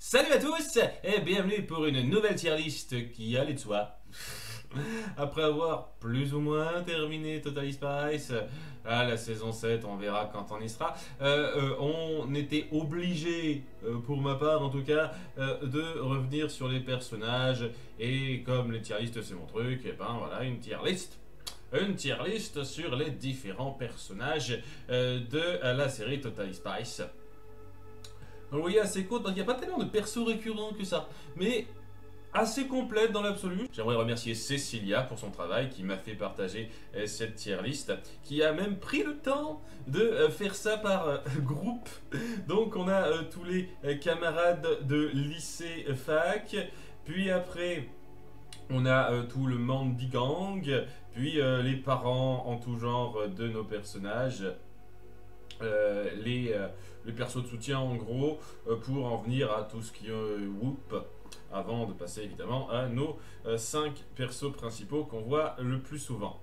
Salut à tous et bienvenue pour une nouvelle tier list qui allait de soi. Après avoir plus ou moins terminé Total Spice, à la saison 7, on verra quand on y sera, on était obligé, pour ma part en tout cas, de revenir sur les personnages. Et comme les tier lists c'est mon truc, et ben voilà, une tier list. Une tier list sur les différents personnages de la série Total Spice. Donc vous voyez, assez courte, parce qu'il n'y a pas tellement de persos récurrents que ça, mais assez complète dans l'absolu. J'aimerais remercier Cecilia pour son travail qui m'a fait partager cette tier list, qui a même pris le temps de faire ça par groupe. Donc on a tous les camarades de lycée fac, puis après on a tout le Mandy Gang, puis les parents en tout genre de nos personnages. Les persos de soutien en gros, pour en venir à tout ce qui est Whoop, avant de passer évidemment à nos 5 persos principaux qu'on voit le plus souvent.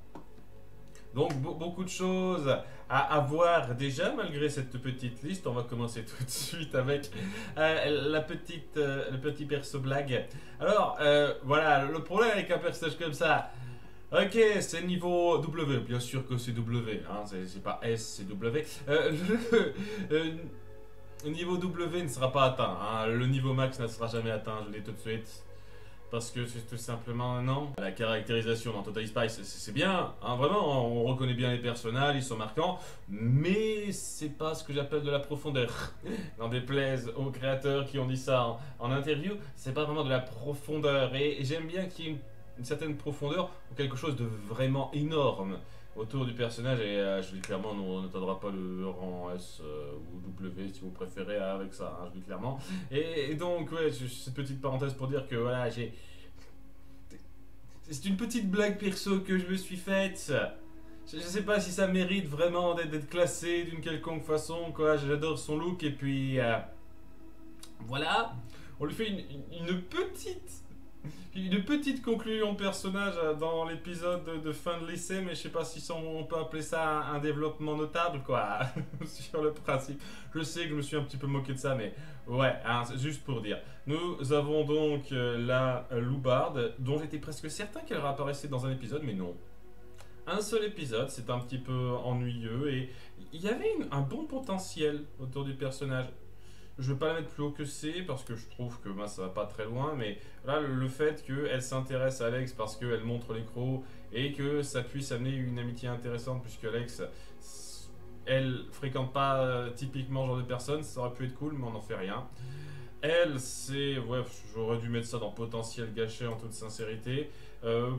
Donc beaucoup de choses à voir déjà malgré cette petite liste. On va commencer tout de suite avec le petit perso blague. Alors voilà, le problème avec un personnage comme ça, ok, c'est niveau W, bien sûr que c'est W, hein, c'est pas S, c'est W. Le niveau W ne sera pas atteint, hein, le niveau max ne sera jamais atteint, je le dis tout de suite. Parce que c'est tout simplement non. La caractérisation dans Total Spice, c'est bien, hein, vraiment, on reconnaît bien les personnages, ils sont marquants, mais c'est pas ce que j'appelle de la profondeur. N'en déplaise aux créateurs qui ont dit ça en interview, c'est pas vraiment de la profondeur, et j'aime bien qu'il y ait une certaine profondeur ou quelque chose de vraiment énorme autour du personnage. Et je dis clairement, on n'atteindra pas le rang S ou W si vous préférez avec ça, hein, je dis clairement. Et donc ouais, cette petite parenthèse pour dire que voilà, c'est une petite blague perso que je me suis faite. Je sais pas si ça mérite vraiment d'être classé d'une quelconque façon, quoi. J'adore son look et puis voilà, on lui fait une petite conclusion de personnage dans l'épisode de fin de lycée, mais je sais pas si on peut appeler ça un développement notable, quoi, sur le principe. Je sais que je me suis un petit peu moqué de ça, mais ouais, hein, juste pour dire. Nous avons donc la louparde, dont j'étais presque certain qu'elle réapparaissait dans un épisode, mais non. Un seul épisode, c'est un petit peu ennuyeux, et il y avait un bon potentiel autour du personnage. Je ne vais pas la mettre plus haut que C parce que je trouve que ça va pas très loin, mais là le fait qu'elle s'intéresse à Alex parce qu'elle montre les crocs et que ça puisse amener une amitié intéressante, puisque Alex, elle fréquente pas typiquement ce genre de personnes, ça aurait pu être cool, mais on n'en fait rien. Elle, c'est... ouais, j'aurais dû mettre ça dans potentiel gâché en toute sincérité.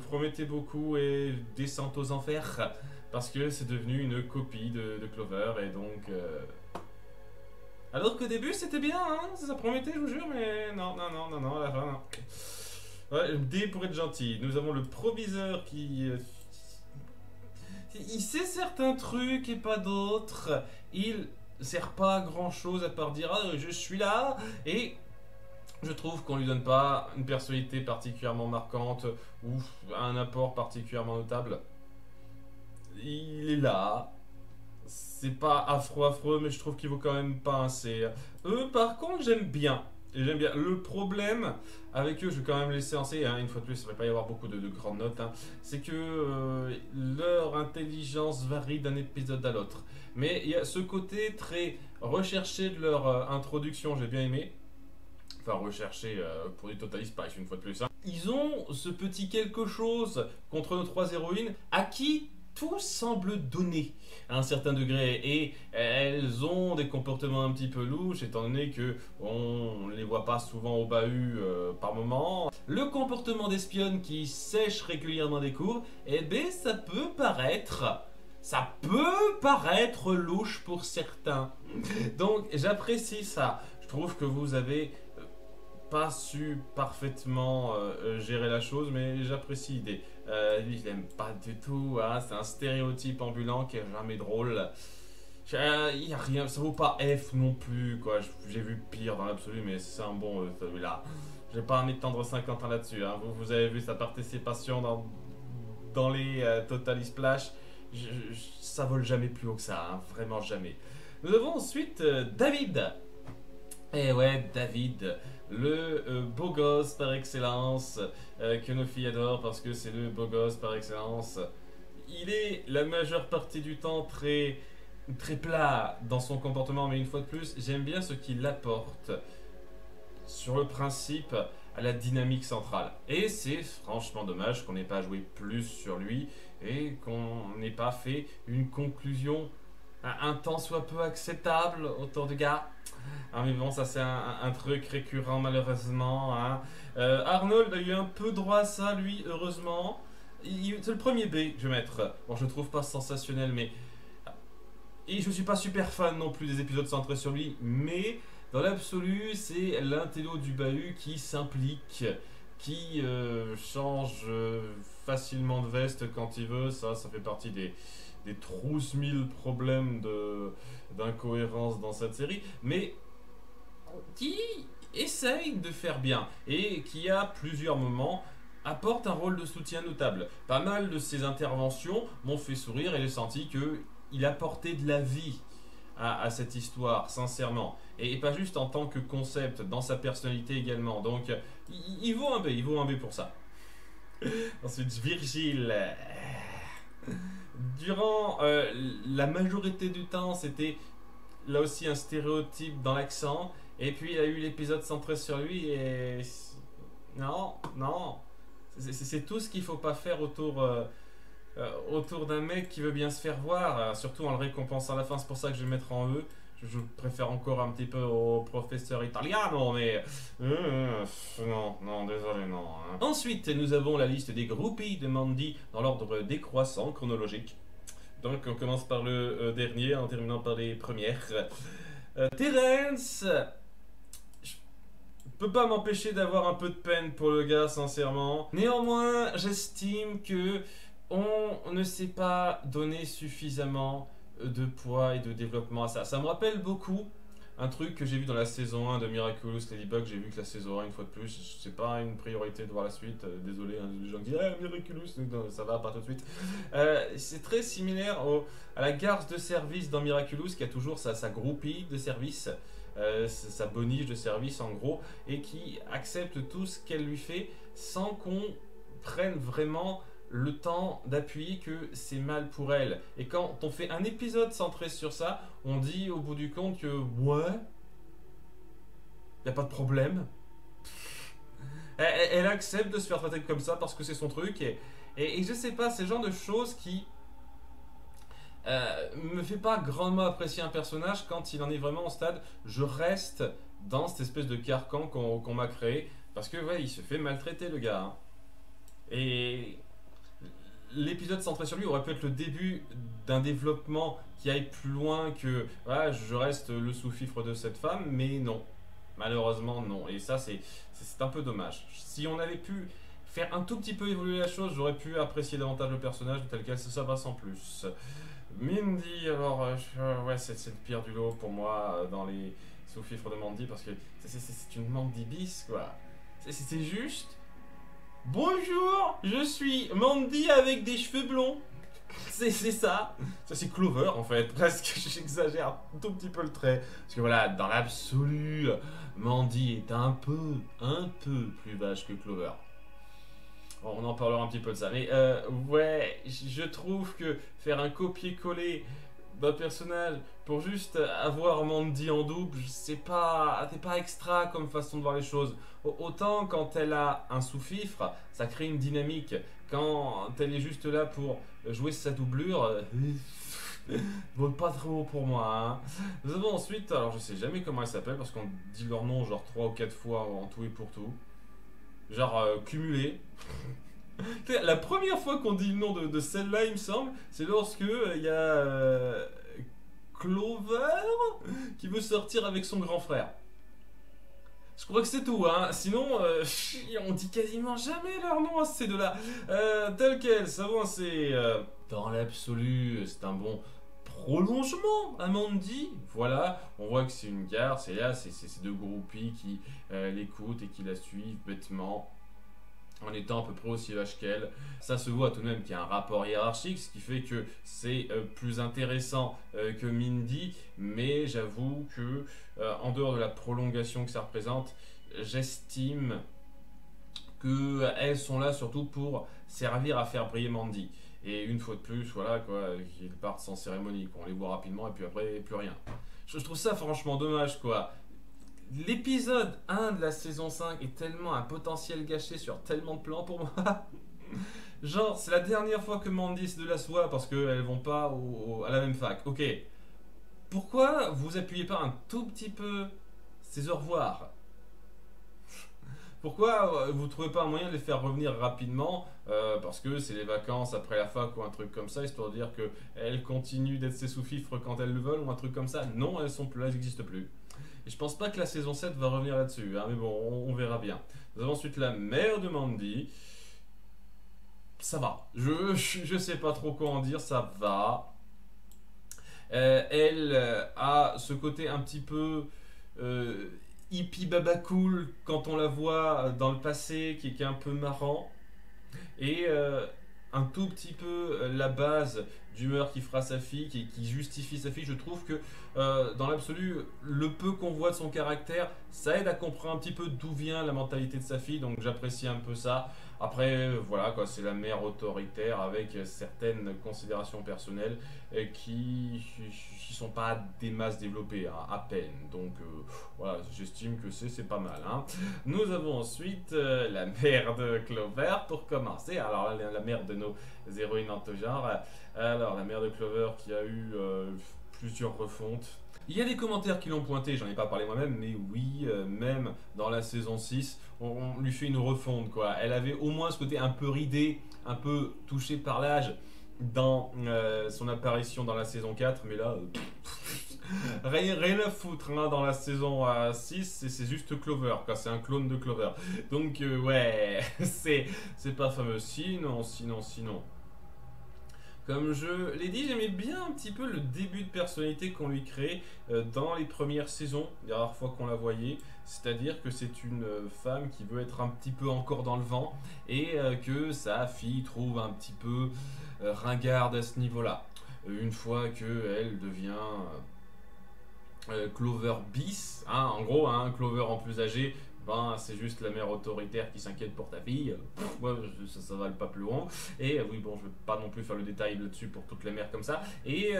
Promettait beaucoup et descente aux enfers parce que c'est devenu une copie de Clover, et donc... alors qu'au début c'était bien, hein, ça promettait, je vous jure, mais non, à la fin, non. Ouais, D pour être gentil. Nous avons le proviseur qui... il sait certains trucs et pas d'autres. Il sert pas à grand chose à part dire ah, je suis là, et je trouve qu'on lui donne pas une personnalité particulièrement marquante ou un apport particulièrement notable. Il est là. C'est pas affreux, mais je trouve qu'il vaut quand même pas assez. Eux, par contre, j'aime bien. Et j'aime bien. Le problème avec eux, je vais quand même laisser lancer, hein, une fois de plus, il ne va pas y avoir beaucoup de grandes notes, hein, c'est que leur intelligence varie d'un épisode à l'autre. Mais il y a ce côté très recherché de leur introduction, j'ai bien aimé. Enfin, recherché pour du Total Spice, une fois de plus. Hein. Ils ont ce petit quelque chose contre nos 3 héroïnes à qui tout semble donné à un certain degré, et elles ont des comportements un petit peu louches étant donné que on les voit pas souvent au bahut par moment. Le comportement d'espionne qui sèche régulièrement des cours, eh ben ça peut paraître louche pour certains. Donc j'apprécie ça. Je trouve que vous avez pas su parfaitement gérer la chose, mais j'apprécie l'idée. Lui, je l'aime pas du tout, hein. C'est un stéréotype ambulant qui est jamais drôle. Il y a rien, ça vaut pas F non plus, quoi. J'ai vu pire dans l'absolu, mais c'est un bon celui-là. Je vais pas m'étendre 50 ans là-dessus, hein. Vous avez vu sa participation dans les Total Splash. Ça vole jamais plus haut que ça, hein. Vraiment jamais. Nous avons ensuite David. Et ouais, David, le beau gosse par excellence, que nos filles adorent parce que c'est le beau gosse par excellence. Il est la majeure partie du temps très plat dans son comportement, mais une fois de plus, j'aime bien ce qu'il apporte sur le principe à la dynamique centrale. Et c'est franchement dommage qu'on n'ait pas joué plus sur lui et qu'on n'ait pas fait une conclusion un tant soit peu acceptable autour du gars. Ah mais bon, ça c'est un truc récurrent malheureusement. Hein. Arnold a eu un peu droit à ça, lui, heureusement. C'est le premier B que je vais mettre. Bon, je le trouve pas sensationnel, mais... Et je suis pas super fan non plus des épisodes centrés sur lui, mais dans l'absolu, c'est l'intello du bahut qui s'implique, qui change facilement de veste quand il veut. Ça fait partie des trousses mille problèmes d'incohérence dans cette série, mais qui essaye de faire bien et qui à plusieurs moments apporte un rôle de soutien notable. Pas mal de ses interventions m'ont fait sourire et j'ai senti qu'il apportait de la vie à cette histoire, sincèrement. Et pas juste en tant que concept, dans sa personnalité également. Donc, il vaut un B pour ça. Ensuite, Virgile. Durant la majorité du temps, c'était là aussi un stéréotype dans l'accent. Et puis, il a eu l'épisode centré sur lui et... Non. C'est tout ce qu'il faut pas faire autour d'un mec qui veut bien se faire voir, surtout en le récompensant à la fin. C'est pour ça que je vais le mettre en E. Je préfère encore un petit peu au professeur italiano, mais... non, désolé, non. Hein. Ensuite, nous avons la liste des groupies de Mandy dans l'ordre décroissant, chronologique. Donc, on commence par le dernier, en terminant par les premières. Terence... Je peux pas m'empêcher d'avoir un peu de peine pour le gars, sincèrement. Néanmoins, j'estime que on ne s'est pas donné suffisamment de poids et de développement à ça. Ça me rappelle beaucoup un truc que j'ai vu dans la saison 1 de Miraculous Ladybug. J'ai vu que la saison 1, une fois de plus, c'est pas une priorité de voir la suite. Désolé, hein, les gens qui disent « Ah, Miraculous », non, ça va, pas tout de suite. C'est très similaire à la garce de service dans Miraculous, qui a toujours sa groupie de service. Sa boniche de service en gros, et qui accepte tout ce qu'elle lui fait sans qu'on prenne vraiment le temps d'appuyer que c'est mal pour elle. Et quand on fait un épisode centré sur ça, on dit au bout du compte que ouais, y a pas de problème. Elle accepte de se faire traiter comme ça parce que c'est son truc, et je sais pas, c'est le genre de choses qui me fait pas grandement apprécier un personnage quand il en est vraiment au stade. Je reste dans cette espèce de carcan qu'on m'a créé parce que ouais, il se fait maltraiter le gars. Hein. Et l'épisode centré sur lui aurait pu être le début d'un développement qui aille plus loin que ouais, je reste le sous-fifre de cette femme, mais non. Malheureusement, non. Et ça, c'est un peu dommage. Si on avait pu faire un tout petit peu évoluer la chose, j'aurais pu apprécier davantage le personnage tel quel, ça va sans plus. Mindy, alors, ouais, c'est le pire du lot pour moi dans les sous-fifres de Mandy parce que c'est une Mandy bis, quoi. C'est juste. Bonjour, je suis Mandy avec des cheveux blonds. C'est ça. Ça, c'est Clover en fait. Presque, j'exagère un tout petit peu le trait. Parce que voilà, dans l'absolu, Mandy est un peu plus vache que Clover. Bon, on en parlera un petit peu de ça. Mais ouais, je trouve que faire un copier-coller d'un personnage pour juste avoir Mandy en double, c'est pas extra comme façon de voir les choses. Autant quand elle a un sous-fifre, ça crée une dynamique. Quand elle est juste là pour jouer sa doublure, vaut pas trop pour moi. Hein. Nous avons ensuite, alors je sais jamais comment elle s'appelle parce qu'on dit leur nom genre 3 ou 4 fois en tout et pour tout. Genre cumulé. La première fois qu'on dit le nom de celle-là, il me semble, c'est lorsque il y a Clover qui veut sortir avec son grand frère. Je crois que c'est tout, hein. Sinon, on dit quasiment jamais leur nom à ces deux-là. Tel quel, savons, c'est dans l'absolu, c'est un bon prolongement à Mandy. Voilà, on voit que c'est une gare, c'est là, c'est ces deux groupies qui l'écoutent et qui la suivent bêtement. en étant à peu près aussi vache qu'elle. Ça se voit tout de même qu'il y a un rapport hiérarchique, ce qui fait que c'est plus intéressant que Mindy, mais j'avoue que en dehors de la prolongation que ça représente, j'estime qu'elles sont là surtout pour servir à faire briller Mandy. Et une fois de plus, voilà quoi, qu'ils partent sans cérémonie, qu'on les voit rapidement et puis après plus rien. Je trouve ça franchement dommage quoi. L'épisode 1 de la saison 5 est tellement un potentiel gâché sur tellement de plans pour moi. Genre, c'est la dernière fois que Mandy se de la soie parce qu'elles vont pas à la même fac. Ok. Pourquoi vous appuyez pas un tout petit peu ces au revoir? Pourquoi vous trouvez pas un moyen de les faire revenir rapidement parce que c'est les vacances après la fac ou un truc comme ça, histoire de dire qu'elles continuent d'être ses sous-fifres quand elles le veulent ou un truc comme ça? Non, elles sont plus là, elles n'existent plus. Et je pense pas que la saison 7 va revenir là-dessus, hein, mais bon, on verra bien. Nous avons ensuite la mère de Mandy. Ça va. Je sais pas trop quoi en dire, ça va. Elle a ce côté un petit peu hippie baba cool quand on la voit dans le passé, qui est un peu marrant. Et un tout petit peu la base d'humeur qui fera sa fille, qui justifie sa fille. Je trouve que dans l'absolu, le peu qu'on voit de son caractère, ça aide à comprendre un petit peu d'où vient la mentalité de sa fille, donc j'apprécie un peu ça. Après, voilà, quoi, c'est la mère autoritaire avec certaines considérations personnelles qui sont pas des masses développées, hein, à peine. Donc voilà, j'estime que c'est pas mal. Hein. Nous avons ensuite la mère de Clover pour commencer. Alors la mère de nos héroïnes en tout genre. Alors la mère de Clover qui a eu plusieurs refontes. Il y a des commentaires qui l'ont pointé, j'en ai pas parlé moi-même, mais oui, même dans la saison 6, on lui fait une refonte quoi. Elle avait au moins ce côté un peu ridé, un peu touché par l'âge dans son apparition dans la saison 4, mais là, rien à foutre hein, dans la saison 6, c'est juste Clover, quoi. C'est un clone de Clover. Donc ouais, c'est pas fameux. Sinon. Comme je l'ai dit, j'aimais bien un petit peu le début de personnalité qu'on lui crée dans les premières saisons, les rares fois qu'on la voyait. C'est-à-dire que c'est une femme qui veut être un petit peu encore dans le vent et que sa fille trouve un petit peu ringarde à ce niveau-là. Une fois qu'elle devient Clover bis, hein, en gros, hein, Clover en plus âgé, ben, c'est juste la mère autoritaire qui s'inquiète pour ta fille. Ouais, ça va pas plus loin. Et oui, bon, je vais pas non plus faire le détail là-dessus pour toutes les mères comme ça. Et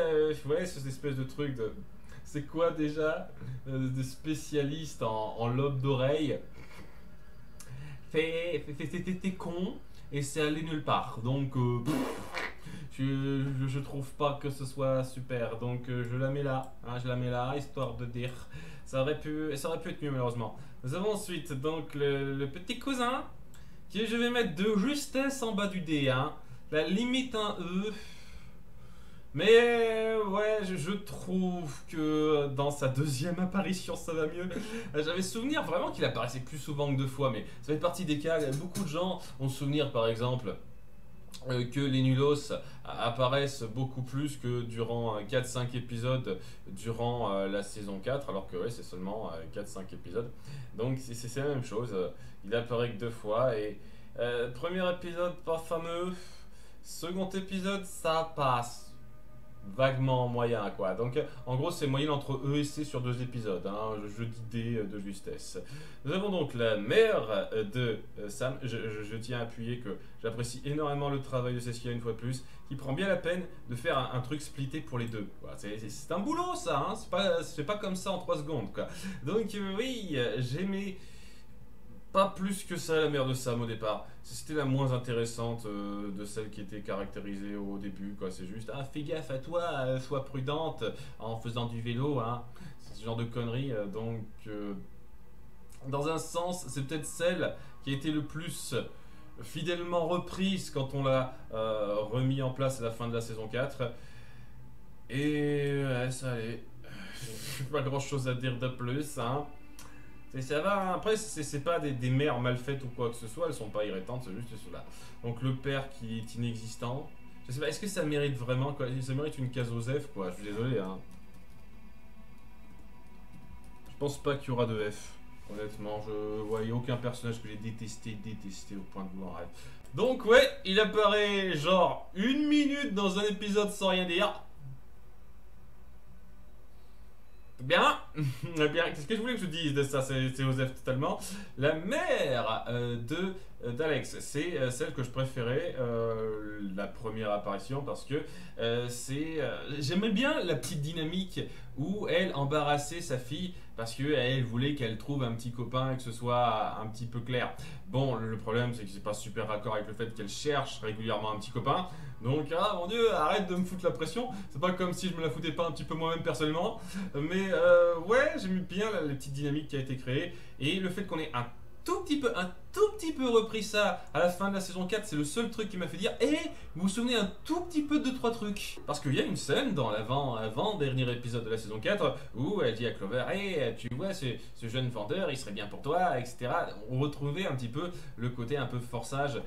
ouais, cette espèce de truc de. C'est quoi déjà de spécialiste en lobe d'oreille. T'es con et c'est allé nulle part. Donc, je trouve pas que ce soit super. Donc, je la mets là. Hein, je la mets là, histoire de dire. Ça aurait pu être mieux, malheureusement. Nous avons ensuite donc le petit cousin que je vais mettre de justesse en bas du D. Hein. La limite un E. Mais ouais, je trouve que dans sa deuxième apparition, ça va mieux. J'avais souvenir vraiment qu'il apparaissait plus souvent que 2 fois, mais ça fait partie des cas. Beaucoup de gens ont souvenir, par exemple, que les nulos apparaissent beaucoup plus que durant 4-5 épisodes durant la saison 4, alors que ouais, c'est seulement 4-5 épisodes. Donc c'est la même chose. Il apparaît que 2 fois et premier épisode pas fameux, second épisode ça passe. Vaguement moyen quoi. Donc en gros c'est moyenne entre E et C sur 2 épisodes. Hein, jeu d'idée de justesse. Nous avons donc la mère de Sam. Je tiens à appuyer que j'apprécie énormément le travail de Cecilia une fois de plus, qui prend bien la peine de faire un truc splitté pour les deux. Voilà, c'est un boulot ça. Hein, c'est pas comme ça en 3 secondes quoi. Donc oui, j'aimais pas plus que ça la mère de Sam au départ. C'était la moins intéressante de celle qui était caractérisée au début. Quoi. C'est juste, ah, fais gaffe à toi, sois prudente en faisant du vélo. Hein. C'est ce genre de conneries. Donc, dans un sens, c'est peut-être celle qui a été le plus fidèlement reprise quand on l'a remis en place à la fin de la saison 4. Et ça allait. Pas grand chose à dire de plus. Hein. Ça va, hein. Après c'est pas des mères mal faites ou quoi que ce soit, elles sont pas irritantes, c'est juste cela. Donc le père qui est inexistant, je sais pas, est-ce que ça mérite vraiment quoi? Ça mérite une case Osef quoi, je suis désolé hein. Je pense pas qu'il y aura de F. Honnêtement, je voyais aucun personnage que j'ai détesté au point de vouloir rêve. Donc ouais, il apparaît genre 1 minute dans un épisode sans rien dire. Bien, bien. Qu'est-ce que je voulais que je dise de ça? C'est Osef totalement. La mère d'Alex, c'est celle que je préférais, la première apparition, parce que j'aimais bien la petite dynamique où elle embarrassait sa fille parce qu'elle voulait qu'elle trouve un petit copain et que ce soit un petit peu clair. Bon, le problème c'est que c'est pas super raccord avec le fait qu'elle cherche régulièrement un petit copain. Donc, ah mon dieu, arrête de me foutre la pression. C'est pas comme si je me la foutais pas un petit peu moi-même personnellement. Mais ouais, j'aime bien la petite dynamique qui a été créée. Et le fait qu'on ait un tout petit peu repris ça à la fin de la saison 4, c'est le seul truc qui m'a fait dire vous vous souvenez un tout petit peu de 3 trucs. Parce qu'il y a une scène dans l'avant-dernier épisode de la saison 4 où elle dit à Clover tu vois, ce jeune vendeur, il serait bien pour toi, etc. On retrouvait un petit peu le côté un peu forçage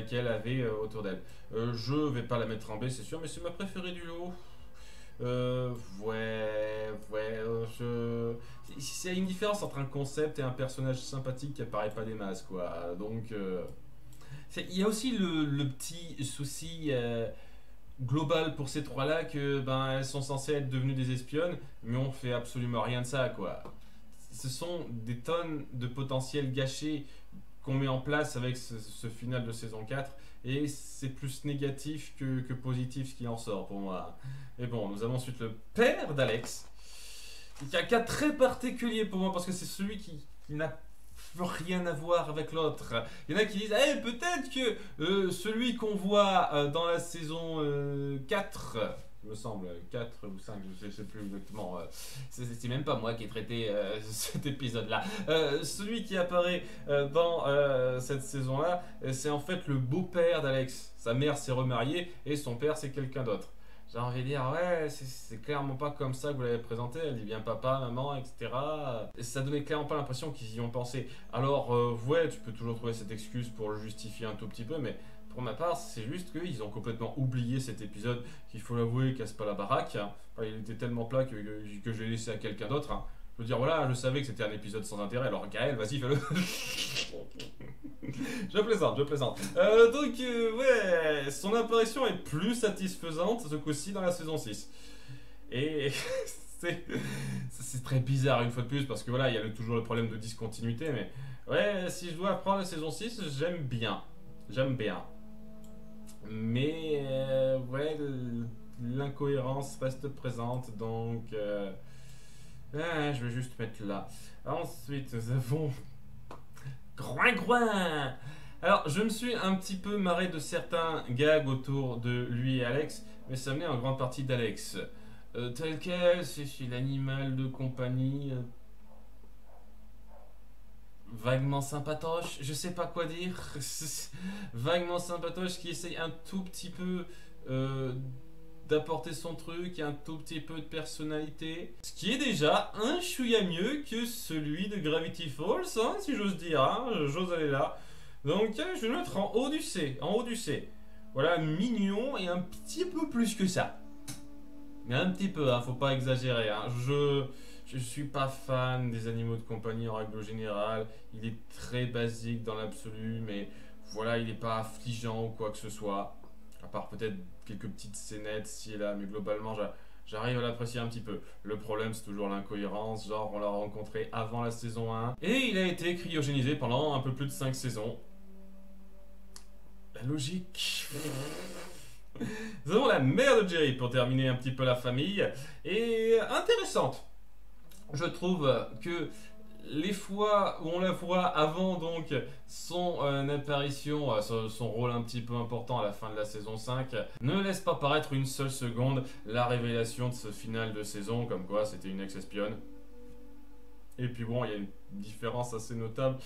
qu'elle avait autour d'elle. Je vais pas la mettre en B, c'est sûr, mais c'est ma préférée du lot. C'est une différence entre un concept et un personnage sympathique qui apparaît pas des masses, quoi. Donc, il y a aussi le petit souci global pour ces trois-là que, ben, elles sont censées être devenues des espionnes, mais on fait absolument rien de ça, quoi. Ce sont des tonnes de potentiel gâché qu'on met en place avec ce final de saison 4. Et c'est plus négatif que positif ce qui en sort pour moi. Et bon, nous avons ensuite le père d'Alex, qui a un cas très particulier pour moi parce que c'est celui qui n'a rien à voir avec l'autre. Il y en a qui disent peut-être que celui qu'on voit dans la saison 4, il me semble, 4 ou 5, je sais plus exactement. C'est même pas moi qui ai traité cet épisode-là. Celui qui apparaît dans cette saison-là, c'est en fait le beau-père d'Alex. Sa mère s'est remariée et son père c'est quelqu'un d'autre. J'ai envie de dire, ouais, c'est clairement pas comme ça que vous l'avez présenté. Elle dit bien papa, maman, etc. Et ça donnait clairement pas l'impression qu'ils y ont pensé. Alors, ouais, tu peux toujours trouver cette excuse pour le justifier un tout petit peu, mais pour ma part, c'est juste qu'ils ont complètement oublié cet épisode, qu'il faut l'avouer, casse pas la baraque. Enfin, il était tellement plat que je l'ai laissé à quelqu'un d'autre. Je veux dire, voilà, je savais que c'était un épisode sans intérêt, alors Gaël, vas-y, fais-le. Je plaisante. Donc, ouais, son apparition est plus satisfaisante ce coup-ci dans la saison 6. Et c'est très bizarre une fois de plus, parce que voilà, il y a toujours le problème de discontinuité, mais ouais, si je dois apprendre la saison 6, j'aime bien. Mais, ouais, l'incohérence reste présente, donc... je vais juste mettre là. Ensuite, nous avons... Groin. Alors, je me suis un petit peu marré de certains gags autour de lui et Alex, mais ça venait en grande partie d'Alex. Tel quel, c'est l'animal de compagnie... vaguement sympatoche, je sais pas quoi dire. Vaguement sympatoche qui essaye un tout petit peu... d'apporter son truc et un tout petit peu de personnalité. Ce qui est déjà un chouïa mieux que celui de Gravity Falls, hein, si j'ose dire, j'ose aller là. Donc je vais le mettre en haut du C, Voilà, mignon et un petit peu plus que ça. Mais un petit peu, faut pas exagérer. Je suis pas fan des animaux de compagnie en règle générale. Il est très basique dans l'absolu, mais voilà, il est pas affligeant ou quoi que ce soit. À part peut-être quelques petites scénettes ci et là, mais globalement j'arrive à l'apprécier un petit peu. Le problème c'est toujours l'incohérence, genre on l'a rencontré avant la saison 1 et il a été cryogénisé pendant un peu plus de 5 saisons. La logique. Nous avons la mère de Jerry pour terminer un petit peu la famille, et intéressante. Je trouve que les fois où on la voit avant donc son apparition, son rôle un petit peu important à la fin de la saison 5, ne laisse pas paraître une seule seconde la révélation de ce final de saison, comme quoi c'était une ex-espionne. Et puis bon, il y a une différence assez notable,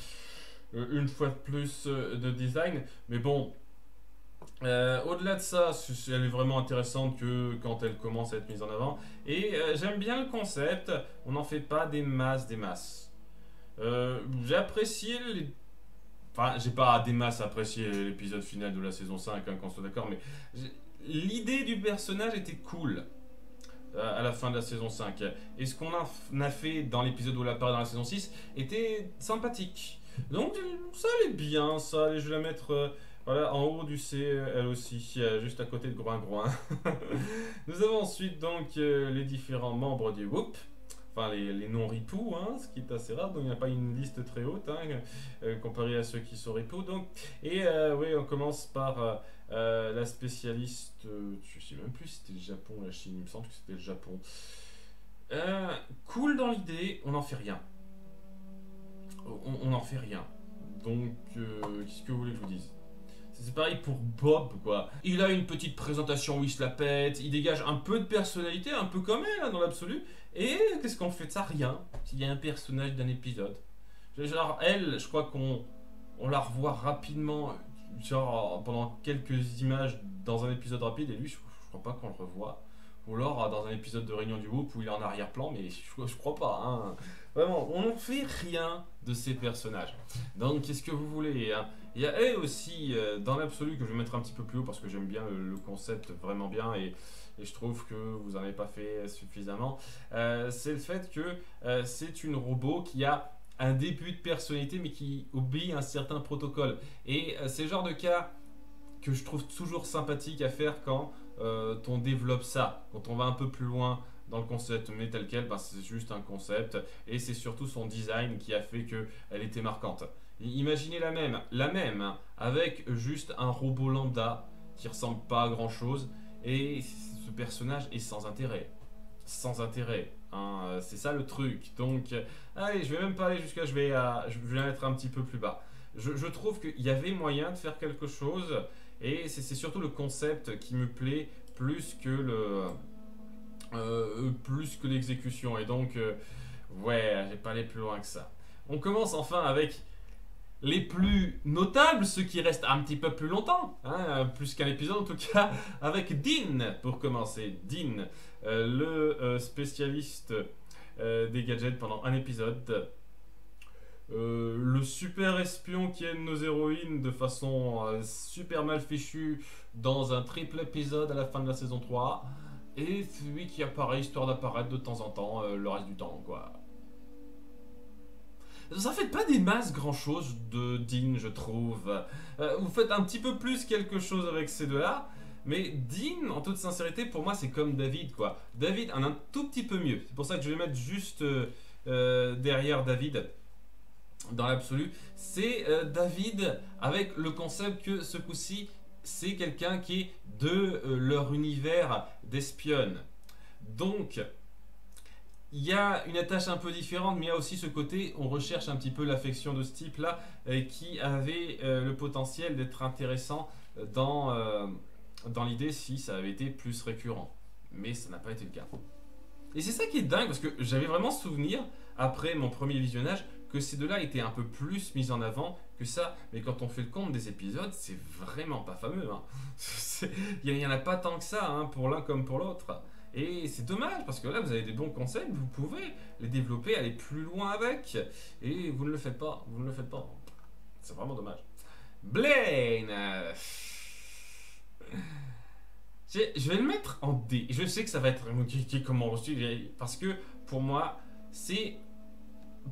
une fois de plus, de design, mais bon... au-delà de ça, elle est vraiment intéressante que quand elle commence à être mise en avant. Et j'aime bien le concept, on n'en fait pas des masses. J'ai apprécié Enfin, j'ai pas des masses apprécié l'épisode final de la saison 5, qu'on soit d'accord, mais l'idée du personnage était cool. à la fin de la saison 5. Et ce qu'on a fait dans l'épisode où elle apparaît dans la saison 6 était sympathique. Donc ça allait bien, ça allait, je vais la mettre voilà, en haut du C, elle aussi, juste à côté de Groin Groin. Nous avons ensuite donc les différents membres du Whoop. Enfin, les non-ripoux, hein, ce qui est assez rare, donc il n'y a pas une liste très haute, hein, comparé à ceux qui sont ripoux. Donc. Et oui, on commence par la spécialiste, je sais même plus si c'était le Japon ou la Chine, il me semble que c'était le Japon. Cool dans l'idée, on n'en fait rien. On n'en fait rien. Donc, qu'est-ce que vous voulez que je vous dise? C'est pareil pour Bob, quoi. Il a une petite présentation où il se la pète, il dégage un peu de personnalité, un peu comme elle, hein, dans l'absolu. Et qu'est-ce qu'on fait de ça? Rien. S'il y a un personnage d'un épisode. Genre, elle, je crois qu'on la revoit rapidement, genre pendant quelques images dans un épisode rapide, et lui, je crois pas qu'on le revoit. Ou alors dans un épisode de Réunion du Whoop où il est en arrière-plan, mais je crois pas. Hein. Vraiment, on ne fait rien de ces personnages. Donc, qu'est-ce que vous voulez, hein? Il y a elle aussi, dans l'absolu, que je vais mettre un petit peu plus haut parce que j'aime bien le concept vraiment bien et je trouve que vous n'en avez pas fait suffisamment. C'est le fait que c'est une robot qui a un début de personnalité mais qui obéit à un certain protocole. Et c'est le genre de cas que je trouve toujours sympathique à faire quand on développe ça, quand on va un peu plus loin dans le concept, mais tel quel, bah, c'est juste un concept et c'est surtout son design qui a fait qu'elle était marquante. Imaginez la même, hein, avec juste un robot lambda qui ressemble pas à grand chose et ce personnage est sans intérêt. Sans intérêt, hein, c'est ça le truc. Donc, allez, je vais même pas aller jusqu'à, je vais la mettre un petit peu plus bas. Je trouve qu'il y avait moyen de faire quelque chose et c'est surtout le concept qui me plaît plus que l'exécution. Et donc, ouais, je vais pas aller plus loin que ça. On commence enfin avec les plus notables, ceux qui restent un petit peu plus longtemps, hein, plus qu'un épisode en tout cas, avec Dean pour commencer. Dean, le spécialiste des gadgets pendant un épisode. Le super espion qui aide nos héroïnes de façon super mal fichue dans un triple épisode à la fin de la saison 3. Et celui qui apparaît histoire d'apparaître de temps en temps le reste du temps, quoi. Ça fait pas des masses grand chose de Dean, je trouve. Vous faites un petit peu plus quelque chose avec ces deux-là. Mais Dean, en toute sincérité, pour moi, c'est comme David, quoi. David en un tout petit peu mieux. C'est pour ça que je vais mettre juste derrière David. Dans l'absolu, c'est David avec le concept que ce coup-ci, c'est quelqu'un qui est de leur univers d'espionne. Donc, il y a une attache un peu différente, mais il y a aussi ce côté, on recherche un petit peu l'affection de ce type-là, qui avait le potentiel d'être intéressant dans l'idée si ça avait été plus récurrent. Mais ça n'a pas été le cas. Et c'est ça qui est dingue, parce que j'avais vraiment souvenir, après mon premier visionnage, que ces deux-là étaient un peu plus mis en avant que ça. Mais quand on fait le compte des épisodes, c'est vraiment pas fameux. Hein. Il n'y en a pas tant que ça, hein, pour l'un comme pour l'autre. Et c'est dommage, parce que là, vous avez des bons concepts, vous pouvez les développer, aller plus loin avec. Et vous ne le faites pas, vous ne le faites pas. C'est vraiment dommage. Blaine, je vais le mettre en D. Je sais que ça va être comment reçu, parce que pour moi, c'est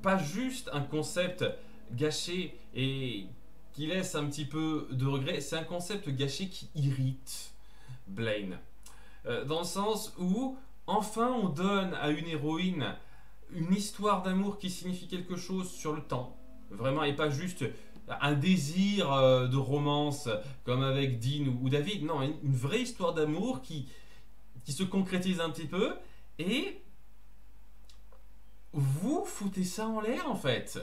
pas juste un concept gâché et qui laisse un petit peu de regret, c'est un concept gâché qui irrite Blaine. Dans le sens où, enfin, on donne à une héroïne une histoire d'amour qui signifie quelque chose sur le temps. Vraiment, et pas juste un désir de romance comme avec Dean ou David. Non, une vraie histoire d'amour qui se concrétise un petit peu. Et vous foutez ça en l'air, en fait.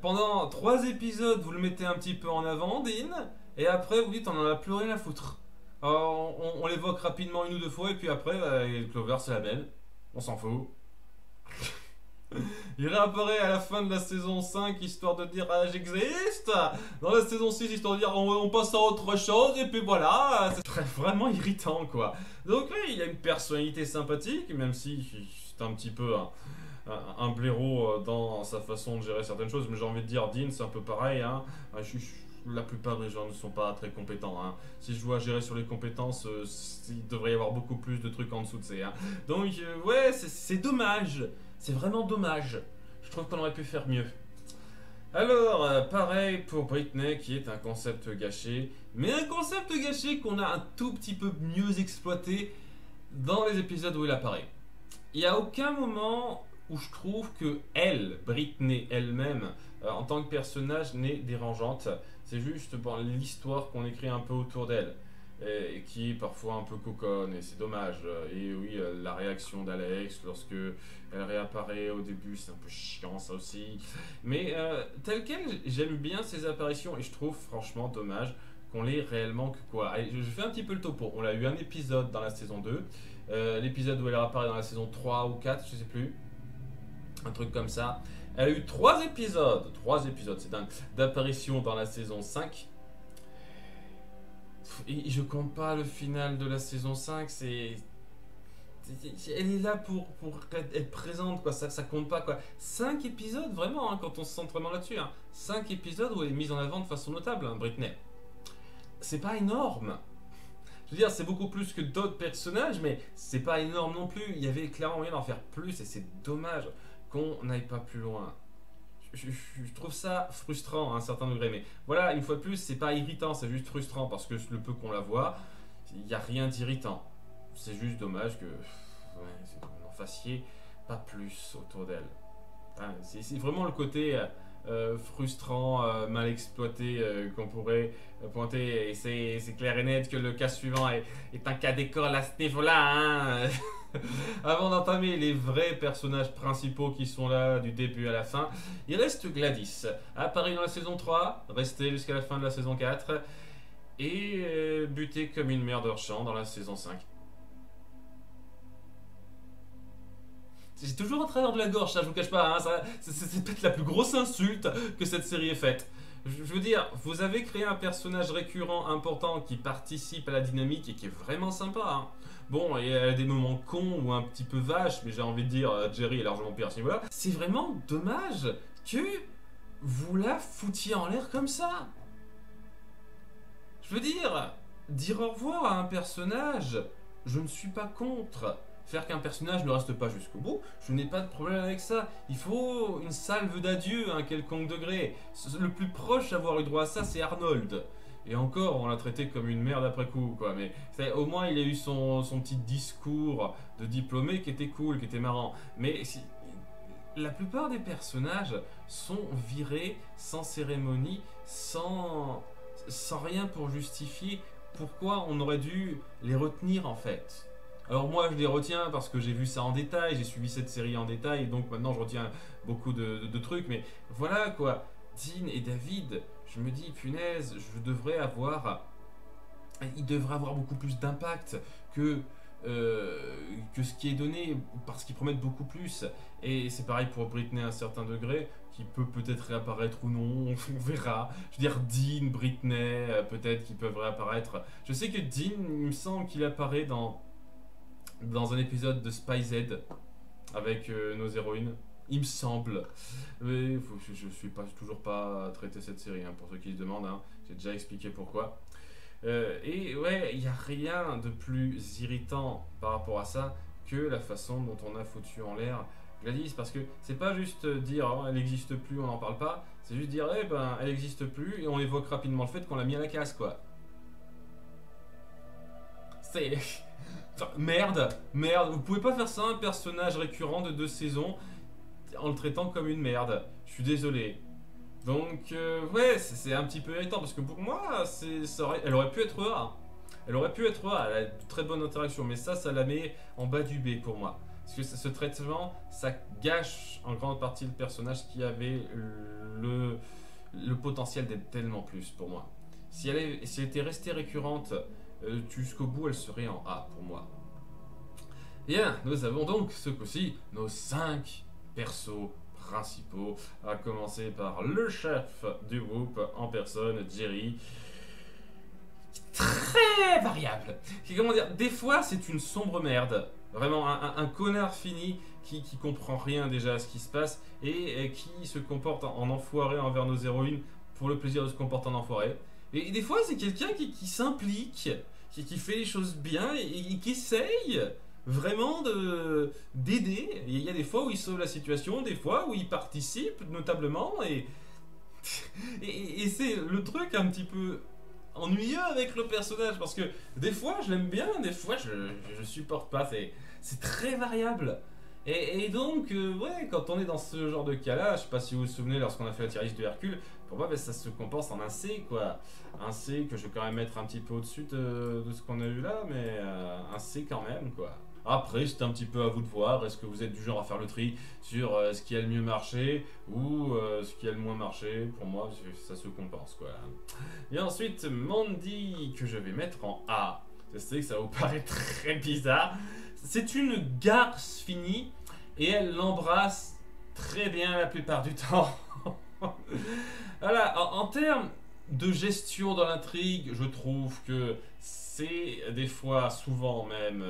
Pendant 3 épisodes, vous le mettez un petit peu en avant, Dean. Et après, vous dites, on en a plus rien à foutre. On l'évoque rapidement 1 ou 2 fois, et puis après, Clover, c'est la belle. On s'en fout. Il réapparaît à la fin de la saison 5, histoire de dire ah, j'existe. Dans la saison 6, histoire de dire on passe à autre chose, et puis voilà. C'est vraiment irritant, quoi. Donc oui, il a une personnalité sympathique, même si c'est un petit peu un blaireau dans sa façon de gérer certaines choses. Mais j'ai envie de dire, Dean, c'est un peu pareil, hein. la plupart des gens ne sont pas très compétents. Hein. Si je dois gérer sur les compétences, il devrait y avoir beaucoup plus de trucs en dessous de ces. Hein. Donc, ouais, c'est dommage. C'est vraiment dommage. Je trouve qu'on aurait pu faire mieux. Alors, pareil pour Britney, qui est un concept gâché. Mais un concept gâché qu'on a un tout petit peu mieux exploité dans les épisodes où il apparaît. Il n'y a aucun moment où je trouve que elle, Britney elle-même, en tant que personnage, n'est dérangeante. C'est juste bon, l'histoire qu'on écrit un peu autour d'elle, et qui est parfois un peu coconne, et c'est dommage. Et oui, la réaction d'Alex lorsque elle réapparaît au début, c'est un peu chiant ça aussi. Mais tel quel, j'aime bien ses apparitions, et je trouve franchement dommage qu'on l'ait réellement que quoi. Allez, je fais un petit peu le topo. On a eu un épisode dans la saison 2, l'épisode où elle apparaît dans la saison 3 ou 4, je sais plus. Un truc comme ça. Elle a eu 3 épisodes, c'est dingue, d'apparition dans la saison 5. Et je compte pas le final de la saison 5, elle est là pour être présente, quoi. Ça compte pas, quoi. 5 épisodes, vraiment, hein, quand on se centre vraiment là-dessus. Hein. 5 épisodes où elle est mise en avant de façon notable, hein, Britney. C'est pas énorme. Je veux dire, c'est beaucoup plus que d'autres personnages, mais c'est pas énorme non plus. Il y avait clairement moyen d'en faire plus, et c'est dommage qu'on n'aille pas plus loin. Je trouve ça frustrant à un certain degré, mais voilà, une fois de plus, c'est pas irritant, c'est juste frustrant, parce que le peu qu'on la voit, il n'y a rien d'irritant. C'est juste dommage que vous n'en fassiez pas plus autour d'elle. Hein, c'est vraiment le côté frustrant, mal exploité qu'on pourrait pointer, et c'est clair et net que le cas suivant est un cas d'école à ce niveau-là. Hein. Avant d'entamer les vrais personnages principaux qui sont là du début à la fin, il reste Gladys, apparu dans la saison 3, resté jusqu'à la fin de la saison 4, et buté comme une mère d'Orchamps dans la saison 5. J'ai toujours un travers de la gorge, ça, je vous cache pas, hein, c'est peut-être la plus grosse insulte que cette série ait faite. Je veux dire, vous avez créé un personnage récurrent important qui participe à la dynamique et qui est vraiment sympa. Hein. Bon, il y a des moments cons ou un petit peu vaches, mais j'ai envie de dire, Jerry est largement pire à ce niveau-là. C'est vraiment dommage que vous la foutiez en l'air comme ça. Je veux dire au revoir à un personnage, je ne suis pas contre. Faire qu'un personnage ne reste pas jusqu'au bout, je n'ai pas de problème avec ça. Il faut une salve d'adieu à un quelconque degré. Le plus proche à avoir eu droit à ça, c'est Arnold. Et encore, on l'a traité comme une merde après coup, quoi. Mais au moins, il a eu son petit discours de diplômé qui était cool, qui était marrant. Mais la plupart des personnages sont virés sans cérémonie, sans rien pour justifier pourquoi on aurait dû les retenir en fait. Alors moi je les retiens parce que j'ai vu ça en détail, j'ai suivi cette série en détail, et donc maintenant je retiens beaucoup de trucs, mais voilà quoi, Dean et David, je me dis punaise, il devrait avoir beaucoup plus d'impact que ce qui est donné, parce qu'ils promettent beaucoup plus, et c'est pareil pour Britney à un certain degré, qui peut peut-être réapparaître ou non, on verra. Je veux dire, Dean, Britney, peut-être qu'ils peuvent réapparaître. Je sais que Dean, il me semble qu'il apparaît dans un épisode de Spy Z avec nos héroïnes. Il me semble. Mais je suis toujours pas traité cette série, hein, pour ceux qui se demandent. Hein. J'ai déjà expliqué pourquoi. Et ouais, il n'y a rien de plus irritant par rapport à ça que la façon dont on a foutu en l'air Gladys. Parce que c'est pas juste dire oh, elle n'existe plus, on n'en parle pas. C'est juste dire eh ben elle n'existe plus et on évoque rapidement le fait qu'on l'a mis à la casse, quoi. C'est. Enfin, merde, vous pouvez pas faire ça un personnage récurrent de 2 saisons en le traitant comme une merde. Je suis désolé. Donc, ouais, c'est un petit peu irritant parce que pour moi, elle aurait pu être là. Elle aurait pu être là, elle a de très bonnes interactions, mais ça la met en bas du B pour moi. Parce que ce traitement, ça gâche en grande partie le personnage qui avait le potentiel d'être tellement plus pour moi. Si elle était restée récurrente jusqu'au bout, elle serait en A pour moi. Bien, nous avons donc ce coup-ci nos 5 persos principaux, à commencer par le chef du groupe en personne, Jerry. Très variable. Comment dire, des fois c'est une sombre merde, vraiment un connard fini qui comprend rien déjà à ce qui se passe et qui se comporte en enfoiré envers nos héroïnes pour le plaisir de se comporter en enfoiré. Et des fois, c'est quelqu'un qui s'implique, qui fait les choses bien et qui essaye vraiment d'aider. Il y a des fois où il sauve la situation, des fois où il participe notablement. Et c'est le truc un petit peu ennuyeux avec le personnage parce que des fois je l'aime bien, des fois je supporte pas. C'est très variable. Et donc, ouais, quand on est dans ce genre de cas-là, je sais pas si vous vous souvenez lorsqu'on a fait la tier list de Hercule, pour moi, ben, ça se compense en un C, quoi. Un C que je vais quand même mettre un petit peu au-dessus de ce qu'on a eu là, mais un C quand même, quoi. Après, c'est un petit peu à vous de voir. Est-ce que vous êtes du genre à faire le tri sur ce qui a le mieux marché ou ce qui a le moins marché? Pour moi, ça se compense, quoi. Et ensuite, Mandy, que je vais mettre en A. Je sais que ça vous paraît très bizarre. C'est une garce finie et elle l'embrasse très bien la plupart du temps. Voilà, en termes de gestion dans l'intrigue, je trouve que c'est des fois, souvent même,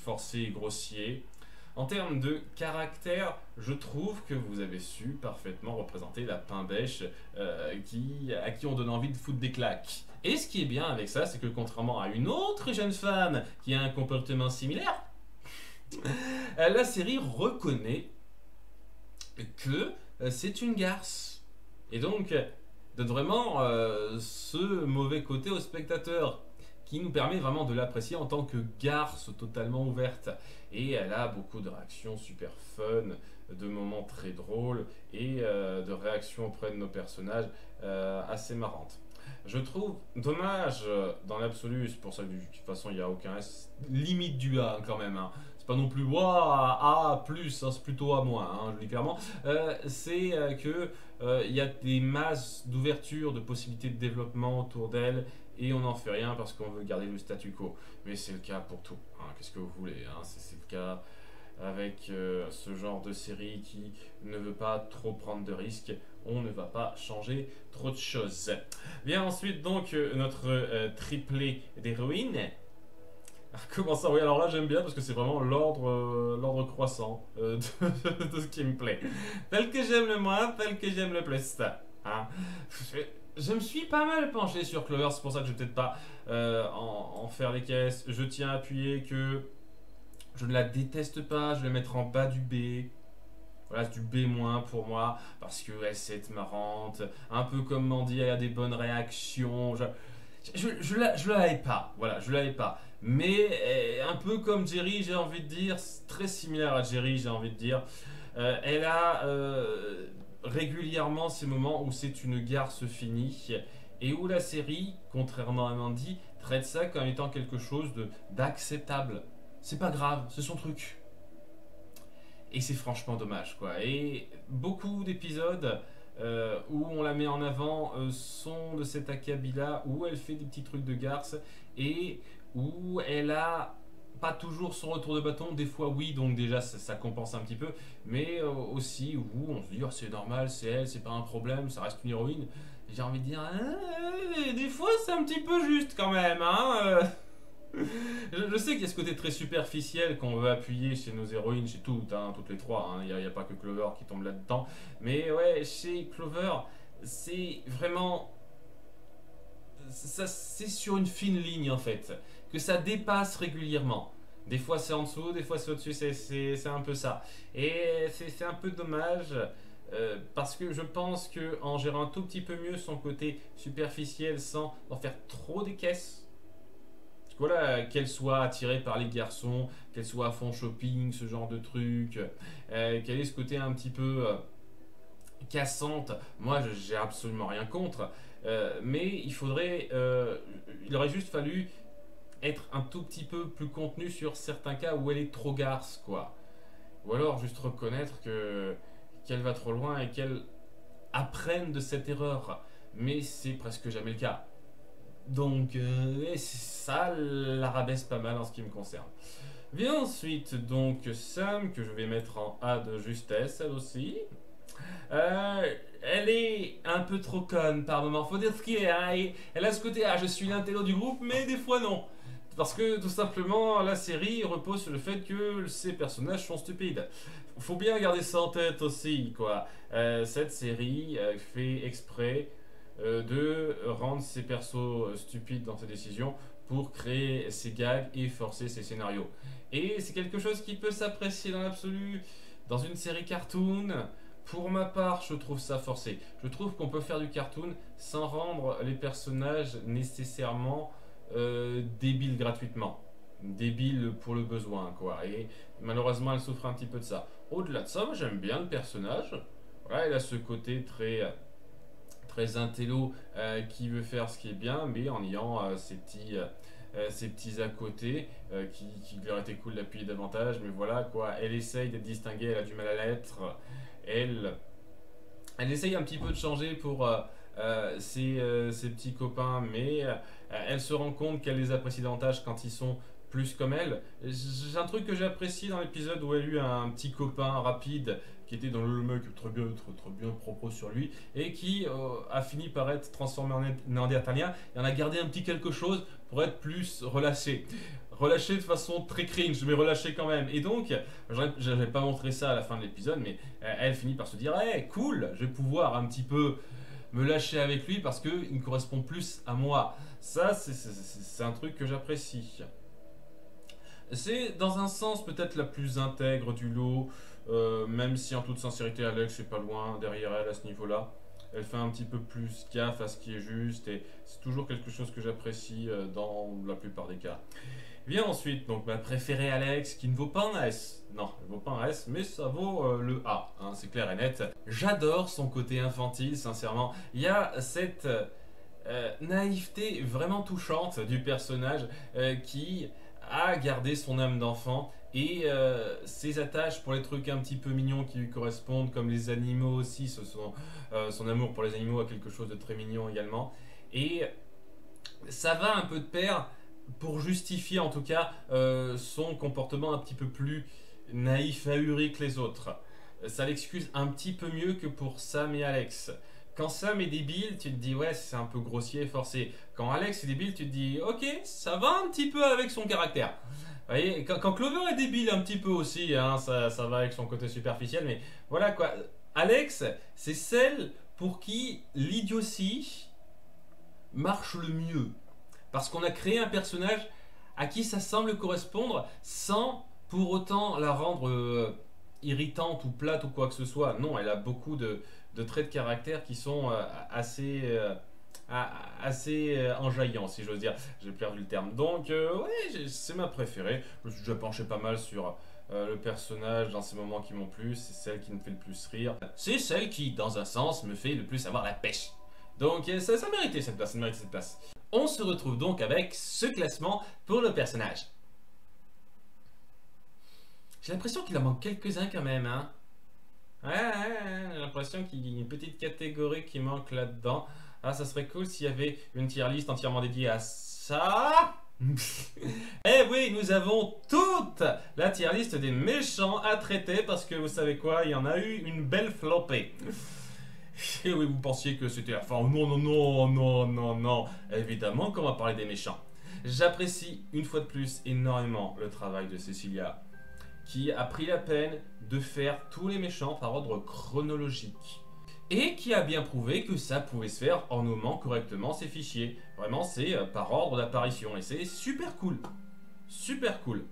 forcé et grossier. En termes de caractère, je trouve que vous avez su parfaitement représenter la pain-bêche à qui on donne envie de foutre des claques. Et ce qui est bien avec ça, c'est que contrairement à une autre jeune femme qui a un comportement similaire, la série reconnaît que c'est une garce. Et donc, donne vraiment ce mauvais côté au spectateur qui nous permet vraiment de l'apprécier en tant que garce totalement ouverte. Et elle a beaucoup de réactions super fun, de moments très drôles et de réactions auprès de nos personnages assez marrantes. Je trouve dommage dans l'absolu, c'est pour ça que de toute façon il n'y a aucun S, limite du A quand même. Hein. C'est pas non plus A, plus, hein, c'est plutôt A moins, hein, je le dis clairement. C'est que il y a des masses d'ouverture, de possibilités de développement autour d'elle et on n'en fait rien parce qu'on veut garder le statu quo. Mais c'est le cas pour tout. Hein. Qu'est-ce que vous voulez, hein, c'est le cas avec ce genre de série qui ne veut pas trop prendre de risques. On ne va pas changer trop de choses. Bien ensuite donc notre triplé d'héroïnes. Comment ça? Oui, alors là j'aime bien parce que c'est vraiment l'ordre croissant de ce qui me plaît. Tel que j'aime le moins, tel que j'aime le plus. Hein. Je me suis pas mal penché sur Clover, c'est pour ça que je vais peut-être pas en faire les caisses. Je tiens à appuyer que je ne la déteste pas, je vais la mettre en bas du B. Voilà, c'est du B- pour moi, parce qu'elle sait être marrante, un peu comme Mandy, elle a des bonnes réactions. Je la hais pas, voilà, je la hais pas. Mais un peu comme Jerry, j'ai envie de dire, très similaire à Jerry, j'ai envie de dire. Elle a régulièrement ces moments où c'est une garce finie et où la série, contrairement à Mandy, traite ça comme étant quelque chose d'acceptable. C'est pas grave, c'est son truc. Et c'est franchement dommage, quoi. Et beaucoup d'épisodes où on la met en avant sont de cet acabit-là, où elle fait des petits trucs de garce et où elle a pas toujours son retour de bâton, des fois oui, donc déjà ça compense un petit peu, mais aussi où on se dit oh, c'est normal, c'est elle, c'est pas un problème, ça reste une héroïne. J'ai envie de dire, des fois c'est un petit peu juste quand même, hein. Je sais qu'il y a ce côté très superficiel qu'on veut appuyer chez nos héroïnes, chez toutes, hein, toutes les trois, il n'y a pas que Clover qui tombe là-dedans. Mais ouais, chez Clover, c'est vraiment... c'est sur une fine ligne en fait, que ça dépasse régulièrement. Des fois c'est en dessous, des fois c'est au-dessus, c'est un peu ça. Et c'est un peu dommage... parce que je pense qu'en gérant un tout petit peu mieux son côté superficiel sans en faire trop des caisses, voilà, qu'elle soit attirée par les garçons, qu'elle soit à fond shopping, ce genre de truc, qu'elle ait ce côté un petit peu cassante. Moi, j'ai absolument rien contre, mais il aurait juste fallu être un tout petit peu plus contenu sur certains cas où elle est trop garce, quoi. Ou alors juste reconnaître qu'elle va trop loin et qu'elle apprenne de cette erreur. Mais c'est presque jamais le cas. Donc, ça la rabaisse pas mal en ce qui me concerne. Vient ensuite, donc, Sam, que je vais mettre en A de justesse, elle aussi. Elle est un peu trop conne par moment, faut dire ce qu'il est. Hein, elle a ce côté, je suis l'intello du groupe, mais des fois non. Parce que tout simplement, la série repose sur le fait que ces personnages sont stupides. Faut bien garder ça en tête aussi, quoi. Cette série fait exprès de rendre ses persos stupides dans ses décisions pour créer ses gags et forcer ses scénarios. Et c'est quelque chose qui peut s'apprécier dans l'absolu dans une série cartoon. Pour ma part, je trouve ça forcé. Je trouve qu'on peut faire du cartoon sans rendre les personnages nécessairement débiles gratuitement. Débiles pour le besoin, quoi. Et malheureusement, elle souffre un petit peu de ça. Au-delà de ça, moi j'aime bien le personnage. Voilà, il a ce côté très intello qui veut faire ce qui est bien, mais en ayant ces petits à côté qui lui auraient été cool d'appuyer davantage. Mais voilà, quoi. Elle essaye d'être distinguée, elle a du mal à l'être. Elle essaye un petit peu de changer pour ses petits copains, mais elle se rend compte qu'elle les apprécie davantage quand ils sont plus comme elle. J'ai un truc que j'ai apprécié dans l'épisode où elle a eu un petit copain rapide qui était dans le mec très bien propre sur lui et qui a fini par être transformé en néandertalien et en a gardé un petit quelque chose pour être plus relâché. Relâché de façon très cringe, mais relâché quand même. Et donc, je n'avais pas montré ça à la fin de l'épisode, mais elle finit par se dire hey, cool, je vais pouvoir un petit peu me lâcher avec lui parce qu'il me correspond plus à moi. Ça, c'est un truc que j'apprécie. C'est dans un sens peut-être la plus intègre du lot, même si en toute sincérité Alex est pas loin derrière elle à ce niveau-là. Elle fait un petit peu plus gaffe à ce qui est juste et c'est toujours quelque chose que j'apprécie dans la plupart des cas. Vient ensuite donc ma préférée Alex qui ne vaut pas un S. Non, elle ne vaut pas un S, mais ça vaut le A, hein, c'est clair et net. J'adore son côté infantile, sincèrement. Il y a cette naïveté vraiment touchante du personnage qui a gardé son âme d'enfant et ses attaches pour les trucs un petit peu mignons qui lui correspondent, comme les animaux aussi, son amour pour les animaux a quelque chose de très mignon également. Et ça va un peu de pair pour justifier en tout cas son comportement un petit peu plus naïf, ahuri que les autres. Ça l'excuse un petit peu mieux que pour Sam et Alex. Quand Sam est débile, tu te dis ouais c'est un peu grossier et forcé. Quand Alex est débile, tu te dis ok ça va un petit peu avec son caractère. Vous voyez, quand Clover est débile un petit peu aussi, hein, ça va avec son côté superficiel, mais voilà quoi. Alex, c'est celle pour qui l'idiotie marche le mieux. Parce qu'on a créé un personnage à qui ça semble correspondre sans pour autant la rendre irritante ou plate ou quoi que ce soit. Non, elle a beaucoup de traits de caractère qui sont assez enjaillants, si j'ose dire. J'ai perdu le terme. Donc, ouais, c'est ma préférée. Je me suis déjà penché pas mal sur le personnage dans ces moments qui m'ont plu. C'est celle qui me fait le plus rire. C'est celle qui, dans un sens, me fait le plus avoir la pêche. Donc, ça méritait cette place, ça méritait cette place. On se retrouve donc avec ce classement pour le personnage. J'ai l'impression qu'il en manque quelques-uns quand même, hein. Ouais, j'ai l'impression qu'il y a une petite catégorie qui manque là-dedans. Ah, ça serait cool s'il y avait une tier list entièrement dédiée à ça. Eh oui, nous avons toute la tier list des méchants à traiter parce que vous savez quoi, il y en a eu une belle flopée. Et oui, vous pensiez que c'était la fin. Oh, non. Évidemment qu'on va parler des méchants. J'apprécie une fois de plus énormément le travail de Cecilia, qui a pris la peine de faire tous les méchants par ordre chronologique. Et qui a bien prouvé que ça pouvait se faire en nommant correctement ses fichiers. Vraiment, c'est par ordre d'apparition. Et c'est super cool. Super cool.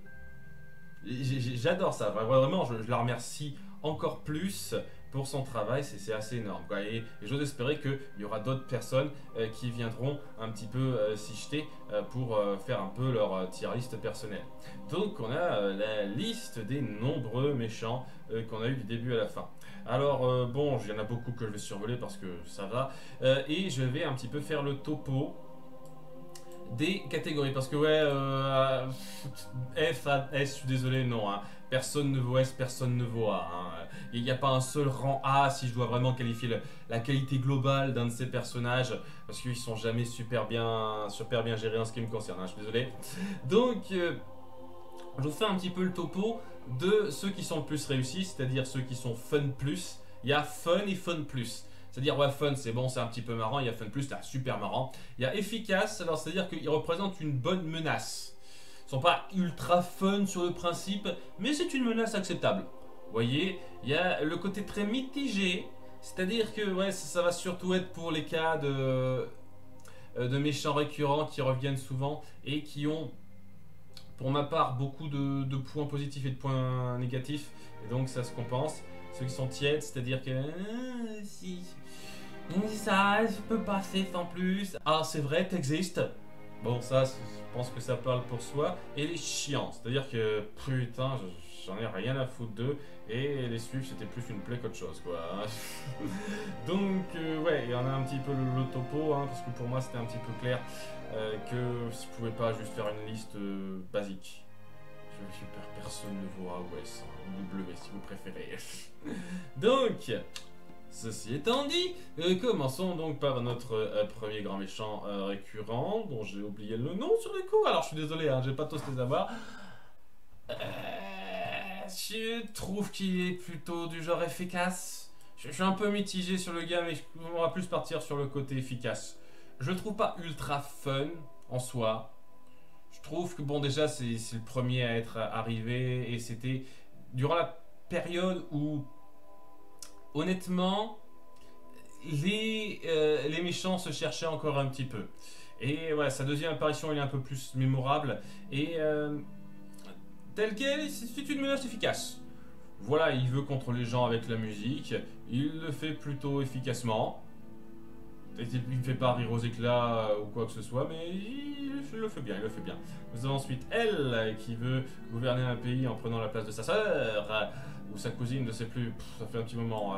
J'adore ça. Vraiment, je la remercie encore plus pour son travail, c'est assez énorme, quoi. Et j'ose espérer qu'il y aura d'autres personnes qui viendront un petit peu s'y jeter pour faire un peu leur tier list personnelle. Donc on a la liste des nombreux méchants qu'on a eu du début à la fin. Alors bon, il y en a beaucoup que je vais survoler parce que ça va, et je vais un petit peu faire le topo des catégories, parce que ouais, F à S, je suis désolé, non, hein. Personne ne vaut S, personne ne vaut A, hein. Il n'y a pas un seul rang A si je dois vraiment qualifier la qualité globale d'un de ces personnages, parce qu'ils sont jamais super bien gérés en ce qui me concerne, hein, je suis désolé. Donc, je vous fais un petit peu le topo de ceux qui sont le plus réussis, c'est-à-dire ceux qui sont fun plus. Il y a fun et fun plus. C'est-à-dire, ouais, fun, c'est bon, c'est un petit peu marrant. Il y a fun plus, c'est super marrant. Il y a efficace, alors c'est-à-dire qu'ils représentent une bonne menace. Ils ne sont pas ultra fun sur le principe, mais c'est une menace acceptable. Vous voyez, il y a le côté très mitigé, C'est-à-dire que ouais, ça va surtout être pour les cas de méchants récurrents qui reviennent souvent et qui ont, pour ma part, beaucoup de points positifs et de points négatifs. Et donc ça se compense. Ceux qui sont tièdes, c'est-à-dire que... si... Ça, je peux passer sans plus. Ah, c'est vrai, t'existes. Bon, ça, je pense que ça parle pour soi. Et les chiants, c'est-à-dire que, putain, j'en ai rien à foutre d'eux. Et les suivre, c'était plus une plaie qu'autre chose, quoi. Donc, ouais, il y en a un petit peu le topo, hein, parce que pour moi, c'était un petit peu clair que je pouvais pas juste faire une liste basique. Je suis personne ne voit OS, hein, W si vous préférez. Donc... Ceci étant dit, commençons donc par notre premier grand méchant récurrent, dont j'ai oublié le nom sur le coup. Alors je suis désolé, hein, j'ai pas tous les avoir. Je trouve qu'il est plutôt du genre efficace. Je suis un peu mitigé sur le gars, mais on va plus partir sur le côté efficace. Je le trouve pas ultra fun en soi. Je trouve que bon déjà c'est le premier à être arrivé et c'était durant la période où honnêtement, les méchants se cherchaient encore un petit peu. Et ouais, sa deuxième apparition, elle est un peu plus mémorable. Et telle qu'elle, c'est une menace efficace. Voilà, il veut contrôler les gens avec la musique. Il le fait plutôt efficacement. Il ne fait pas rire aux éclats ou quoi que ce soit, mais il le fait bien, il le fait bien. Nous avons ensuite elle, qui veut gouverner un pays en prenant la place de sa sœur, ou sa cousine, je ne sais plus, ça fait un petit moment,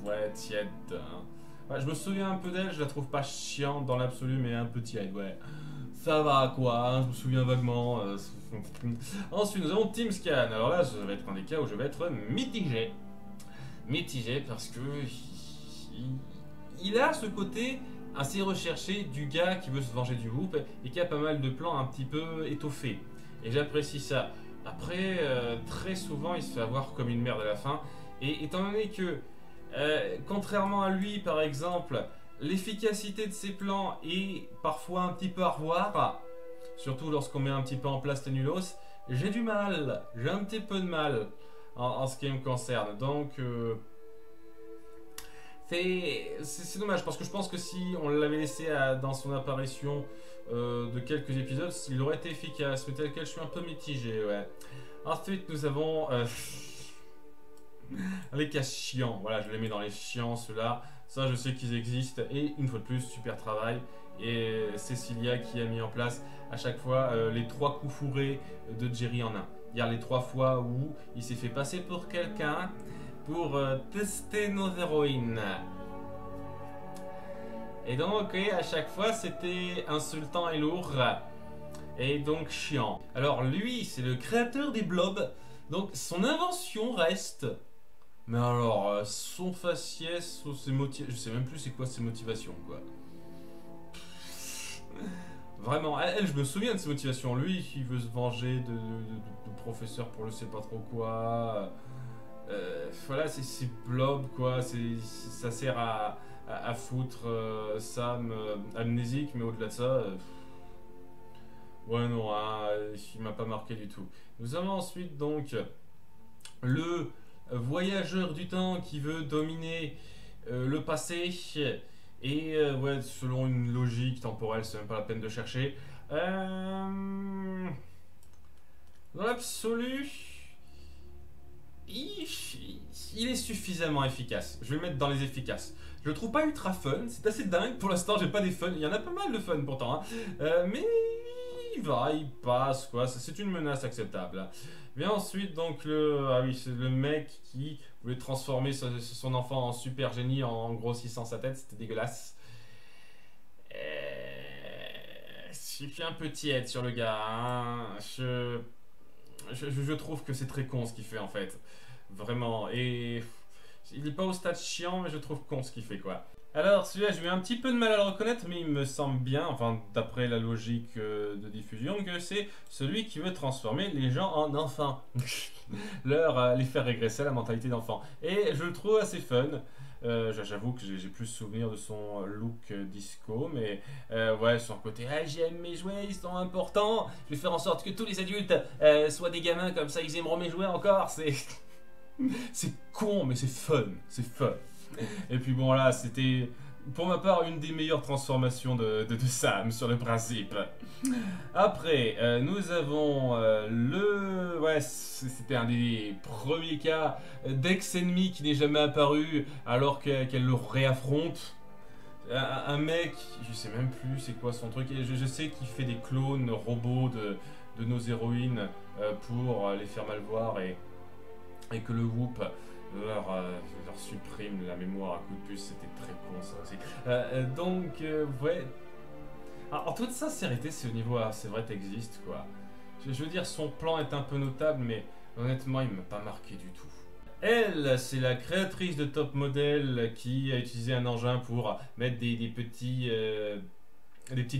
ouais, tiède. Hein. Ouais, je me souviens un peu d'elle, je la trouve pas chiante dans l'absolu, mais un peu tiède, ouais. Ça va quoi, hein, je me souviens vaguement. Ensuite, nous avons Tim Scan. Alors là, ça va être un des cas où je vais être mitigé. Mitigé parce que... il a ce côté assez recherché du gars qui veut se venger du groupe et qui a pas mal de plans un petit peu étoffés. Et j'apprécie ça. Après, très souvent, il se fait avoir comme une merde à la fin. Et étant donné que, contrairement à lui, par exemple, l'efficacité de ses plans est parfois un petit peu à revoir, surtout lorsqu'on met un petit peu en place les nulos, j'ai du mal, j'ai un petit peu de mal en ce qui me concerne. Donc... c'est dommage parce que je pense que si on l'avait laissé dans son apparition de quelques épisodes, il aurait été efficace, mais tel quel je suis un peu mitigé, ouais. Ensuite nous avons les cas chiants, voilà je les mets dans les chiants ceux-là, ça je sais qu'ils existent et une fois de plus super travail et Cecilia qui a mis en place à chaque fois les 3 coups fourrés de Jerry en un. Il y a les 3 fois où il s'est fait passer pour quelqu'un pour tester nos héroïnes. Et donc, à chaque fois, c'était insultant et lourd. Et donc chiant. Alors lui, c'est le créateur des blobs. Donc son invention reste. Mais alors, son faciès, ses motivations... Je sais même plus c'est quoi ses motivations, quoi. Vraiment, elle, je me souviens de ses motivations. Lui, il veut se venger de professeur pour le sait pas trop quoi. Voilà, c'est blob quoi, ça sert à foutre Sam amnésique, mais au-delà de ça, ouais non, hein, il m'a pas marqué du tout. Nous avons ensuite donc le voyageur du temps qui veut dominer le passé et ouais, selon une logique temporelle, c'est même pas la peine de chercher. Dans l'absolu... il est suffisamment efficace. Je vais le mettre dans les efficaces. Je le trouve pas ultra fun, c'est assez dingue. Pour l'instant, j'ai pas des fun. Il y en a pas mal de fun pourtant, hein. Mais il va, il passe quoi. C'est une menace acceptable. Vient ensuite donc ah oui, c'est le mec qui voulait transformer son enfant en super génie en grossissant sa tête. C'était dégueulasse. Je suis un peu tiède sur le gars. Hein. Je trouve que c'est très con ce qu'il fait en fait. Vraiment. Et il est pas au stade chiant, mais je trouve con ce qu'il fait quoi. Alors celui-là, j'ai eu un petit peu de mal à le reconnaître, mais il me semble bien, enfin d'après la logique de diffusion, que c'est celui qui veut transformer les gens en enfants. Les faire régresser à la mentalité d'enfant. Et je le trouve assez fun. J'avoue que j'ai plus souvenir de son look disco, mais ouais, son côté ah, j'aime mes jouets, ils sont importants, je vais faire en sorte que tous les adultes soient des gamins, comme ça ils aimeront mes jouets encore. C'est con, mais c'est fun, c'est fun. Et puis bon là, c'était pour ma part une des meilleures transformations de Sam sur le principe. Après, nous avons le... Ouais, c'était un des premiers cas d'ex-ennemi qui n'est jamais apparu alors qu'elle le réaffronte. Un mec, je sais même plus c'est quoi son truc, et je sais qu'il fait des clones robots de nos héroïnes pour les faire mal voir et que le Whoop leur supprime la mémoire à coup de puce. C'était très con ça aussi. Ouais. Alors, en toute sincérité, c'est au niveau c'est vrai t'existes quoi. Je veux dire, son plan est un peu notable, mais honnêtement, il m'a pas marqué du tout. Elle, c'est la créatrice de Top Model qui a utilisé un engin pour mettre des petites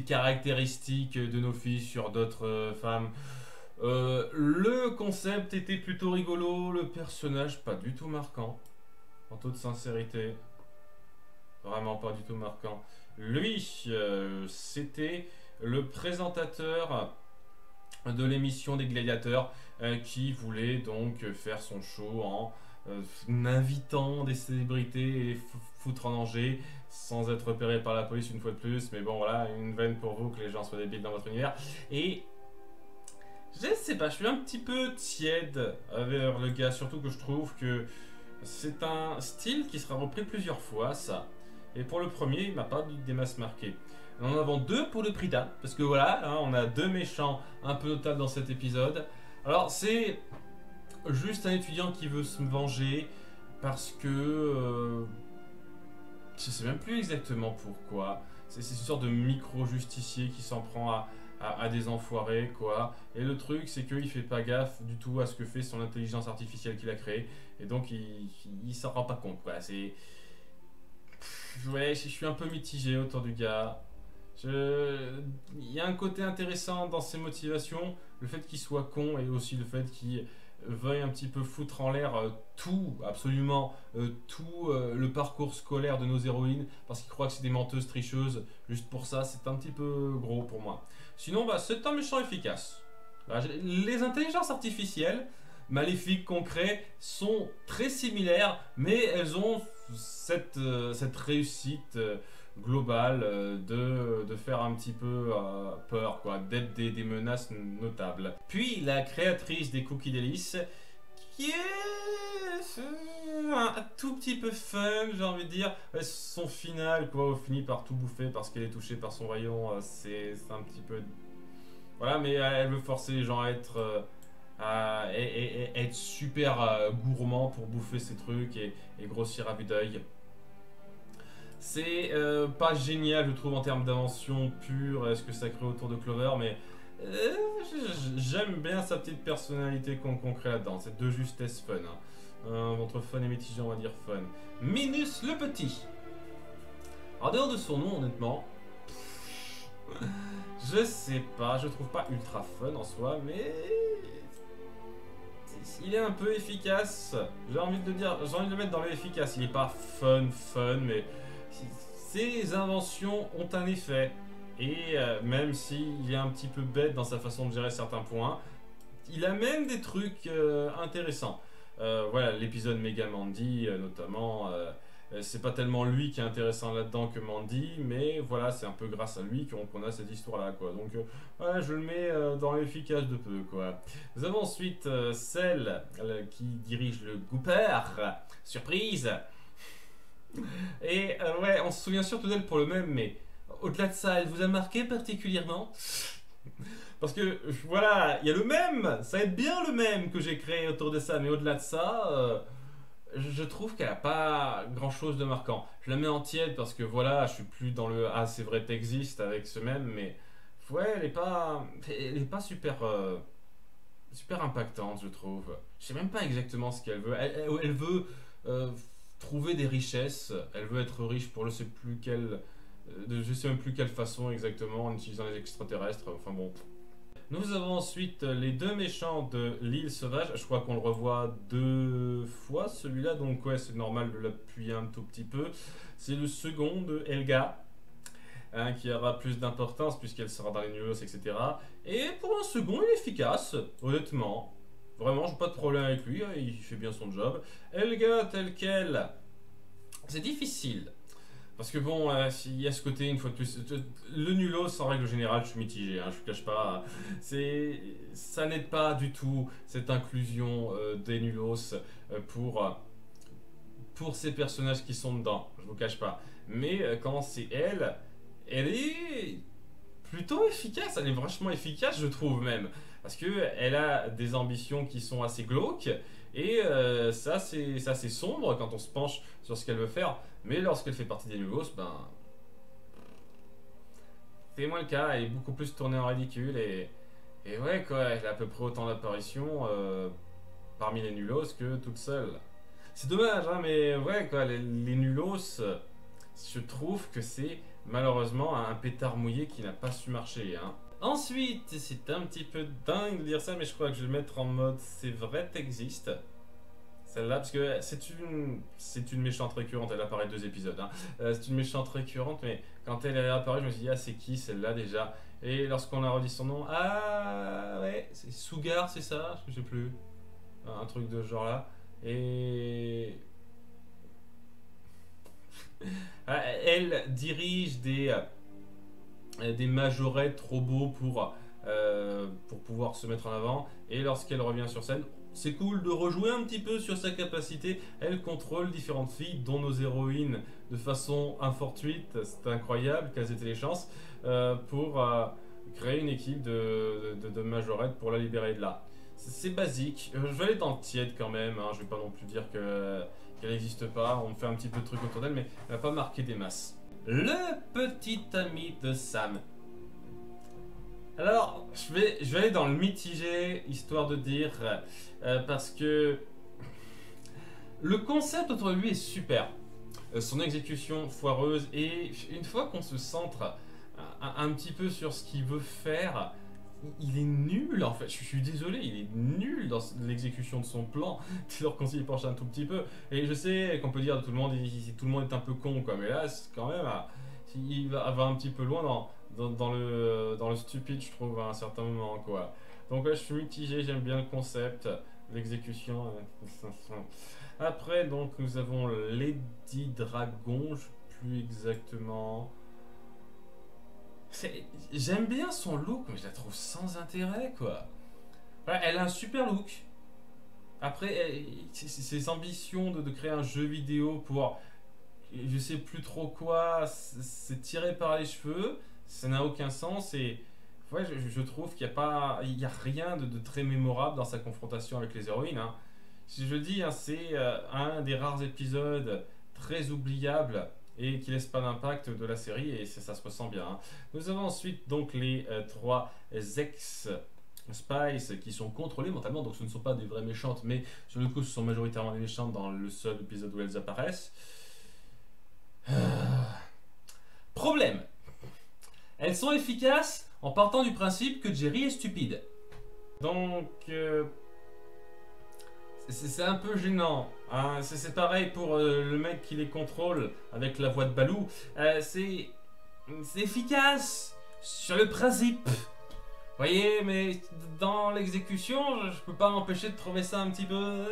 caractéristiques de nos filles sur d'autres femmes. Le concept était plutôt rigolo, le personnage pas du tout marquant, en toute sincérité. Vraiment pas du tout marquant. Lui, c'était le présentateur de l'émission des gladiateurs qui voulait donc faire son show en invitant des célébrités et les foutre en danger sans être repéré par la police une fois de plus. Mais bon voilà, une veine pour vous que les gens soient débiles dans votre univers. Et je sais pas, je suis un petit peu tiède avec le gars, surtout que je trouve que c'est un style qui sera repris plusieurs fois, ça. Et pour le premier, il m'a pas des masses marquées. Nous en avons deux pour le prix d'un, parce que voilà, hein, on a deux méchants un peu notables dans cet épisode. Alors c'est juste un étudiant qui veut se venger parce que je sais même plus exactement pourquoi. C'est une sorte de micro-justicier qui s'en prend à des enfoirés, quoi. Et le truc, c'est qu'il fait pas gaffe du tout à ce que fait son intelligence artificielle qu'il a créée. Et donc, il s'en rend pas compte, quoi. C'est... Ouais, je suis un peu mitigé autour du gars. Il y a un côté intéressant dans ses motivations, le fait qu'il soit con et aussi le fait qu'il veuille un petit peu foutre en l'air tout, absolument tout le parcours scolaire de nos héroïnes parce qu'il croit que c'est des menteuses tricheuses. Juste pour ça, c'est un petit peu gros pour moi. Sinon, bah, c'est un méchant efficace. Là, les intelligences artificielles maléfiques qu'on crée sont très similaires, mais elles ont cette réussite globale de faire un petit peu peur, quoi, d'être des menaces notables. Puis la créatrice des Cookies Délices, qui est un tout petit peu fun, j'ai envie de dire. Son final, quoi, finit par tout bouffer parce qu'elle est touchée par son rayon, c'est un petit peu... Voilà, mais elle veut forcer les gens à être super gourmand pour bouffer ces trucs et grossir à vue d'œil. C'est pas génial, je trouve, en termes d'invention pure, ce que ça crée autour de Clover, mais j'aime bien sa petite personnalité qu'on crée là-dedans. C'est de justesse fun. Hein. Entre fun et mitigé, on va dire fun. Minus le petit. En dehors de son nom, honnêtement, je sais pas, je trouve pas ultra fun en soi, mais il est un peu efficace. J'ai envie de le mettre dans l'efficace. Il est pas fun, mais ses inventions ont un effet. Et même s'il est un petit peu bête dans sa façon de gérer certains points, il a même des trucs intéressants. Voilà, l'épisode Mega Mandy, notamment, c'est pas tellement lui qui est intéressant là-dedans que Mandy, mais voilà, c'est un peu grâce à lui qu'on a cette histoire-là, quoi. Donc, ouais, je le mets dans l'efficace de peu, quoi. Nous avons ensuite celle qui dirige le Gooper, surprise. Et ouais, on se souvient surtout d'elle pour le même, mais au-delà de ça, elle vous a marqué particulièrement? Parce que voilà, il y a le même, ça va être bien le même que j'ai créé autour de ça, mais au-delà de ça, je trouve qu'elle n'a pas grand chose de marquant. Je la mets en tiède parce que voilà, je suis plus dans le ah c'est vrai t'existes avec ce même, mais ouais, elle est pas super super impactante, je trouve. Je sais même pas exactement ce qu'elle veut. Elle veut trouver des richesses. Elle veut être riche pour je sais même plus quelle façon exactement en utilisant les extraterrestres. Enfin bon. Nous avons ensuite les deux méchants de l'île sauvage. Je crois qu'on le revoit deux fois celui-là, donc ouais, c'est normal de l'appuyer un tout petit peu. C'est le second de Helga, hein, qui aura plus d'importance puisqu'elle sera dans les news, etc. Et pour un second, il est efficace, honnêtement. Vraiment, j'ai pas de problème avec lui, hein, il fait bien son job. Helga, telle qu'elle, C'est difficile. Parce que bon, il y a ce côté, une fois de plus, le nulos en règle générale, je suis mitigé, hein, je ne cache pas. Ça n'aide pas du tout cette inclusion des nulos pour ces personnages qui sont dedans, je vous cache pas. Mais quand c'est elle, elle est plutôt efficace, elle est vachement efficace je trouve même. Parce qu'elle a des ambitions qui sont assez glauques, et ça c'est sombre quand on se penche sur ce qu'elle veut faire. Mais lorsqu'elle fait partie des Nulos, ben... c'est moins le cas, elle est beaucoup plus tournée en ridicule, et ouais quoi, elle a à peu près autant d'apparitions parmi les Nulos que toute seule. C'est dommage, hein, mais ouais, quoi, les nulos, je trouve que c'est malheureusement un pétard mouillé qui n'a pas su marcher. Hein. Ensuite, c'est un petit peu dingue de dire ça, mais je crois que je vais le mettre en mode c'est vrai, t'existes. Celle-là, parce que c'est une méchante récurrente, elle apparaît 2 épisodes. Hein. C'est une méchante récurrente, mais quand elle est apparue, je me suis dit, ah, c'est qui celle-là déjà? Et lorsqu'on a redit son nom, ah, ouais, c'est Sugar, c'est ça? Je sais plus. Un truc de ce genre-là. Et elle dirige des majorettes robots pour pouvoir se mettre en avant. Et lorsqu'elle revient sur scène, c'est cool de rejouer un petit peu sur sa capacité. Elle contrôle différentes filles, dont nos héroïnes, de façon infortuite. C'est incroyable, quelles étaient les chances, pour créer une équipe de majorettes pour la libérer de là. C'est basique, je vais aller dans le tiède quand même, hein. Je vais pas non plus dire qu'elle n'existe pas, on me fait un petit peu de trucs autour d'elle, mais elle va pas marquer des masses. Le petit ami de Sam. Alors, je vais aller dans le mitigé, histoire de dire, parce que le concept autour de lui est super. Son exécution foireuse, et une fois qu'on se centre un petit peu sur ce qu'il veut faire, il est nul en fait, je suis désolé, il est nul dans l'exécution de son plan, dès lors qu'on s'y penche un tout petit peu. Et je sais qu'on peut dire de tout le monde, tout le monde est un peu con quoi, mais là c'est quand même, il va un petit peu loin dans le stupide je trouve à un certain moment quoi. Donc là je suis mitigé, j'aime bien le concept, l'exécution. Après donc nous avons Lady Dragon, je sais plus exactement. J'aime bien son look, mais je la trouve sans intérêt, quoi. Ouais, elle a un super look. Après, ses ambitions de créer un jeu vidéo pour je sais plus trop quoi, c'est tiré par les cheveux, ça n'a aucun sens et ouais, je trouve qu'il n'y a rien de très mémorable dans sa confrontation avec les héroïnes. Hein. Si je le dis, hein, c'est un des rares épisodes très oubliables et qui laisse pas d'impact de la série et ça se ressent bien. Hein. Nous avons ensuite donc les 3 ex-Spice qui sont contrôlées mentalement, donc ce ne sont pas des vraies méchantes, mais sur le coup ce sont majoritairement des méchantes dans le seul épisode où elles apparaissent. Problème, elles sont efficaces en partant du principe que Jerry est stupide. Donc c'est un peu gênant. Hein. C'est pareil pour le mec qui les contrôle avec la voix de Balou. C'est efficace sur le principe. Vous voyez, mais dans l'exécution, je peux pas m'empêcher de trouver ça un petit peu...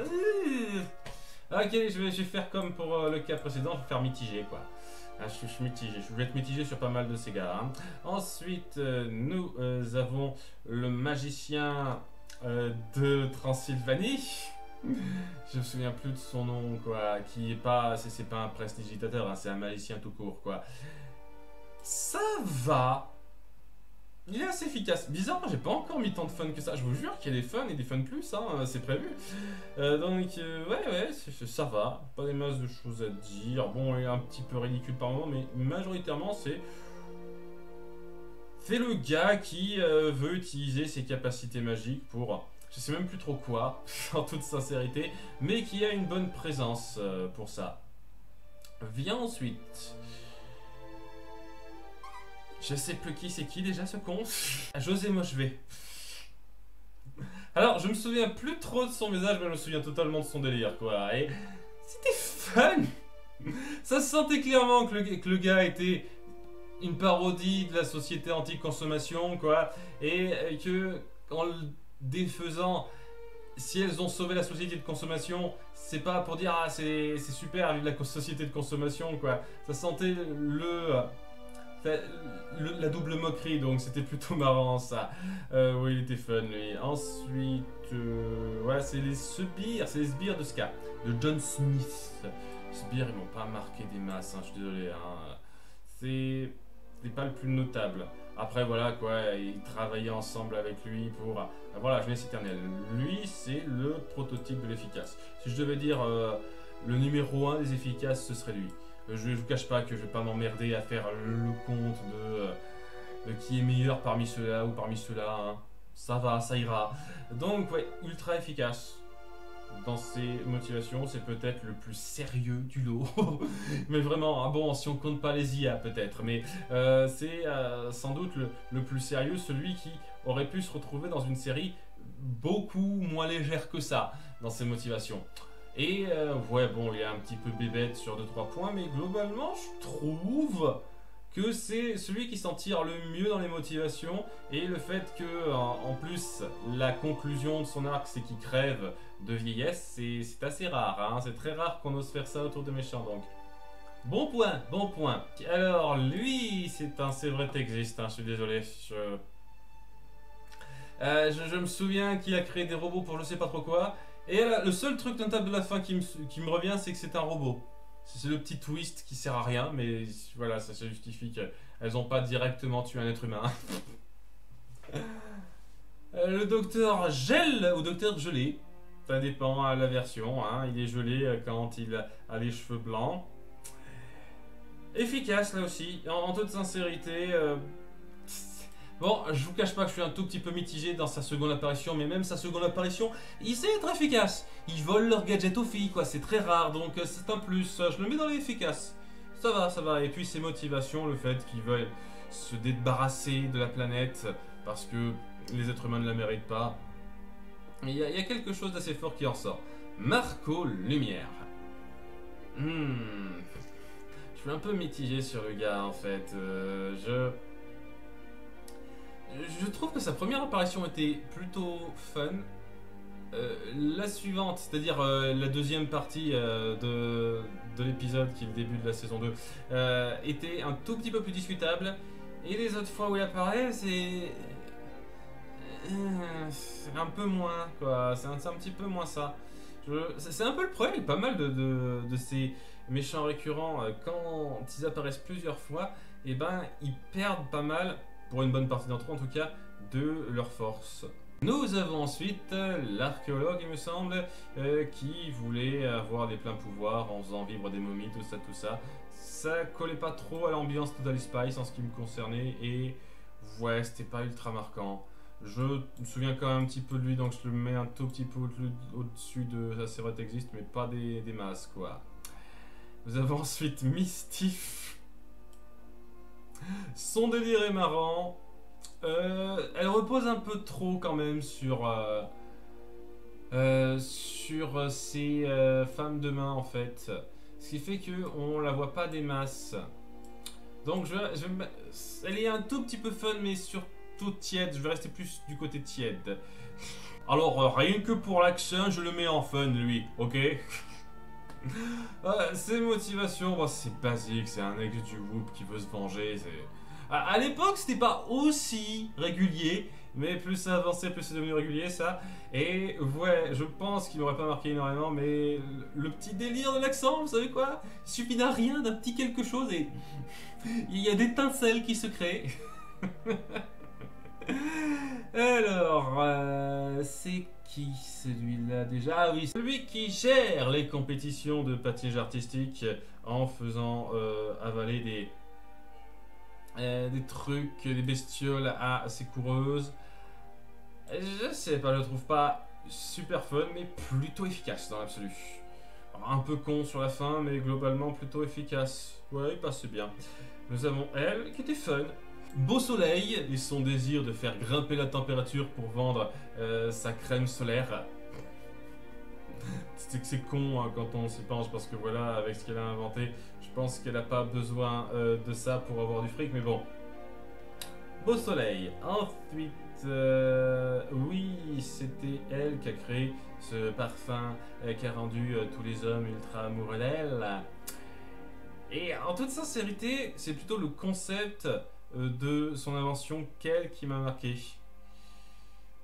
Ok, je vais faire comme pour le cas précédent, je vais faire mitigé quoi. Je suis mitigé, je vais être mitigé sur pas mal de ces gars. Hein. Ensuite, nous avons le magicien de Transylvanie. Je me souviens plus de son nom quoi, qui est pas, c'est pas un prestidigitateur, hein, c'est un magicien tout court quoi. Ça va. Il est assez efficace. Bizarrement, j'ai pas encore mis tant de fun que ça. Je vous jure qu'il y a des fun et des fun plus, hein, c'est prévu. Donc, ouais, ça va. Pas des masses de choses à dire. Bon, il est un petit peu ridicule par moment, mais majoritairement, c'est le gars qui veut utiliser ses capacités magiques pour... Je sais même plus trop quoi, en toute sincérité, mais qui a une bonne présence pour ça. Vient ensuite... Je sais plus qui c'est qui déjà ce con. José Mochevet. Alors je me souviens plus trop de son visage, mais je me souviens totalement de son délire quoi. Et c'était fun. Ça se sentait clairement que le gars était une parodie de la société anti-consommation quoi. Et que en le défaisant, si elles ont sauvé la société de consommation, c'est pas pour dire ah c'est super la société de consommation quoi. Ça sentait la double moquerie, donc c'était plutôt marrant ça. Oui, il était fun lui. Ensuite, ouais, c'est les sbires de Ska, de John Smith. Sbires, ils m'ont pas marqué des masses, hein, je suis désolé. Hein. C'est pas le plus notable. Après, voilà quoi, ils travaillaient ensemble avec lui pour. Voilà, jeunesse éternelle. Lui, c'est le prototype de l'efficace. Si je devais dire le numéro 1 des efficaces, ce serait lui. Je vous cache pas que je vais pas m'emmerder à faire le compte de qui est meilleur parmi ceux-là ou parmi ceux-là. Hein. Ça va, ça ira. Donc, ouais, ultra efficace. Dans ses motivations, c'est peut-être le plus sérieux du lot. Mais vraiment, ah bon, si on compte pas les IA peut-être. Mais c'est sans doute le plus sérieux, celui qui aurait pu se retrouver dans une série beaucoup moins légère que ça, dans ses motivations. Et ouais, bon, il y a un petit peu bébête sur 2-3 points, mais globalement, je trouve que c'est celui qui s'en tire le mieux dans les motivations. Et le fait que, en plus, la conclusion de son arc, c'est qu'il crève de vieillesse, c'est assez rare. Hein, c'est très rare qu'on ose faire ça autour de méchants, donc. Bon point, bon point. Alors, lui, c'est vrai texiste, hein, je suis désolé. Je me souviens qu'il a créé des robots pour je sais pas trop quoi. Et là, le seul truc notable de la fin qui me revient, c'est que c'est un robot. C'est le petit twist qui sert à rien, mais voilà, ça justifie qu'elles n'ont pas directement tué un être humain. Le docteur gèle ou docteur gelé, ça dépend à la version. Hein. Il est gelé quand il a les cheveux blancs. Efficace là aussi, en toute sincérité. Bon, je vous cache pas que je suis un tout petit peu mitigé dans sa seconde apparition, mais même sa seconde apparition, il sait être efficace. Ils volent leurs gadgets aux filles, quoi, c'est très rare, donc c'est un plus. Je le mets dans les efficaces. Ça va, ça va. Et puis ses motivations, le fait qu'ils veulent se débarrasser de la planète parce que les êtres humains ne la méritent pas. Il y a quelque chose d'assez fort qui en sort. Marco Lumière. Je suis un peu mitigé sur le gars, en fait. Je trouve que sa première apparition était plutôt fun. La suivante, c'est-à-dire la deuxième partie de l'épisode, qui est le début de la saison 2, était un tout petit peu plus discutable. Et les autres fois où il apparaît, c'est un peu moins, quoi. C'est un petit peu moins ça. C'est un peu le problème, pas mal de ces méchants récurrents, quand ils apparaissent plusieurs fois, et ben ils perdent pas mal, pour une bonne partie d'entre eux en tout cas, de leur force. Nous avons ensuite l'archéologue, il me semble, qui voulait avoir des pleins pouvoirs en faisant vivre des momies, tout ça, tout ça. Ça collait pas trop à l'ambiance Total Spice en ce qui me concernait, et ouais, c'était pas ultra marquant. Je me souviens quand même un petit peu de lui, donc je le mets un tout petit peu au-dessus de C'est vrai existe, mais pas des masses, quoi. Nous avons ensuite Mystif. Son délire est marrant. Elle repose un peu trop quand même sur ces femmes de main en fait. Ce qui fait qu'on la voit pas des masses. Donc elle est un tout petit peu fun mais surtout tiède. Je vais rester plus du côté tiède. Alors rien que pour l'action je le mets en fun lui, ok. Ses motivations, bon, c'est basique, c'est un ex du Whoop qui veut se venger. À l'époque, c'était pas aussi régulier, mais plus ça avançait, plus c'est devenu régulier, ça. Et ouais, je pense qu'il m'aurait pas marqué énormément, mais le petit délire de l'accent, vous savez quoi? Il suffit d'un rien, d'un petit quelque chose, et il y a des étincelles qui se créent. Alors, c'est qui celui-là déjà? Ah oui, celui qui gère les compétitions de patinage artistique en faisant avaler des trucs, des bestioles à ses coureuses. Je sais pas, je le trouve pas super fun, mais plutôt efficace dans l'absolu. Un peu con sur la fin, mais globalement plutôt efficace. Ouais, il passe bien. Nous avons elle, qui était fun. Beau soleil et son désir de faire grimper la température pour vendre sa crème solaire. C'est con hein, quand on s'y penche parce que voilà, avec ce qu'elle a inventé, je pense qu'elle n'a pas besoin de ça pour avoir du fric, mais bon. Au soleil. Ensuite, oui, c'était elle qui a créé ce parfum qui a rendu tous les hommes ultra amoureux d'elle. Et en toute sincérité, c'est plutôt le concept de son invention qu'elle qui m'a marqué.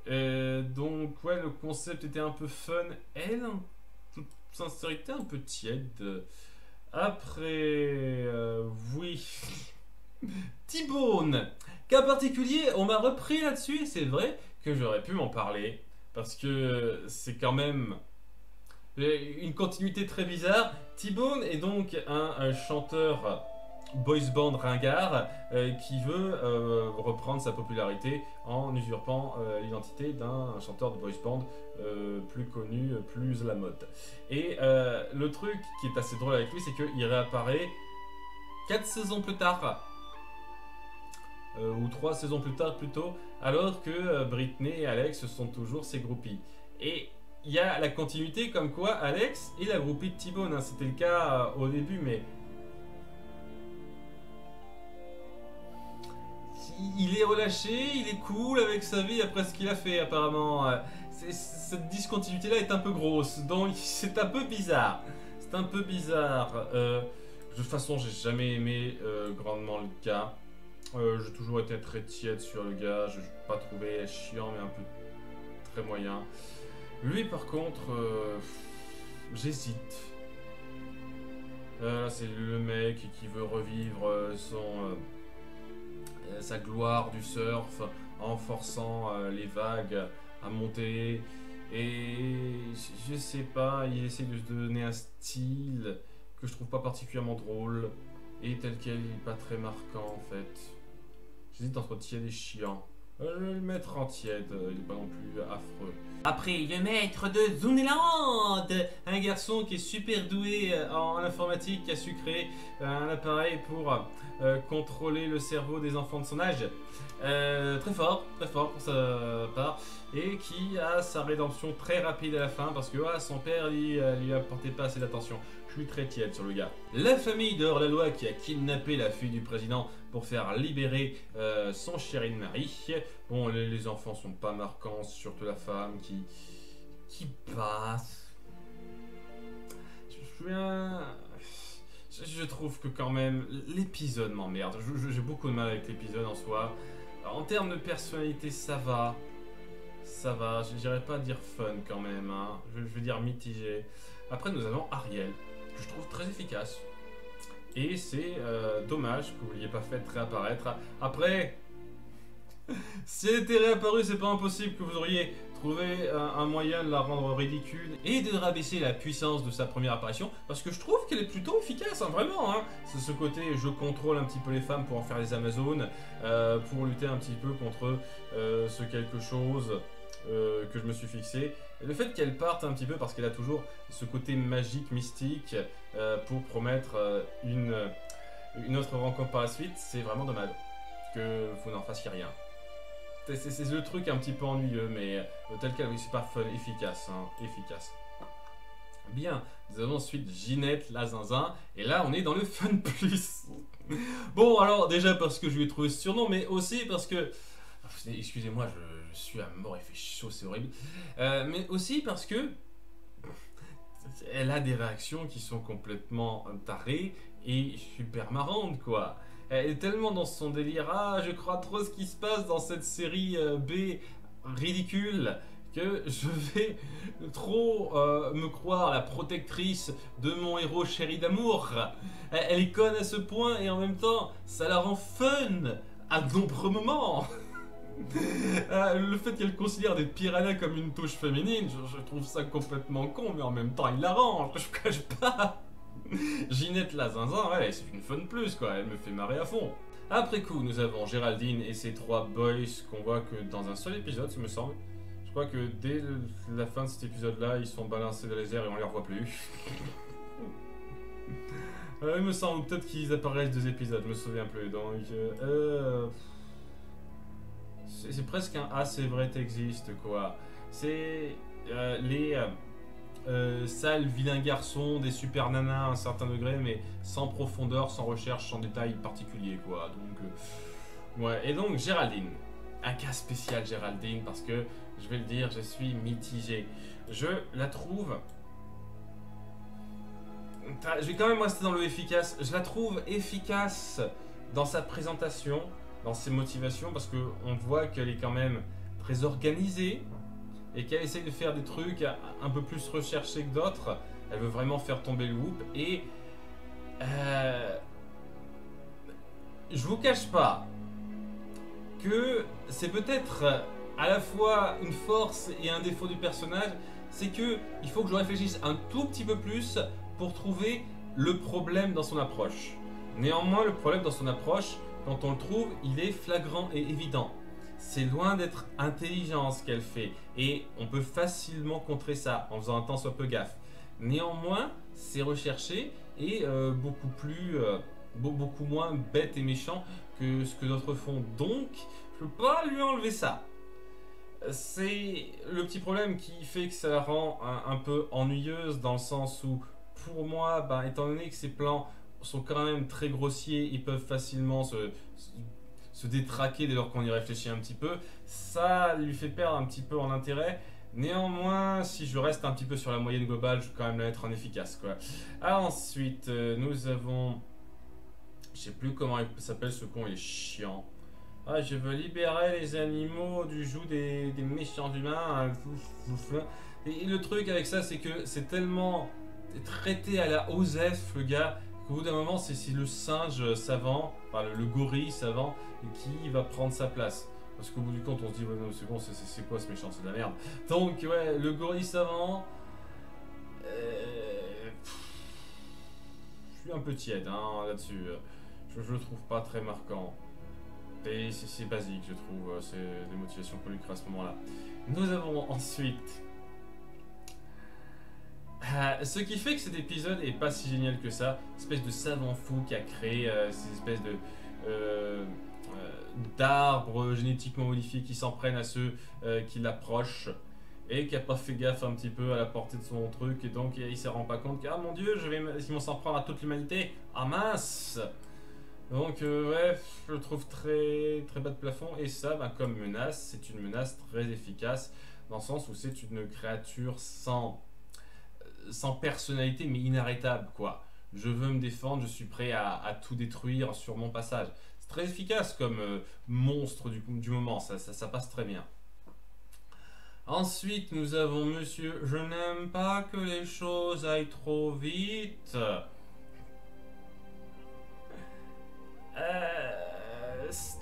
Donc ouais, le concept était un peu fun. Elle, en toute sincérité, un peu tiède. Après, oui. T-Bone. Cas particulier, on m'a repris là-dessus et c'est vrai que j'aurais pu m'en parler. Parce que c'est quand même une continuité très bizarre. T-Bone est donc un chanteur boys band ringard qui veut reprendre sa popularité en usurpant l'identité d'un chanteur de boys band plus connu, plus à la mode. Et le truc qui est assez drôle avec lui, c'est qu'il réapparaît 4 saisons plus tard. Ou 3 saisons plus tard plutôt, alors que Britney et Alex sont toujours ses groupies. Et il y a la continuité comme quoi Alex est la groupie de T-Bone, hein. C'était le cas au début, mais il est relâché, il est cool avec sa vie après ce qu'il a fait apparemment. Cette discontinuité là est un peu grosse, donc c'est un peu bizarre. C'est un peu bizarre. De toute façon, j'ai jamais aimé grandement le gars. J'ai toujours été très tiède sur le gars, je n'ai pas trouvé chiant mais un peu très moyen. Lui par contre, j'hésite. C'est le mec qui veut revivre sa gloire du surf en forçant les vagues à monter. Et je sais pas, il essaie de se donner un style que je trouve pas particulièrement drôle. Et tel quel, il est pas très marquant en fait. J'hésite entre tiède et chiant. Je vais le mettre en tiède, il n'est pas non plus affreux. Après, le maître de Zooneland, un garçon qui est super doué en informatique, qui a su créer un appareil pour contrôler le cerveau des enfants de son âge. Très fort pour sa part. Et qui a sa rédemption très rapide à la fin parce que son père lui apportait pas assez d'attention. Je suis très tiède sur le gars. La famille de Hors-la-Loi qui a kidnappé la fille du président pour faire libérer son chéri de mari. Bon, les enfants sont pas marquants, surtout la femme qui passe. Je trouve que quand même l'épisode m'emmerde. J'ai beaucoup de mal avec l'épisode en soi. En termes de personnalité, ça va. Ça va, je dirais pas dire fun quand même, hein. Je veux dire mitigé. Après, nous avons Ariel, que je trouve très efficace. Et c'est dommage que vous ne l'ayez pas fait réapparaître. Après, si elle était réapparue, c'est pas impossible que vous auriez trouvé un moyen de la rendre ridicule et de rabaisser la puissance de sa première apparition, parce que je trouve qu'elle est plutôt efficace, hein, vraiment. Hein. C'est ce côté, je contrôle un petit peu les femmes pour en faire des Amazones, pour lutter un petit peu contre ce quelque chose que je me suis fixé. Et le fait qu'elle parte un petit peu parce qu'elle a toujours ce côté magique, mystique, pour promettre une autre rencontre par la suite, c'est vraiment dommage que vous n'en fassiez rien. C'est le truc un petit peu ennuyeux, mais tel quel, oui, c'est pas fun, efficace, hein, efficace. Bien, nous avons ensuite Ginette, la zinzin, et là on est dans le fun plus. Bon, alors déjà parce que je lui ai trouvé ce surnom, mais aussi parce que... Excusez-moi, je suis à mort, il fait chaud, c'est horrible. Mais aussi parce que... elle a des réactions qui sont complètement tarées et super marrantes, quoi. Elle est tellement dans son délire, je crois trop ce qui se passe dans cette série B ridicule, que je vais trop me croire la protectrice de mon héros chéri d'amour. Elle est conne à ce point et en même temps, ça la rend fun à de nombreux moments. Le fait qu'elle considère des piranhas comme une touche féminine, je trouve ça complètement con, mais en même temps il l'arrange, je ne cache pas. Ginette la zinzin, ouais, c'est une fun plus quoi, elle me fait marrer à fond. Après coup, nous avons Géraldine et ses 3 boys qu'on voit que dans un seul épisode, ça me semble. Je crois que dès la fin de cet épisode-là, ils sont balancés dans les airs et on les revoit plus. Il me semble peut-être qu'ils apparaissent 2 épisodes, je me souviens plus. Donc, c'est presque un c'est vrai, t'existes quoi. C'est les sales vilains garçons, des super nanas à un certain degré, mais sans profondeur, sans recherche, sans détail particulier quoi. Donc Ouais, et donc Géraldine. Un cas spécial Géraldine parce que, je vais le dire, je suis mitigé. Je la trouve... Je vais quand même rester dans le efficace. Je la trouve efficace dans sa présentation, dans ses motivations, parce qu'on voit qu'elle est quand même très organisée et qu'elle essaye de faire des trucs un peu plus recherchés que d'autres. Elle veut vraiment faire tomber le whoop et... je vous cache pas que c'est peut-être à la fois une force et un défaut du personnage, c'est que il faut que je réfléchisse un tout petit peu plus pour trouver le problème dans son approche. Néanmoins, le problème dans son approche, quand on le trouve, il est flagrant et évident. C'est loin d'être intelligent ce qu'elle fait, et on peut facilement contrer ça en faisant un tant soit peu gaffe. Néanmoins, c'est recherché et beaucoup moins bête et méchant que ce que d'autres font. Donc, je peux pas lui enlever ça. C'est le petit problème qui fait que ça la rend un peu ennuyeuse dans le sens où, pour moi, bah, étant donné que ses plans sont quand même très grossiers, ils peuvent facilement se détraquer dès lors qu'on y réfléchit un petit peu. Ça lui fait perdre un petit peu en intérêt. Néanmoins, si je reste un petit peu sur la moyenne globale, je vais quand même la mettre en efficace, quoi. Ah, ensuite, nous avons... Je sais plus comment il s'appelle ce con, il est chiant. Ah, je veux libérer les animaux du joug des méchants humains. Et le truc avec ça, c'est que c'est tellement traité à la Osef, le gars, qu'au bout d'un moment, c'est le singe savant, enfin le gorille savant, qui va prendre sa place. Parce qu'au bout du compte, on se dit, ouais, non, c'est bon, c'est quoi ce méchant, c'est de la merde. Donc, ouais, le gorille savant. Je suis un peu tiède hein, là-dessus. Je le trouve pas très marquant. Et c'est basique, je trouve. C'est des motivations pour lui à ce moment-là. Nous avons ensuite. Ce qui fait que cet épisode est pas si génial que ça. Espèce de savant fou qui a créé ces espèces de. D'arbres génétiquement modifiés qui s'en prennent à ceux qui l'approchent et qui a pas fait gaffe un petit peu à la portée de son truc et donc il se rend pas compte que ah mon dieu ils vont s'en prendre à toute l'humanité, ah mince. Donc ouais, je le trouve très très bas de plafond et ça bah, comme menace c'est une menace très efficace dans le sens où c'est une créature sans personnalité mais inarrêtable quoi. Je veux me défendre, je suis prêt à tout détruire sur mon passage. C'est très efficace comme monstre du moment, ça passe très bien. Ensuite, nous avons Monsieur Je n'aime pas que les choses aillent trop vite.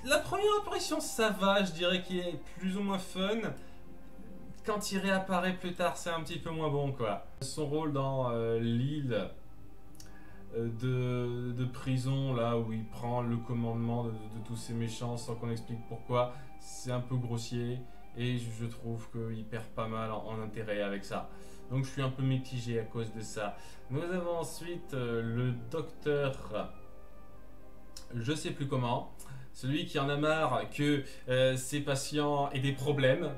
La première apparition, ça va, je dirais qu'il est plus ou moins fun. Quand il réapparaît plus tard, c'est un petit peu moins bon, quoi. Son rôle dans l'île de prison, là où il prend le commandement de tous ces méchants sans qu'on explique pourquoi, c'est un peu grossier. Et je trouve qu'il perd pas mal en intérêt avec ça. Donc je suis un peu mitigé à cause de ça. Nous avons ensuite le docteur, je sais plus comment, celui qui en a marre que ses patients aient des problèmes.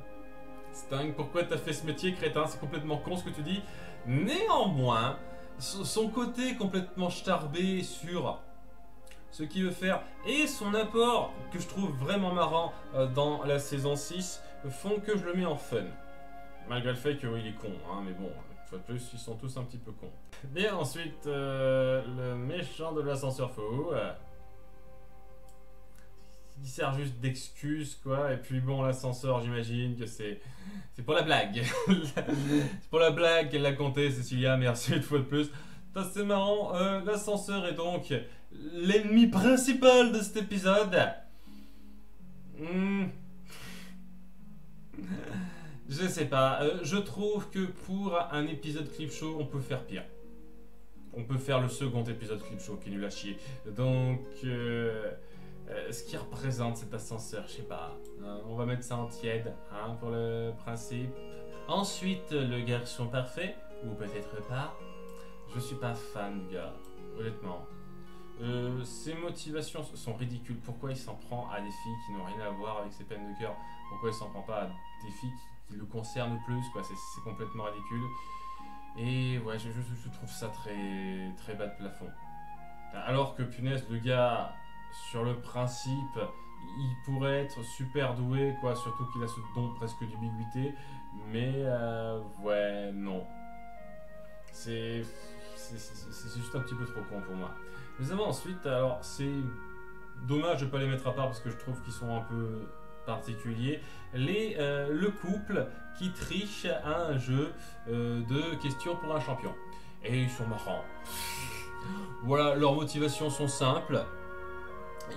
C'est dingue, pourquoi t'as fait ce métier, crétin? C'est complètement con ce que tu dis. Néanmoins, son côté complètement starbé sur ce qu'il veut faire et son apport que je trouve vraiment marrant dans la saison 6 font que je le mets en fun. Malgré le fait qu'il est con, hein, mais bon, une fois de plus, ils sont tous un petit peu cons. Bien, ensuite, le méchant de l'ascenseur fou. Il sert juste d'excuse, quoi. Et puis bon, l'ascenseur, j'imagine que c'est pour la blague. C'est pour la blague qu'elle l'a compté, Cécilia, merci une fois de plus. C'est marrant, l'ascenseur est donc l'ennemi principal de cet épisode. Je sais pas, je trouve que pour un épisode clip show, on peut faire pire. On peut faire le second épisode clip show qui est nul à chier. Donc, ce qui représente cet ascenseur, je sais pas. On va mettre ça en tiède, hein, pour le principe. Ensuite, le garçon parfait, ou peut-être pas. Je suis pas fan du gars, honnêtement. Ses motivations sont ridicules. Pourquoi il s'en prend à des filles qui n'ont rien à voir avec ses peines de cœur? Pourquoi il s'en prend pas à des filles qui le concernent plus, quoi? C'est complètement ridicule. Et ouais, je trouve ça très, très bas de plafond. Alors que punaise, le gars, sur le principe, il pourrait être super doué, quoi, surtout qu'il a ce don presque d'ubiquité, mais ouais, non. C'est juste un petit peu trop con pour moi. Nous avons ensuite, alors c'est dommage de ne pas les mettre à part parce que je trouve qu'ils sont un peu particuliers, le couple qui triche à un jeu de questions pour un champion. Et ils sont marrants. Voilà, leurs motivations sont simples.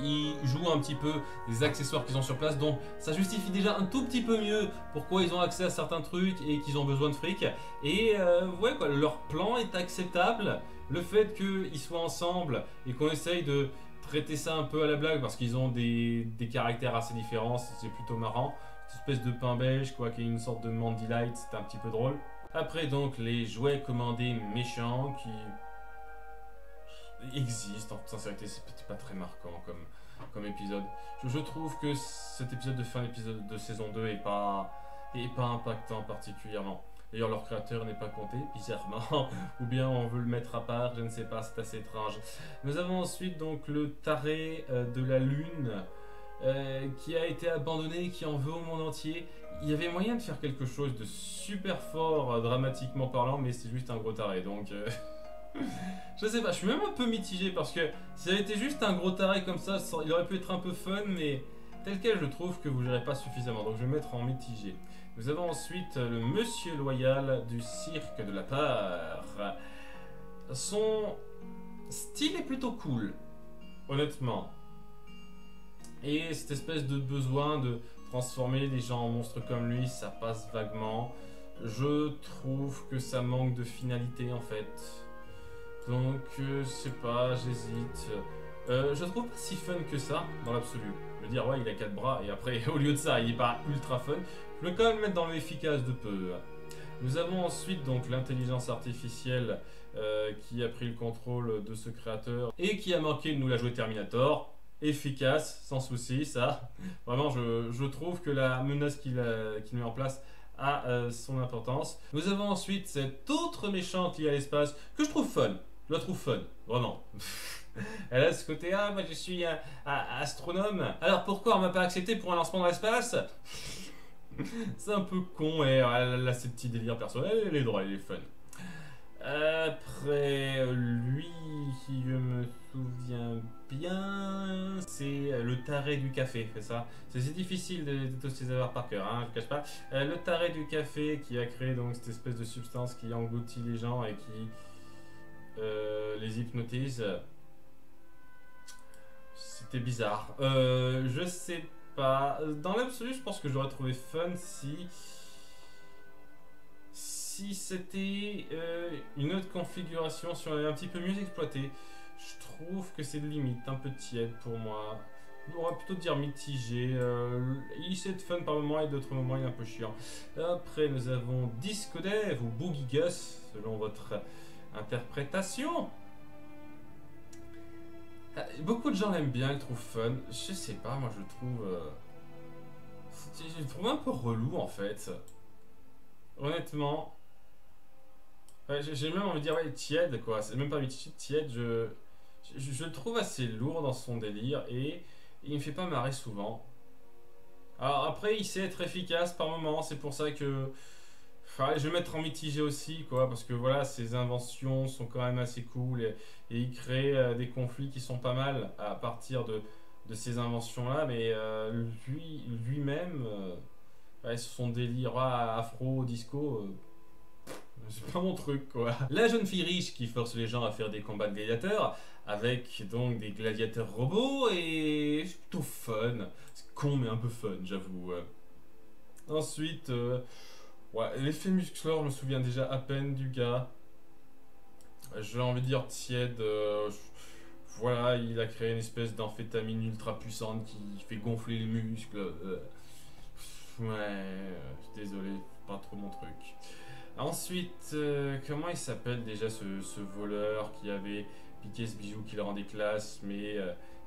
Ils jouent un petit peu les accessoires qu'ils ont sur place, donc ça justifie déjà un tout petit peu mieux pourquoi ils ont accès à certains trucs et qu'ils ont besoin de fric. Et ouais, quoi, leur plan est acceptable. Le fait qu'ils soient ensemble et qu'on essaye de traiter ça un peu à la blague parce qu'ils ont des caractères assez différents, c'est plutôt marrant. Cette espèce de pain beige, quoi, qui est une sorte de Mandy Light, c'est un petit peu drôle. Après, donc, les jouets commandés méchants qui existe. En toute sincérité, c'est pas très marquant comme épisode. Je trouve que cet épisode de fin d'épisode de saison 2 est pas impactant particulièrement. D'ailleurs, leur créateur n'est pas compté, bizarrement, ou bien on veut le mettre à part, je ne sais pas, c'est assez étrange. Nous avons ensuite donc le taré de la lune qui a été abandonné, qui en veut au monde entier. Il y avait moyen de faire quelque chose de super fort, dramatiquement parlant, mais c'est juste un gros taré, donc... Je sais pas, je suis même un peu mitigé parce que si ça avait été juste un gros taré comme ça, il aurait pu être un peu fun, mais tel quel je trouve que vous gérez pas suffisamment, donc je vais me mettre en mitigé. Nous avons ensuite le monsieur loyal du cirque de la peur. Son style est plutôt cool, honnêtement. Et cette espèce de besoin de transformer les gens en monstres comme lui, ça passe vaguement. Je trouve que ça manque de finalité en fait. Donc, je sais pas, j'hésite. Je trouve pas si fun que ça, dans l'absolu. Je veux dire, ouais, il a 4 bras, et après, au lieu de ça, il est pas ultra fun. Je vais quand même le mettre dans l'efficace de peu. Nous avons ensuite donc l'intelligence artificielle qui a pris le contrôle de ce créateur et qui a manqué de nous la jouer Terminator. Efficace, sans souci, ça. Vraiment, je trouve que la menace qu'il met en place a son importance. Nous avons ensuite cette autre méchante liée à l'espace que je trouve fun. Je la trouve fun, vraiment. Elle a ce côté, ah, moi je suis un astronome. Alors pourquoi on m'a pas accepté pour un lancement dans l'espace? C'est un peu con, et elle a ses petits délires personnels, elle est drôle, elle est fun. Après, lui, si je me souviens bien, c'est le taré du café, c'est ça. C'est difficile de tous les avoir par cœur, hein, je ne cache pas. Le taré du café qui a créé donc cette espèce de substance qui engloutit les gens et qui les hypnotise. C'était bizarre. Je sais pas. Dans l'absolu, je pense que j'aurais trouvé fun si c'était une autre configuration, si on avait un petit peu mieux exploité. Je trouve que c'est limite un peu tiède pour moi. On va plutôt dire mitigé. Il essaie de fun par moment et d'autres moments il est un peu chiant. Après nous avons Disco Dev ou Boogie Gus selon votre interprétation. Beaucoup de gens l'aiment bien, le trouvent fun. Je sais pas, moi je le trouve un peu relou en fait. Honnêtement. Ouais, j'ai même envie de dire ouais, tiède quoi. C'est même pas tiède. Je le trouve assez lourd dans son délire et il me fait pas marrer souvent. Alors après, il sait être efficace par moment. C'est pour ça que enfin, je vais mettre en mitigé aussi quoi, parce que voilà, ses inventions sont quand même assez cool et il crée des conflits qui sont pas mal à partir de ces inventions là. Mais lui-même, ouais, son délire afro disco. C'est pas mon truc quoi. La jeune fille riche qui force les gens à faire des combats de gladiateurs avec donc des gladiateurs robots et c'est plutôt fun. C'est con mais un peu fun j'avoue. Ensuite, ouais, l'effet musclor, je me souviens déjà à peine du gars. J'ai envie de dire tiède. Voilà, il a créé une espèce d'amphétamine ultra puissante qui fait gonfler les muscles. Ouais, je suis désolé, pas trop mon truc. Ensuite, comment il s'appelle déjà ce voleur qui avait piqué ce bijou qui le rendait classe, mais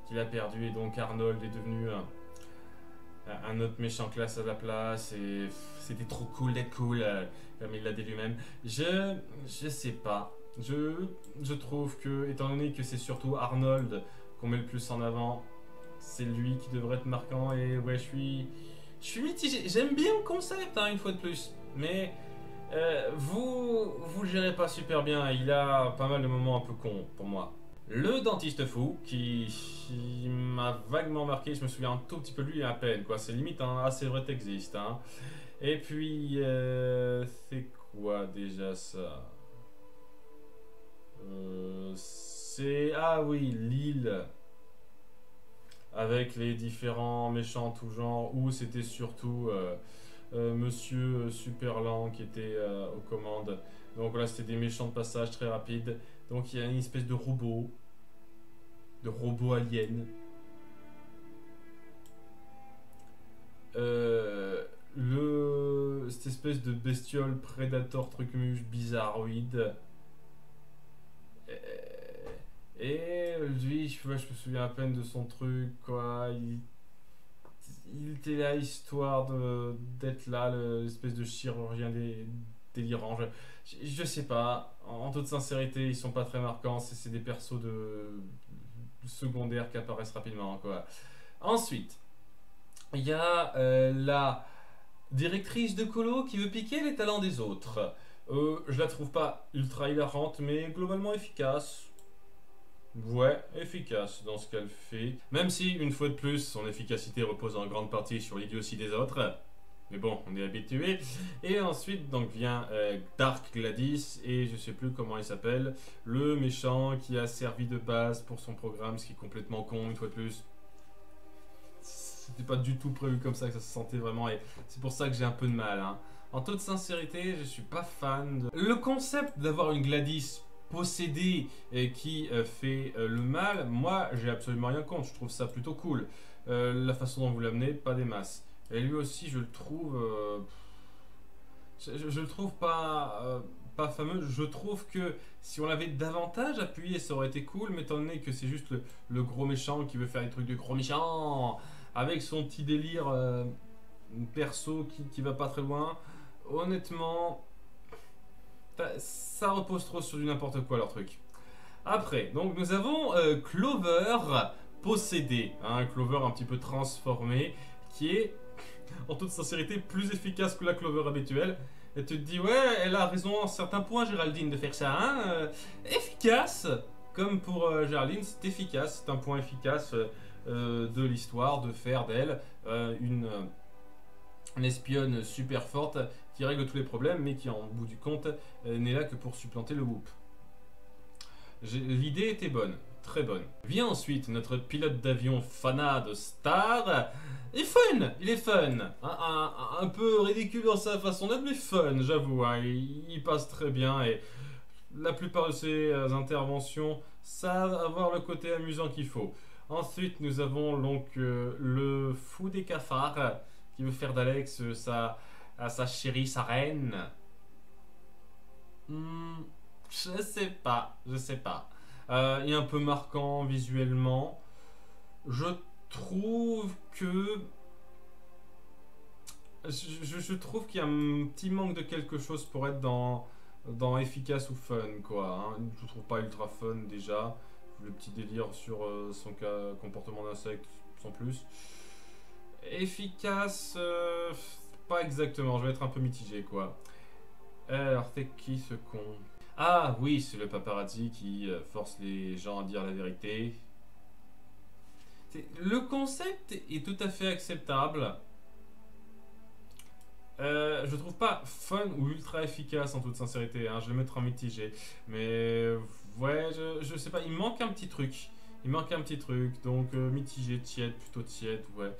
qu'il a perdu et donc Arnold est devenu un autre méchant classe à la place et c'était trop cool d'être cool, comme il l'a dit lui-même. Je sais pas. Je trouve que, étant donné que c'est surtout Arnold qu'on met le plus en avant, c'est lui qui devrait être marquant. Et ouais, je suis mitigé. J'aime bien le concept, hein, une fois de plus. Mais vous le gérez pas super bien. Il a pas mal de moments un peu cons pour moi. Le dentiste fou qui m'a vaguement marqué, je me souviens un tout petit peu de lui à peine, quoi. C'est limite un assez vrai texte, hein. Et puis, c'est quoi déjà ça? C'est. Ah oui, l'île. Avec les différents méchants tout genre, où c'était surtout Monsieur Superland qui était aux commandes. Donc là, c'était des méchants de passage très rapides. Donc il y a une espèce de robot alien. Cette espèce de bestiole prédateur truc-muche bizarroïde. Et lui, je me souviens à peine de son truc, quoi. Il était là histoire d'être là, l'espèce de chirurgien délirant. Je sais pas. En toute sincérité, ils sont pas très marquants. C'est des persos de secondaires qui apparaissent rapidement, quoi. Ensuite, il y a la directrice de colo qui veut piquer les talents des autres. Je la trouve pas ultra hilarante, mais globalement efficace. Ouais, efficace dans ce qu'elle fait. Même si, une fois de plus, son efficacité repose en grande partie sur l'idiotie des autres. Mais bon, on est habitué. Et ensuite, donc vient Dark Gladys, et je sais plus comment il s'appelle, le méchant qui a servi de base pour son programme, ce qui est complètement con, une fois de plus. C'était pas du tout prévu comme ça, que ça se sentait vraiment, et c'est pour ça que j'ai un peu de mal, hein. En toute sincérité, je suis pas fan de... Le concept d'avoir une Gladys possédée et qui fait le mal, moi j'ai absolument rien contre, je trouve ça plutôt cool. La façon dont vous l'amenez, pas des masses. Et lui aussi, je le trouve... je le trouve pas fameux. Je trouve que si on l'avait davantage appuyé, ça aurait été cool, mais étant donné que c'est juste le gros méchant qui veut faire des trucs de gros méchant, avec son petit délire perso qui va pas très loin, honnêtement, ça repose trop sur du n'importe quoi leur truc. Après, donc nous avons Clover possédé, hein, Clover un petit peu transformé, qui est en toute sincérité plus efficace que la Clover habituelle. Et tu te dis, ouais, elle a raison à certains points, Géraldine, de faire ça, hein, efficace, comme pour Géraldine, c'est efficace, c'est un point efficace de l'histoire, de faire d'elle une espionne super forte qui règle tous les problèmes, mais qui en bout du compte n'est là que pour supplanter le Whoop. L'idée était bonne, très bonne. Vient ensuite notre pilote d'avion fanade star. Il est fun, un peu ridicule dans sa façon d'être, mais fun, j'avoue, hein, il passe très bien et la plupart de ses interventions savent avoir le côté amusant qu'il faut. Ensuite, nous avons donc le fou des cafards qui veut faire d'Alex sa chérie, sa reine. Je sais pas. Il est un peu marquant visuellement. Je trouve que... Je trouve qu'il y a un petit manque de quelque chose pour être dans efficace ou fun, quoi. Hein. Je trouve pas ultra fun déjà. Le petit délire sur son comportement d'insecte, sans plus. Efficace, pas exactement. Je vais être un peu mitigé, quoi. Alors, c'est qui ce con? Ah oui, c'est le paparazzi qui force les gens à dire la vérité. Le concept est tout à fait acceptable. Je trouve pas fun ou ultra efficace en toute sincérité, hein, je vais le mettre en mitigé. Mais ouais, je sais pas, il manque un petit truc. Donc mitigé, tiède, plutôt tiède, ouais.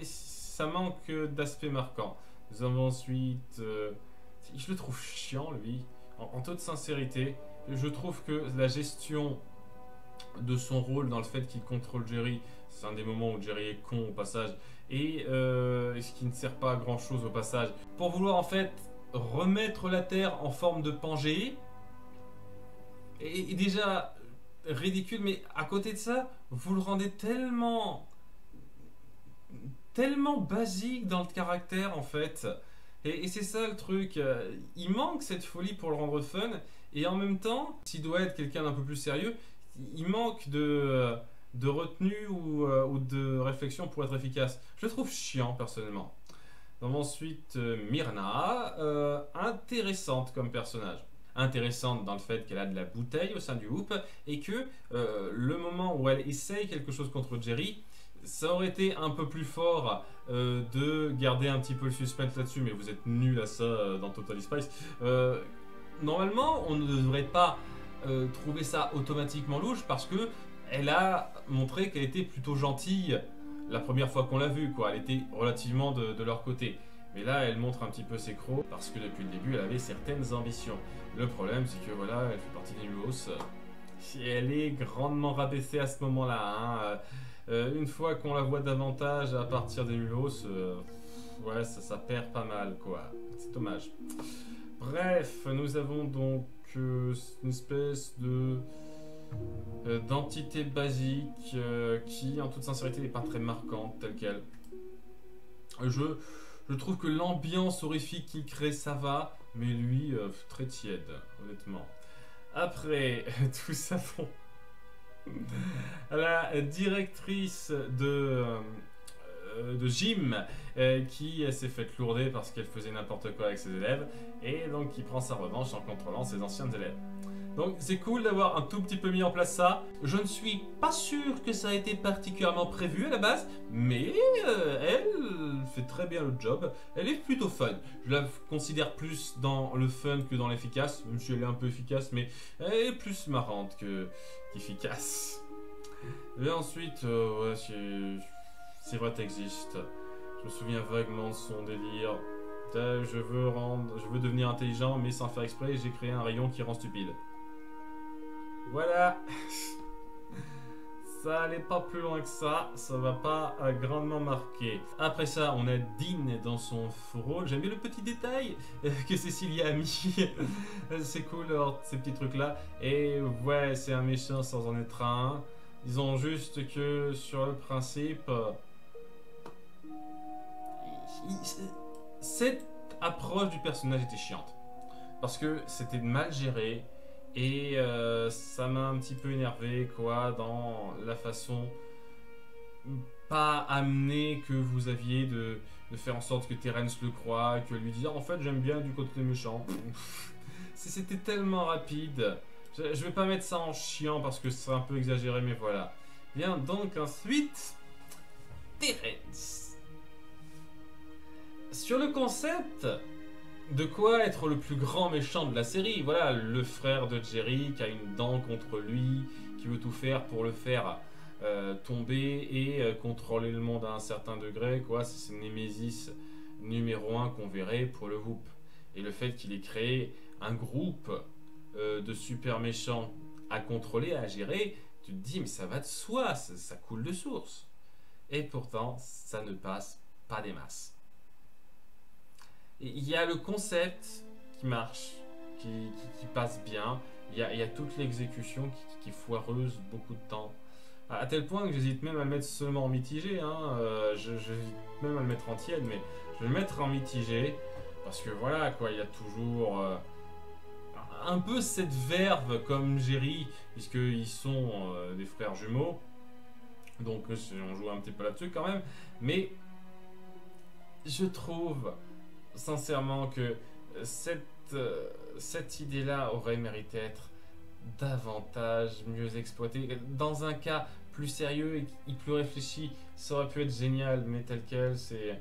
Ça manque d'aspect marquant. Nous avons ensuite... je le trouve chiant, lui. En toute sincérité, je trouve que la gestion de son rôle dans le fait qu'il contrôle Jerry, c'est un des moments où Jerry est con au passage, et ce qui ne sert pas à grand chose au passage, pour vouloir en fait remettre la Terre en forme de Pangée, et déjà ridicule, mais à côté de ça, vous le rendez tellement basique dans le caractère en fait. Et c'est ça le truc, il manque cette folie pour le rendre fun, et en même temps, s'il doit être quelqu'un d'un peu plus sérieux, il manque de retenue ou de réflexion pour être efficace. Je le trouve chiant personnellement. Donc ensuite, Myrna, intéressante comme personnage. Intéressante dans le fait qu'elle a de la bouteille au sein du Hoop et que le moment où elle essaye quelque chose contre Jerry, ça aurait été un peu plus fort de garder un petit peu le suspense là-dessus, mais vous êtes nuls à ça dans Totally Spice. Normalement, on ne devrait pas trouver ça automatiquement louche parce que elle a montré qu'elle était plutôt gentille la première fois qu'on l'a vue, quoi. Elle était relativement de leur côté. Mais là, elle montre un petit peu ses crocs parce que depuis le début, elle avait certaines ambitions. Le problème, c'est que voilà, elle fait partie des Nulos. Elle est grandement rabaissée à ce moment-là. Hein. Une fois qu'on la voit davantage à partir des Nulos, ouais, ça perd pas mal, quoi. C'est dommage. Bref, nous avons donc une espèce de d'entité basique qui, en toute sincérité, n'est pas très marquante telle qu'elle. Je trouve que l'ambiance horrifique qu'il crée, ça va, mais lui, très tiède, honnêtement. Après, tout ça, bon. La directrice de gym qui s'est faite lourder parce qu'elle faisait n'importe quoi avec ses élèves et donc qui prend sa revanche en contrôlant ses anciens élèves. Donc c'est cool d'avoir un tout petit peu mis en place ça. Je ne suis pas sûr que ça a été particulièrement prévu à la base, mais elle fait très bien le job. Elle est plutôt fun. Je la considère plus dans le fun que dans l'efficace, même si elle est un peu efficace, mais elle est plus marrante qu'efficace. Et ensuite, ouais, c'est vrai, t'existes. Je me souviens vaguement de son délire. Je veux devenir intelligent, mais sans faire exprès, j'ai créé un rayon qui rend stupide. Voilà. Ça allait pas plus loin que ça va pas grandement marquer. Après ça, on a Dean dans son rôle. J'aime bien le petit détail que Cécilia a mis. C'est cool, alors, ces petits trucs-là. Et ouais, c'est un méchant sans en être un. Disons juste que sur le principe, cette approche du personnage était chiante. Parce que c'était mal géré. Et ça m'a un petit peu énervé, quoi, dans la façon pas amenée que vous aviez de faire en sorte que Terence le croie, que lui dire en fait j'aime bien du côté des méchants. C'était tellement rapide. Je vais pas mettre ça en chiant parce que ce serait un peu exagéré, mais voilà. Bien, donc ensuite, Terence. Sur le concept de quoi être le plus grand méchant de la série, voilà, le frère de Jerry qui a une dent contre lui, qui veut tout faire pour le faire tomber et contrôler le monde à un certain degré, quoi, c'est Némésis numéro 1 qu'on verrait pour le Hoop. Et le fait qu'il ait créé un groupe de super méchants à contrôler, à gérer, tu te dis mais ça va de soi, ça coule de source. Et pourtant, ça ne passe pas des masses. Il y a le concept qui marche, qui passe bien. Il y a toute l'exécution qui est foireuse beaucoup de temps. À tel point que j'hésite même à le mettre seulement en mitigé. Hein. J'hésite même à le mettre en tiède, mais je vais le mettre en mitigé. Parce que voilà, quoi, il y a toujours un peu cette verve comme Jerry, puisqu'ils sont des frères jumeaux. Donc on joue un petit peu là-dessus quand même. Mais je trouve sincèrement que cette idée-là aurait mérité d'être davantage mieux exploitée. Dans un cas plus sérieux et plus réfléchi, ça aurait pu être génial, mais tel quel, c'est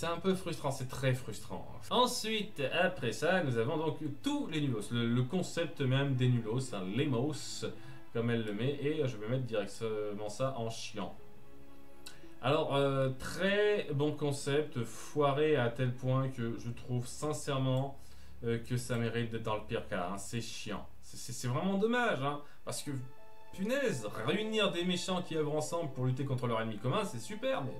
un peu frustrant, c'est très frustrant. Ensuite, après ça, nous avons donc tous les nulos, le concept même des nulos, hein, lemos, comme elle le met, et je vais mettre directement ça en chiant. Alors, très bon concept, foiré à tel point que je trouve sincèrement que ça mérite d'être dans le pire cas. Hein. C'est chiant. C'est vraiment dommage, hein, parce que, punaise, réunir des méchants qui œuvrent ensemble pour lutter contre leur ennemi commun, c'est super, mais...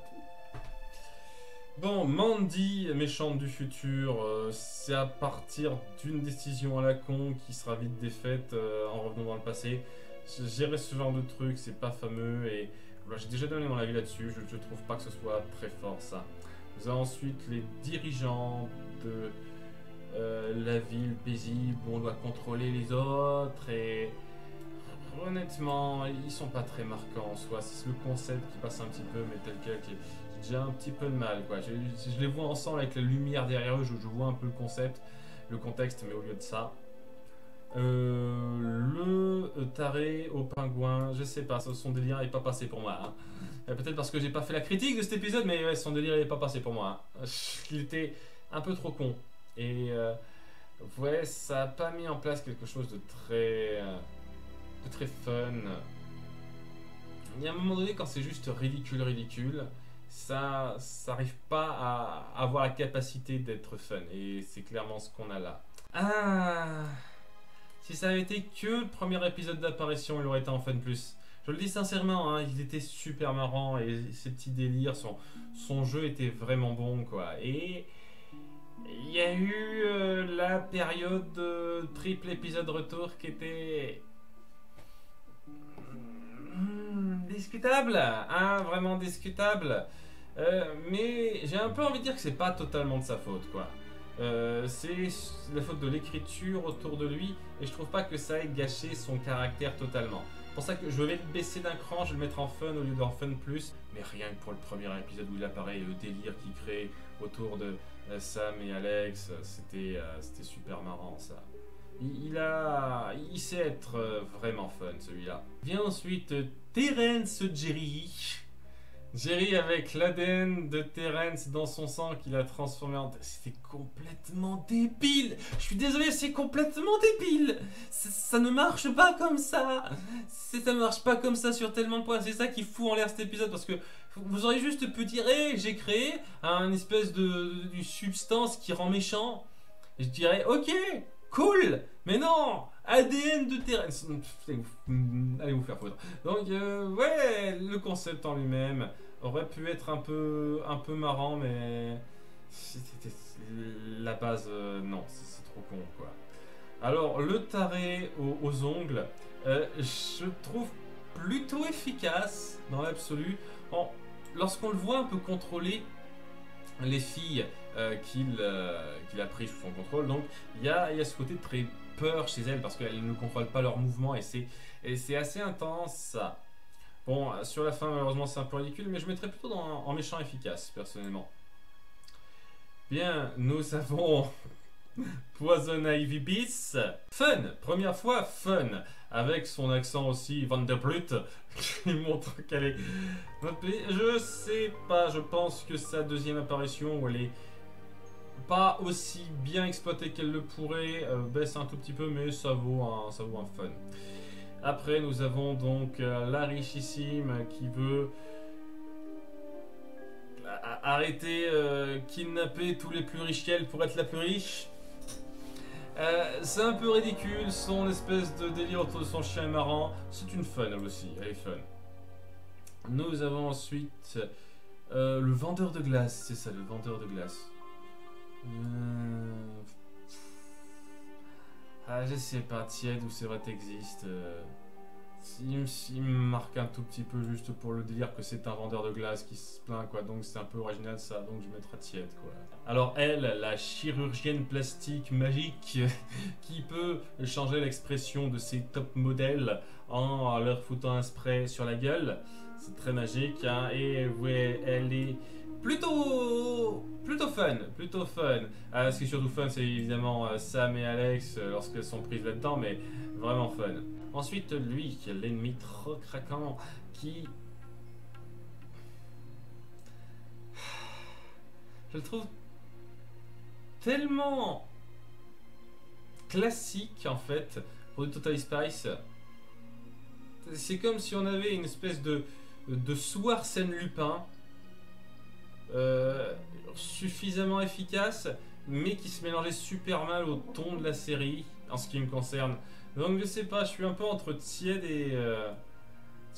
Bon, Mandy, méchante du futur, c'est à partir d'une décision à la con qui sera vite défaite en revenant dans le passé. Gérer ce genre de truc, c'est pas fameux et... J'ai déjà donné mon avis là-dessus, je trouve pas que ce soit très fort ça. Nous avons ensuite les dirigeants de la ville paisible où on doit contrôler les autres et honnêtement, ils sont pas très marquants en soi. C'est le concept qui passe un petit peu, mais tel quel, j'ai déjà un petit peu de mal, quoi. Je les vois ensemble avec la lumière derrière eux, je vois un peu le concept, le contexte, mais au lieu de ça. Le taré au pingouin, je sais pas, son délire n'est pas passé pour moi. Hein. Peut-être parce que j'ai pas fait la critique de cet épisode, mais ouais, son délire n'est pas passé pour moi. Hein. Il était un peu trop con. Et ouais, ça a pas mis en place quelque chose de très fun. Il y a un moment donné, quand c'est juste ridicule, ça arrive pas à avoir la capacité d'être fun. Et c'est clairement ce qu'on a là. Ah, si ça avait été que le premier épisode d'apparition, il aurait été en fun plus. Je le dis sincèrement, hein, il était super marrant et ses petits délires, son jeu était vraiment bon, quoi. Et il y a eu la période de triple épisode retour qui était discutable, hein, vraiment discutable. Mais j'ai un peu envie de dire que c'est pas totalement de sa faute, quoi. C'est la faute de l'écriture autour de lui et je trouve pas que ça ait gâché son caractère totalement. C'est pour ça que je vais le baisser d'un cran, je vais le mettre en fun au lieu d'en fun plus. Mais rien que pour le premier épisode où il apparaît, le délire qu'il crée autour de Sam et Alex, c'était super marrant ça. Il sait être vraiment fun celui-là. Vient ensuite Terence Jerry. Jerry avec l'ADN de Terence dans son sang qu'il a transformé en... C'était complètement débile. Je suis désolé, c'est complètement débile. Ça ne marche pas comme ça. Ça marche pas comme ça sur tellement de points. C'est ça qui fout en l'air cet épisode parce que vous auriez juste pu dire hey, j'ai créé un espèce de substance qui rend méchant. Et je dirais ok, cool. Mais non, ADN de Terence. Allez vous faire foutre. Donc ouais, le concept en lui-même aurait pu être un peu marrant, mais la base, non, c'est trop con, quoi. Alors, le taré aux ongles, je trouve plutôt efficace dans l'absolu. Lorsqu'on le voit un peu contrôler les filles qu'il a pris sous son contrôle, donc il y a ce côté très peur chez elle parce qu'elle ne contrôle pas leurs mouvements et c'est assez intense ça. Bon, sur la fin malheureusement c'est un peu ridicule mais je mettrais plutôt en méchant efficace personnellement. Bien, nous avons Poison Ivy Beast. Fun, première fois fun, avec son accent aussi Vanderplut qui montre qu'elle est notre pays. Je sais pas, je pense que sa deuxième apparition où elle est pas aussi bien exploitée qu'elle le pourrait, baisse un tout petit peu mais ça vaut un fun. Après nous avons donc la richissime qui veut arrêter, kidnapper tous les plus riches qu'elle pour être la plus riche. C'est un peu ridicule, son espèce de délire autour de son chien est marrant. C'est une fun elle aussi, elle est fun. Nous avons ensuite le vendeur de glace, c'est ça le vendeur de glace. Je sais pas, tiède ou c'est vrai t'existes. Il me marque un tout petit peu juste pour le délire que c'est un vendeur de glace qui se plaint quoi, donc c'est un peu original ça, donc je mettrai tiède quoi. Alors elle, la chirurgienne plastique magique qui peut changer l'expression de ses top modèles en leur foutant un spray sur la gueule, c'est très magique hein, et ouais, elle est plutôt fun. Ce qui est surtout fun c'est évidemment Sam et Alex lorsqu'elles sont prises là-dedans, mais vraiment fun. Ensuite, lui, l'ennemi trop craquant, qui... Je le trouve tellement classique, en fait, pour du Totally Spice. C'est comme si on avait une espèce de sous-Arsène Lupin, suffisamment efficace, mais qui se mélangeait super mal au ton de la série, en ce qui me concerne. Donc je sais pas, je suis un peu entre tiède et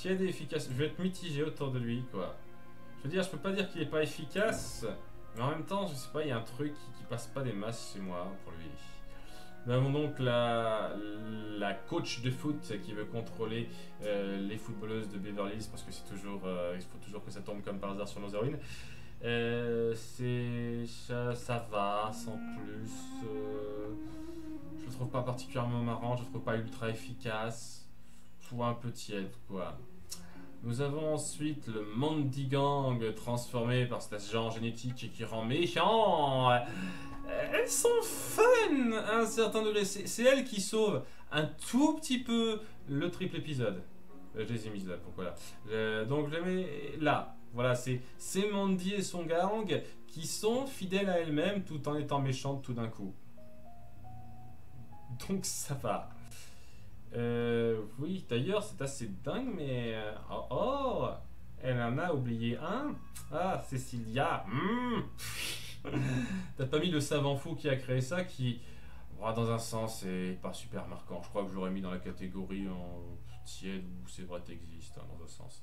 efficace. Je vais être mitigé autour de lui quoi. Je veux dire, je peux pas dire qu'il est pas efficace, mais en même temps, je sais pas, il y a un truc qui passe pas des masses chez moi pour lui. Nous avons donc la coach de foot qui veut contrôler les footballeuses de Beverly Hills parce que c'est toujours, il faut toujours que ça tombe comme par hasard sur nos héroïnes. Ça va, sans plus. Je le trouve pas particulièrement marrant, je le trouve pas ultra efficace. un peu tiède, quoi. Nous avons ensuite le Mondigang transformé par cet agent génétique qui rend méchant. Elles sont fun à un certain degré. C'est elles qui sauvent un tout petit peu le triple épisode. Je les ai mises là, donc voilà. Donc je les mets là. Voilà, c'est Mandy et son gang qui sont fidèles à elles-mêmes tout en étant méchantes tout d'un coup. Donc ça va. Oui, d'ailleurs, c'est assez dingue, mais... oh, elle en a oublié un. Ah, Cécilia. T'as pas mis le savant fou qui a créé ça, qui, dans un sens, est pas super marquant. Je crois que je l'aurais mis dans la catégorie en tiède où c'est vrai t'existes, hein, dans un sens.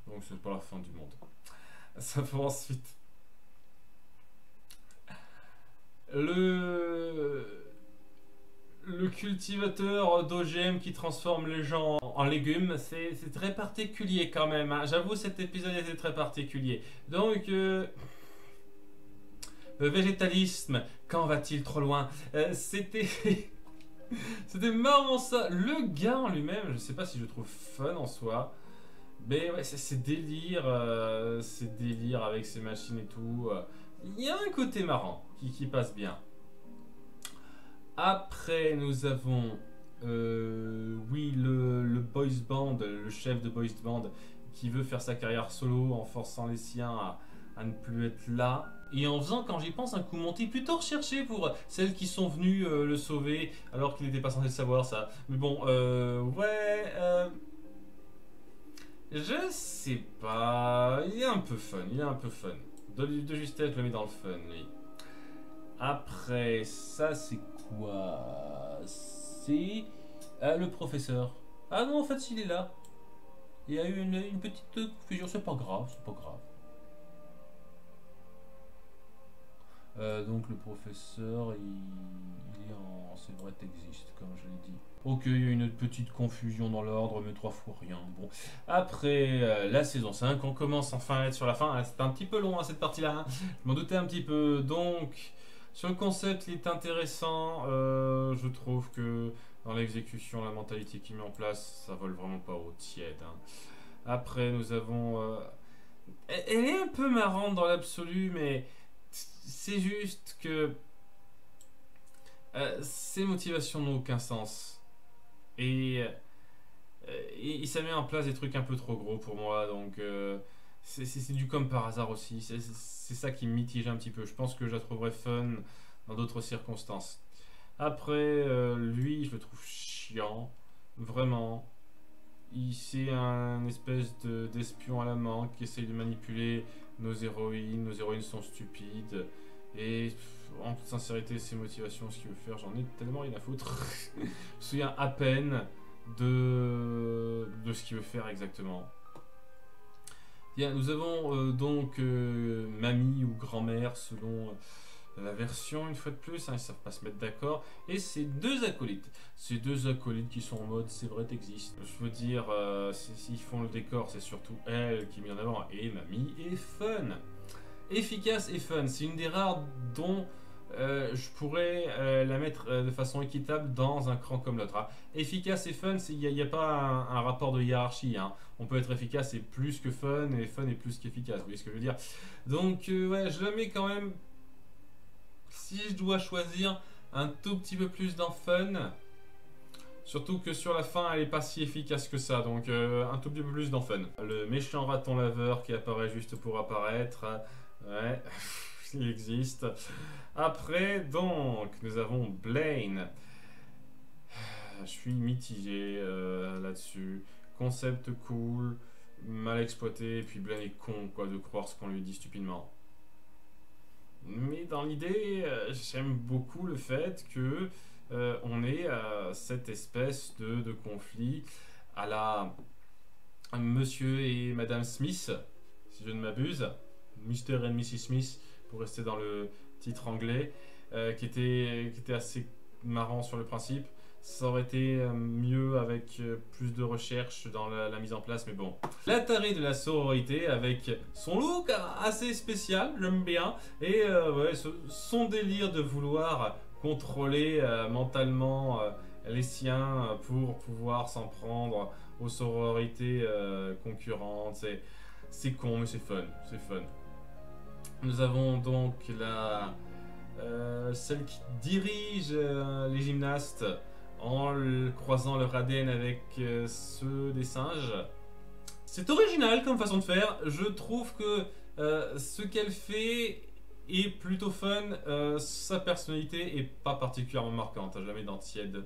Donc c'est pas la fin du monde. Ça va ensuite. Le cultivateur d'OGM qui transforme les gens en légumes, c'est très particulier quand même, hein. J'avoue, cet épisode était très particulier. Donc, le végétalisme, quand va-t-il trop loin? C'était marrant ça. Le gars en lui-même, je sais pas si je le trouve fun en soi. Mais ouais, c'est délire avec ces machines et tout. Il y a un côté marrant qui passe bien. Après, nous avons, oui, le boys band, le chef de boys band, qui veut faire sa carrière solo en forçant les siens à ne plus être là. Et en faisant, quand j'y pense, un coup monté plutôt recherché pour celles qui sont venues le sauver, alors qu'il n'était pas censé le savoir, ça. Mais bon, ouais, je sais pas, il est un peu fun, De justesse, je le mets dans le fun, lui. Après, ça c'est quoi? C'est le professeur. Ah non, en fait, il est là. Il y a eu une petite confusion, c'est pas grave, donc le professeur, il est en... C'est vrai, t'existes, comme je l'ai dit. Ok, il y a une petite confusion dans l'ordre, mais 3 fois rien. Bon. Après, la saison 5, on commence enfin à être sur la fin. C'était un petit peu long, hein, cette partie-là. Hein. Je m'en doutais un petit peu. Donc, sur le concept, il est intéressant. Je trouve que dans l'exécution, la mentalité qu'il met en place, ça vole vraiment pas au tiède. Hein. Après, nous avons... Elle est un peu marrante dans l'absolu, mais... C'est juste que ces motivations n'ont aucun sens. Et ça met en place des trucs un peu trop gros pour moi. Donc c'est du comme par hasard aussi. C'est ça qui me mitige un petit peu. Je pense que je la trouverais fun dans d'autres circonstances. Après, lui, je le trouve chiant. Vraiment. C'est un espèce d'espion à la main qui essaye de manipuler nos héroïnes. Nos héroïnes sont stupides. Et en toute sincérité, ses motivations, ce qu'il veut faire, j'en ai tellement rien à foutre. Je me souviens à peine de ce qu'il veut faire exactement. Bien, nous avons donc mamie ou grand-mère selon la version, une fois de plus, hein, ils savent pas se mettre d'accord. Et ces deux acolytes qui sont en mode c'est vrai t'existes. Je veux dire, s'ils font le décor, c'est surtout elle qui est mise en avant. Et mamie est fun. Efficace et fun, c'est une des rares dont je pourrais la mettre de façon équitable dans un cran comme l'autre. Hein. Efficace et fun, il n'y a pas un rapport de hiérarchie. Hein. On peut être efficace et plus que fun est plus qu'efficace. Vous voyez ce que je veux dire? Donc, ouais, je la mets quand même, si je dois choisir, un tout petit peu plus dans fun. Surtout que sur la fin, elle est pas si efficace que ça. Donc, un tout petit peu plus dans fun. Le méchant raton laveur qui apparaît juste pour apparaître. Ouais, il existe. Après, donc, nous avons Blaine. Je suis mitigé là-dessus. Concept cool, mal exploité, et puis Blaine est con, quoi, de croire ce qu'on lui dit stupidement. Mais dans l'idée, j'aime beaucoup le fait que on ait cette espèce de conflit à la Monsieur et Madame Smith, si je ne m'abuse. Mr. and Mrs. Smith, pour rester dans le titre anglais, qui était assez marrant sur le principe. Ça aurait été mieux avec plus de recherche dans la mise en place, mais bon. L'Atari de la sororité avec son look assez spécial, j'aime bien, et ouais, son délire de vouloir contrôler mentalement les siens pour pouvoir s'en prendre aux sororités concurrentes. C'est con, mais c'est fun. C'est fun. Nous avons donc celle qui dirige les gymnastes en croisant leur ADN avec ceux des singes. C'est original comme façon de faire. Je trouve que ce qu'elle fait est plutôt fun. Sa personnalité est pas particulièrement marquante, jamais dans tiède.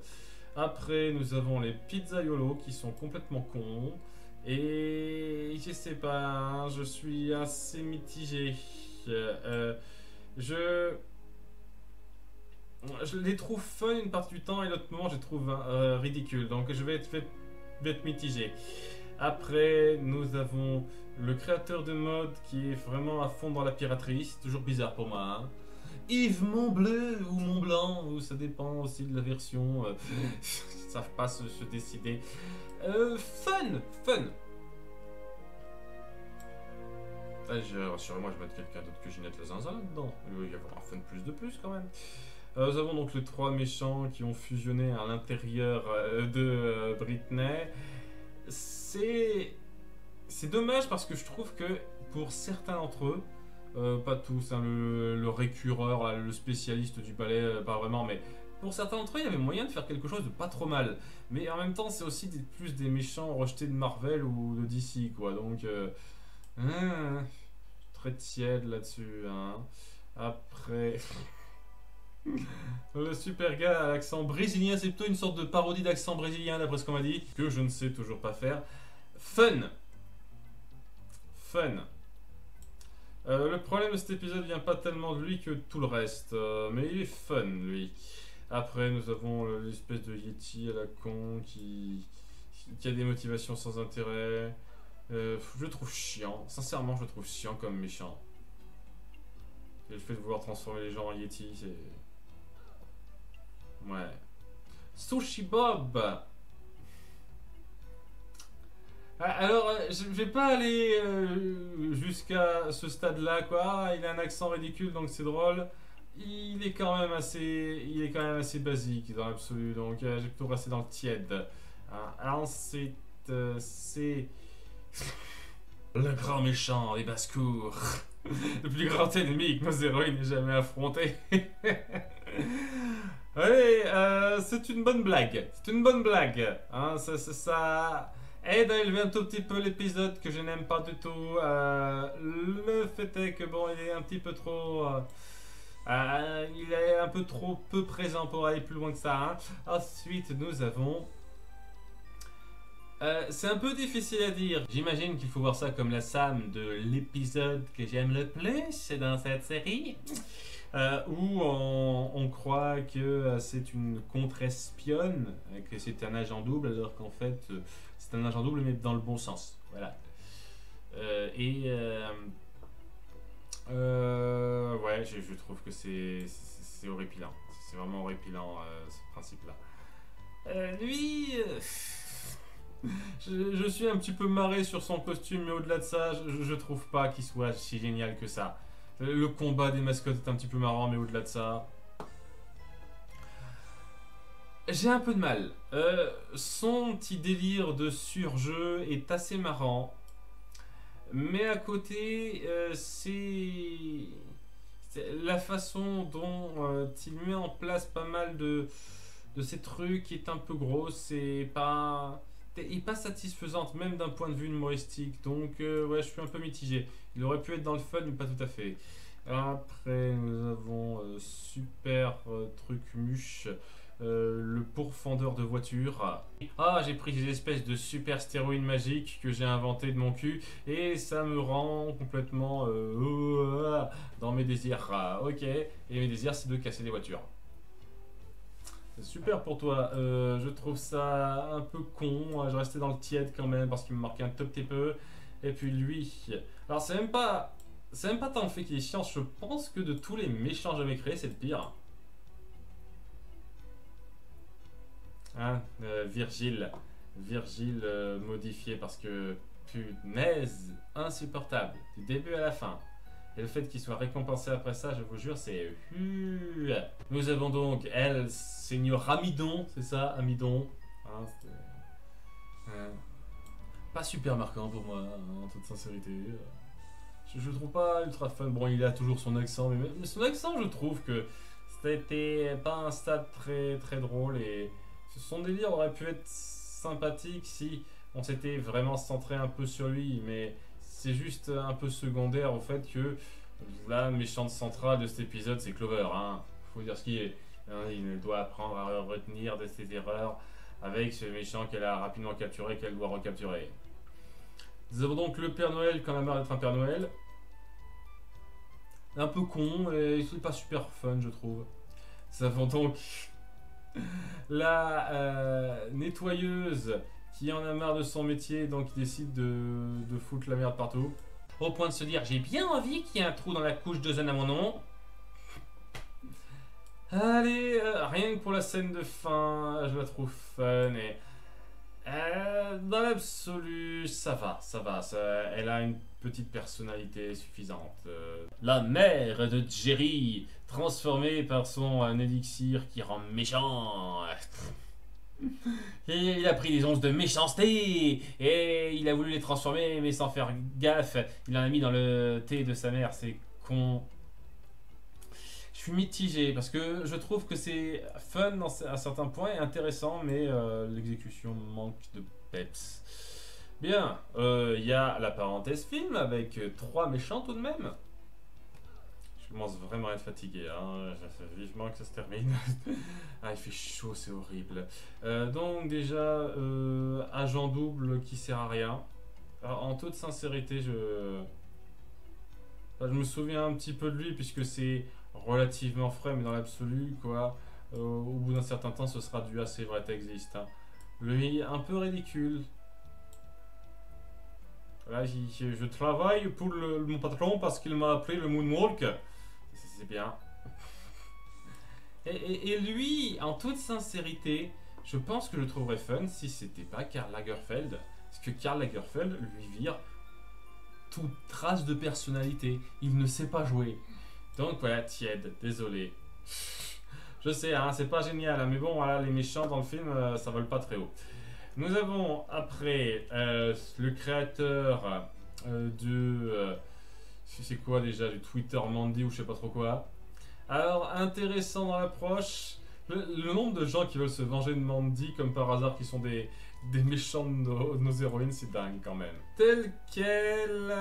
Après, nous avons les pizzaiolos qui sont complètement cons. Et je sais pas, hein, je suis assez mitigé. Je les trouve fun une partie du temps et l'autre moment je les trouve ridicules. Donc je vais être mitigé. Après, nous avons le créateur de mode qui est vraiment à fond dans la piraterie. C'est toujours bizarre pour moi. Hein. Yves Montbleu ou Montblanc, ou ça dépend aussi de la version. Ils savent pas se décider. Fun. Rassurez-moi, je vais mettre quelqu'un d'autre que Ginette la Zinzin là-dedans. Il va y avoir un fun plus de plus quand même. Nous avons donc les 3 méchants qui ont fusionné à l'intérieur de Britney. C'est dommage parce que je trouve que pour certains d'entre eux, pas tous, hein, le récurreur, là, le spécialiste du ballet, pas vraiment, mais pour certains d'entre eux, il y avait moyen de faire quelque chose de pas trop mal. Mais en même temps, c'est aussi plus des méchants rejetés de Marvel ou de DC, quoi. Donc, très tiède là-dessus. Hein. Après, le super gars à l'accent brésilien, c'est plutôt une sorte de parodie d'accent brésilien, d'après ce qu'on m'a dit, que je ne sais toujours pas faire. Fun. Le problème de cet épisode vient pas tellement de lui que de tout le reste, mais il est fun lui. Après nous avons l'espèce de Yeti à la con qui a des motivations sans intérêt. Je le trouve chiant, sincèrement je le trouve chiant comme méchant. Et le fait de vouloir transformer les gens en Yeti, c'est... Ouais. Sushi Bob. Alors, je vais pas aller jusqu'à ce stade-là, quoi. Il a un accent ridicule, donc c'est drôle. Il est quand même assez basique dans l'absolu, donc j'ai plutôt resté dans le tiède. Ensuite, c'est le grand méchant des basses-cours, le plus grand ennemi que nos héroïnes aient jamais affronté. Allez, c'est une bonne blague. Hein, ça aide à élever un tout petit peu l'épisode que je n'aime pas du tout. Le fait est que bon, il est un petit peu trop... il est un peu trop peu présent pour aller plus loin que ça. Hein. Ensuite, nous avons... c'est un peu difficile à dire. J'imagine qu'il faut voir ça comme la Sam de l'épisode que j'aime le plus dans cette série. Où on croit que c'est une contre-espionne, que c'est un agent double, alors qu'en fait c'est un agent double mais dans le bon sens. Voilà. Ouais, je trouve que c'est horripilant. C'est vraiment horripilant ce principe-là. Lui... Je suis un petit peu marré sur son costume, mais au-delà de ça, je trouve pas qu'il soit si génial que ça. Le combat des mascottes est un petit peu marrant, mais au-delà de ça... J'ai un peu de mal. Son petit délire de surjeu est assez marrant. Mais à côté, c'est la façon dont il met en place pas mal de ces trucs qui est un peu grosse et pas satisfaisante, même d'un point de vue humoristique. Donc, ouais, je suis un peu mitigé. Il aurait pu être dans le fun, mais pas tout à fait. Après, nous avons super truc muche, le pourfendeur de voiture. Ah, j'ai pris des espèces de super stéroïdes magiques que j'ai inventé de mon cul et ça me rend complètement dans mes désirs. Ok, et mes désirs, c'est de casser des voitures. C'est super pour toi. Je trouve ça un peu con. Je restais dans le tiède quand même parce qu'il me marquait un tout petit peu. Et puis lui, alors c'est même pas tant le fait qu'il est chiant. Je pense que de tous les méchants jamais créés, c'est le pire. Hein, Virgile modifié parce que punaise, insupportable du début à la fin. Et le fait qu'il soit récompensé après ça, je vous jure, c'est... Nous avons donc, elle, Seigneur Amidon, c'est ça, Amidon. Hein, pas super marquant pour moi, en toute sincérité. Je le trouve pas ultra fun. Bon, il a toujours son accent, mais son accent, je trouve que c'était pas un stade très très drôle et son délire aurait pu être sympathique si on s'était vraiment centré un peu sur lui, mais c'est juste un peu secondaire au fait que la méchante centrale de cet épisode, c'est Clover. Hein. Faut dire ce qui est. Hein, il doit apprendre à retenir de ses erreurs avec ce méchant qu'elle a rapidement capturé et qu'elle doit recapturer. Nous avons donc le Père Noël qui en a marre d'être un Père Noël. Un peu con et c'est pas super fun, je trouve. Nous avons donc la nettoyeuse qui en a marre de son métier, donc qui décide de foutre la merde partout. Au point de se dire, j'ai bien envie qu'il y ait un trou dans la couche d'ozone à mon nom. Allez, rien que pour la scène de fin, je la trouve fun et dans l'absolu, ça va, elle a une petite personnalité suffisante. La mère de Jerry, transformée par son élixir qui rend méchant. Et il a pris des onces de méchanceté et il a voulu les transformer, mais sans faire gaffe, il en a mis dans le thé de sa mère, c'est con. Je suis mitigé parce que je trouve que c'est fun à certains points et intéressant, mais l'exécution manque de peps. Bien, il y a la parenthèse film avec 3 méchants tout de même. Je commence vraiment à être fatigué, hein. Vivement que ça se termine. Ah, il fait chaud, c'est horrible. Donc déjà, agent double qui sert à rien. Alors, en toute sincérité, je me souviens un petit peu de lui puisque c'est relativement frais, mais dans l'absolu, quoi. Au bout d'un certain temps, ce sera dû à ses vrais textes. Hein. Lui, un peu ridicule. Là, je travaille pour mon patron parce qu'il m'a appris le moonwalk. C'est bien. Et lui, en toute sincérité, je pense que je trouverais fun si c'était pas Karl Lagerfeld. Parce que Karl Lagerfeld lui vire toute trace de personnalité. Il ne sait pas jouer. Donc voilà, tiède, désolé. Je sais, hein, c'est pas génial, hein, mais bon, voilà, les méchants dans le film, ça vole pas très haut. Nous avons après le créateur de... c'est quoi déjà, du Twitter Mandy ou je sais pas trop quoi. Alors, intéressant dans l'approche, le nombre de gens qui veulent se venger de Mandy comme par hasard, qui sont des méchants de nos héroïnes, c'est dingue quand même. Tel quel,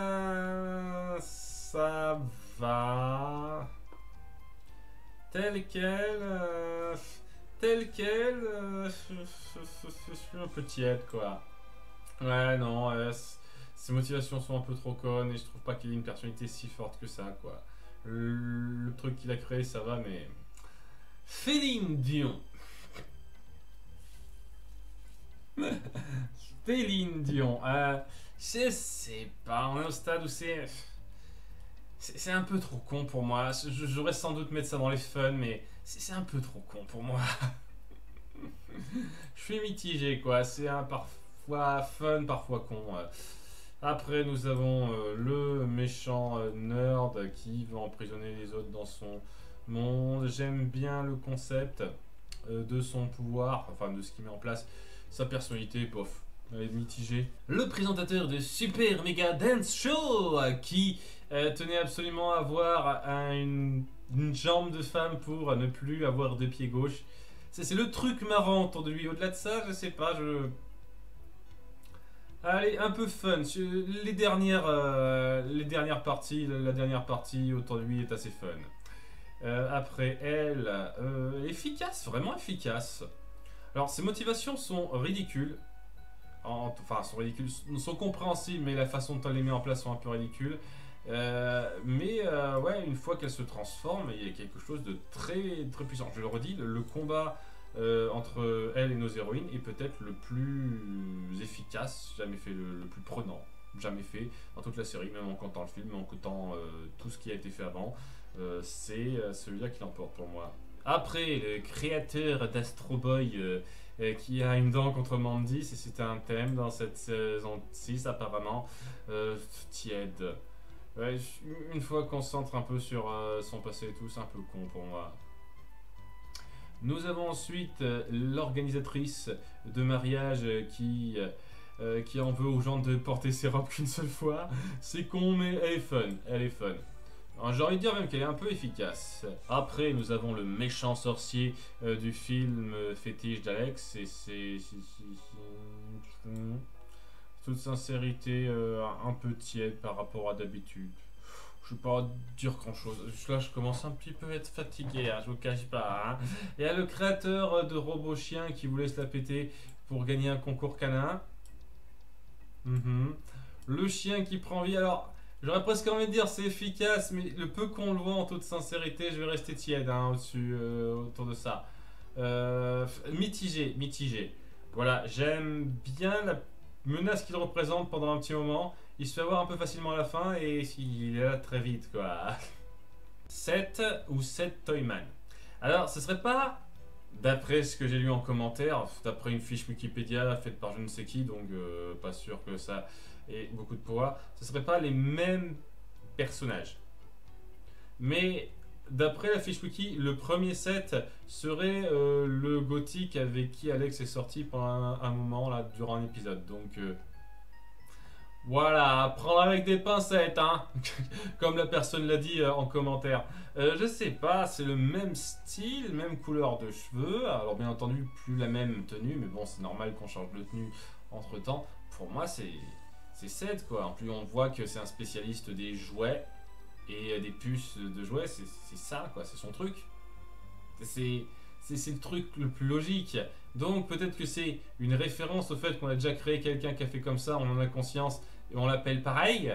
ça va. Tel quel, je suis un peu tiède quoi. Ouais, non, ses motivations sont un peu trop connes et je trouve pas qu'il ait une personnalité si forte que ça quoi. Le truc qu'il a créé, ça va, mais. Céline Dion. Céline Dion. Je sais pas, on est au stade où c'est un peu trop con pour moi. J'aurais sans doute mettre ça dans les fun, mais c'est un peu trop con pour moi. Je suis mitigé, quoi. C'est parfois fun, parfois con. Après, nous avons le méchant nerd qui veut emprisonner les autres dans son monde. J'aime bien le concept de son pouvoir, enfin de ce qu'il met en place. Sa personnalité, bof, elle est mitigée. Le présentateur de Super Mega Dance Show qui tenait absolument à avoir une jambe de femme pour ne plus avoir de pied gauche. C'est le truc marrant autour de lui. Au-delà de ça, je sais pas, Allez, un peu fun. Les dernières parties, la dernière partie autour de lui est assez fun. Après elle, efficace, vraiment efficace. Alors ses motivations sont ridicules. Enfin, sont compréhensibles, mais la façon dont elle les met en place sont un peu ridicules. Ouais, une fois qu'elle se transforme, il y a quelque chose de très, très puissant. Je le redis, le combat entre elle et nos héroïnes est peut-être le plus efficace, jamais fait, le plus prenant, jamais fait dans toute la série, même en comptant le film, en comptant tout ce qui a été fait avant. C'est celui-là qui l'emporte pour moi. Après, le créateur d'Astro Boy qui a une dent contre Mandy, c'était un thème dans cette saison 6 apparemment. Tiède. Ouais, une fois qu'on se centre un peu sur son passé et tout, c'est un peu con pour moi. Nous avons ensuite l'organisatrice de mariage qui qui en veut aux gens de porter ses robes qu'une seule fois. C'est con, mais elle est fun. Elle est fun. J'ai envie de dire même qu'elle est un peu efficace. Après, nous avons le méchant sorcier du film fétiche d'Alex. Et c'est... toute sincérité, un peu tiède par rapport à d'habitude. Je ne vais pas dire grand chose. Là, je commence un petit peu à être fatigué, hein, je vous cache pas. Hein. Il y a le créateur de Robot Chien qui voulait se la péter pour gagner un concours canin. Le chien qui prend vie. Alors, j'aurais presque envie de dire c'est efficace, mais le peu qu'on le voit en toute sincérité, je vais rester tiède hein, au-dessus, autour de ça. Mitigé, mitigé. Voilà, j'aime bien la menace qu'il représente pendant un petit moment. Il se fait avoir un peu facilement à la fin et il est là très vite quoi. 7 ou 7 Toyman. Alors, ce serait pas, d'après ce que j'ai lu en commentaire, d'après une fiche Wikipédia faite par je ne sais qui, donc pas sûr que ça ait beaucoup de poids, ce serait pas les mêmes personnages. Mais d'après la fiche Wiki, le premier set serait le gothique avec qui Alex est sorti pendant un moment là, durant un épisode. Donc voilà, à prendre avec des pincettes, hein, comme la personne l'a dit en commentaire. Je sais pas, c'est le même style, même couleur de cheveux. Alors bien entendu, plus la même tenue, mais bon, c'est normal qu'on change de tenue entre temps. Pour moi, c'est 7 quoi. En plus, on voit que c'est un spécialiste des jouets et des puces de jouets. C'est ça quoi, c'est son truc. C'est le truc le plus logique. Donc peut-être que c'est une référence au fait qu'on a déjà créé quelqu'un qui a fait comme ça, on en a conscience et on l'appelle pareil.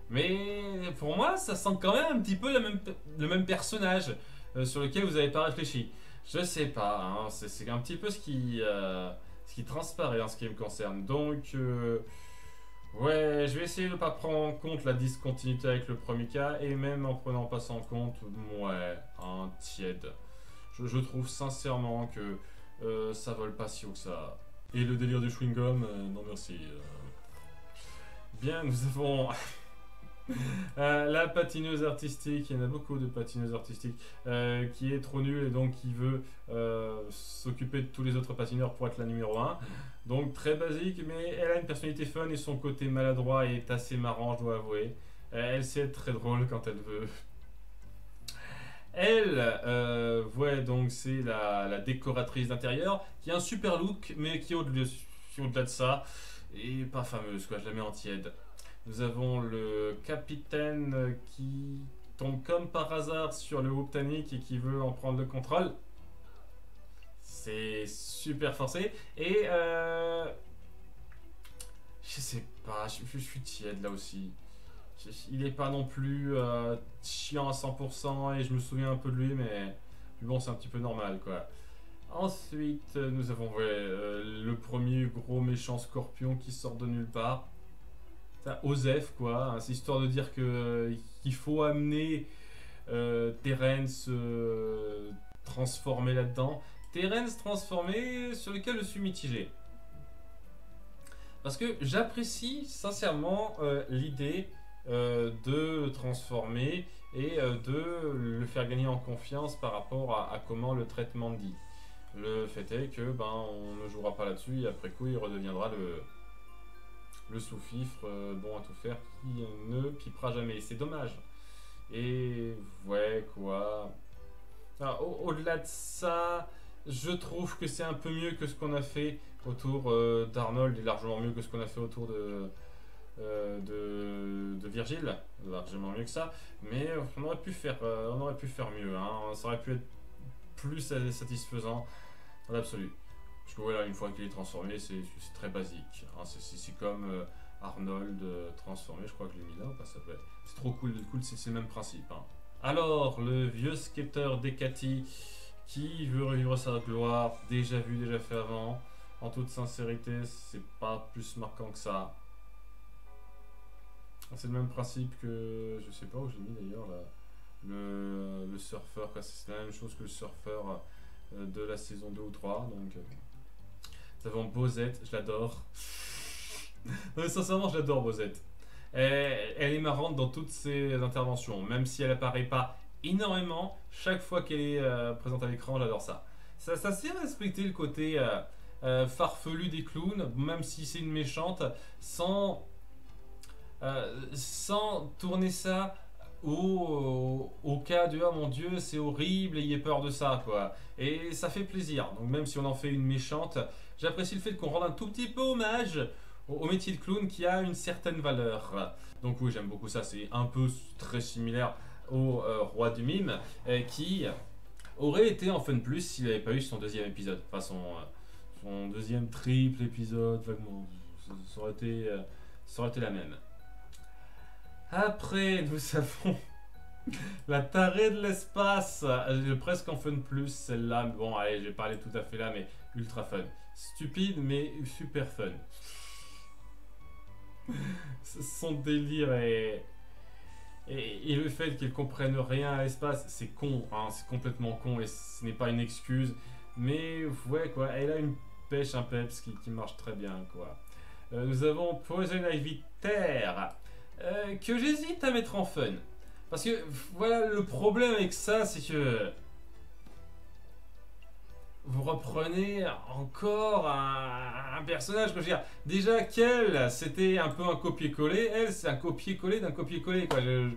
Mais pour moi, ça sent quand même un petit peu le même personnage sur lequel vous n'avez pas réfléchi. Je sais pas, hein, c'est un petit peu ce qui transparaît en ce qui me concerne. Donc, ouais, je vais essayer de ne pas prendre en compte la discontinuité avec le premier cas et même en prenant pas ça en compte, ouais, un tiède. Je trouve sincèrement que ça vole pas si haut que ça. Et le délire du chewing-gum, non merci. Bien, nous avons la patineuse artistique, il y en a beaucoup de patineuses artistiques, qui est trop nulle et donc qui veut s'occuper de tous les autres patineurs pour être la numéro 1. Donc très basique, mais elle a une personnalité fun et son côté maladroit est assez marrant, je dois avouer. Elle sait être très drôle quand elle veut. Elle, ouais, donc c'est la décoratrice d'intérieur qui a un super look, mais qui est au-delà de ça, et pas fameuse, quoi, je la mets en tiède. Nous avons le capitaine qui tombe comme par hasard sur le Whooptanic et qui veut en prendre le contrôle. C'est super forcé, et je sais pas, je suis tiède là aussi. Il est pas non plus chiant à 100% et je me souviens un peu de lui, mais bon, c'est un petit peu normal quoi. Ensuite, nous avons le premier gros méchant scorpion qui sort de nulle part. Osef quoi, hein, c'est histoire de dire qu'il faut amener Terence transformé là-dedans. Terence transformé sur lequel je suis mitigé. Parce que j'apprécie sincèrement l'idée de le transformer et de le faire gagner en confiance par rapport à comment le traitement dit. Le fait est que on ne jouera pas là-dessus et après coup il redeviendra le sous-fifre bon à tout faire qui ne pipera jamais. C'est dommage. Et ouais quoi. Au-delà de ça, je trouve que c'est un peu mieux que ce qu'on a fait autour d'Arnold et largement mieux que ce qu'on a fait autour de Virgile, largement mieux que ça, mais on aurait pu faire mieux, hein. Ça aurait pu être plus satisfaisant dans l'absolu. Parce que voilà, une fois qu'il est transformé, c'est très basique, hein. C'est comme Arnold transformé, je crois que je l'ai mis là ou pas, ça peut être. C'est trop cool, c'est le même principe, hein. Alors, le vieux skater Decati qui veut revivre sa gloire, déjà vu, déjà fait avant, en toute sincérité, c'est pas plus marquant que ça. C'est le même principe que, je sais pas où je l'ai mis d'ailleurs, le surfeur, c'est la même chose que le surfeur de la saison 2 ou 3, donc nous avons Bosette, je l'adore. Non mais sincèrement je l'adore Bosette. Elle est marrante dans toutes ses interventions, même si elle apparaît pas énormément, chaque fois qu'elle est présente à l'écran, j'adore ça. Ça sait respecter le côté farfelue des clowns, même si c'est une méchante, sans tourner ça au cas de oh mon dieu c'est horrible, ayez peur de ça quoi. Et ça fait plaisir, donc même si on en fait une méchante, j'apprécie le fait qu'on rende un tout petit peu hommage au métier de clown qui a une certaine valeur. Donc oui, j'aime beaucoup ça, c'est un peu très similaire au Roi du Mime qui aurait été en Fun Plus s'il n'avait pas eu son deuxième épisode, enfin son deuxième triple épisode, vaguement, ça aurait été la même. Après, nous avons la tarée de l'espace, presque en Fun Plus, celle-là, bon allez, j'ai parlé tout à fait là, mais ultra fun. Stupide, mais super fun. Son délire et le fait qu'elle comprenne rien à l'espace, c'est con, hein, c'est complètement con et ce n'est pas une excuse. Mais ouais quoi, elle a une pêche, un peps qui marche très bien quoi. Nous avons Poison Ivy Terre, que j'hésite à mettre en fun. Parce que voilà, le problème avec ça, c'est que vous reprenez encore un personnage, que je veux dire, déjà qu'elle, c'était un peu un copier-coller, elle, c'est un copier-coller d'un copier-coller, quoi. Il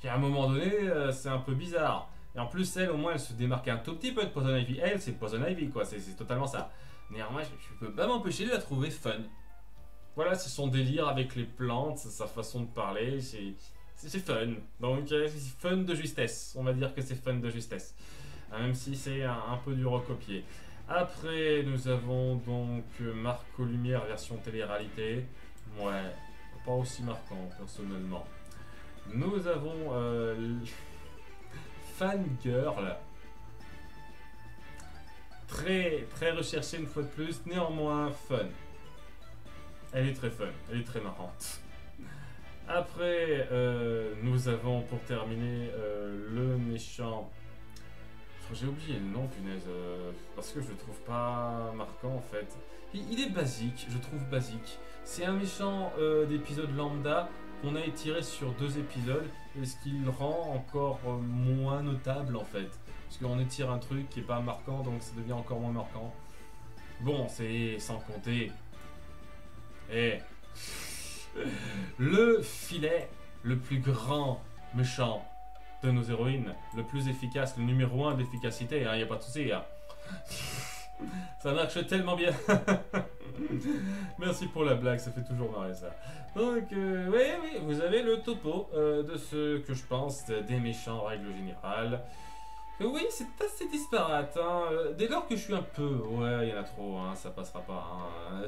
y a un moment donné, c'est un peu bizarre. Et en plus, elle, au moins, elle se démarquait un tout petit peu de Poison Ivy. Elle, c'est Poison Ivy, quoi, c'est totalement ça. Néanmoins, je peux pas m'empêcher de la trouver fun. Voilà, c'est son délire avec les plantes, sa façon de parler, c'est fun. Donc, c'est fun de justesse, on va dire que c'est fun de justesse. Même si c'est un peu dur à copier. Après, nous avons donc Marco Lumière version télé-réalité. Ouais, pas aussi marquant personnellement. Nous avons Fangirl. Très, très recherché une fois de plus, néanmoins fun. Elle est très fun, elle est très marrante. Après, nous avons pour terminer le méchant. J'ai oublié le nom, punaise, parce que je le trouve pas marquant en fait. Il est basique, je trouve basique. C'est un méchant d'épisode lambda qu'on a étiré sur 2 épisodes, et ce qui le rend encore moins notable en fait. Parce qu'on étire un truc qui est pas marquant, donc ça devient encore moins marquant. Bon, c'est sans compter. Et le filet, le plus grand méchant de nos héroïnes, le plus efficace, le numéro 1 d'efficacité, hein, y a pas de souci. Hein. Ça marche tellement bien. Merci pour la blague, ça fait toujours marrer ça. Donc, oui, vous avez le topo de ce que je pense des méchants en règle générale. Oui, c'est assez disparate. Hein. Dès lors que je suis un peu... Ouais, il y en a trop, hein, ça passera pas. Hein.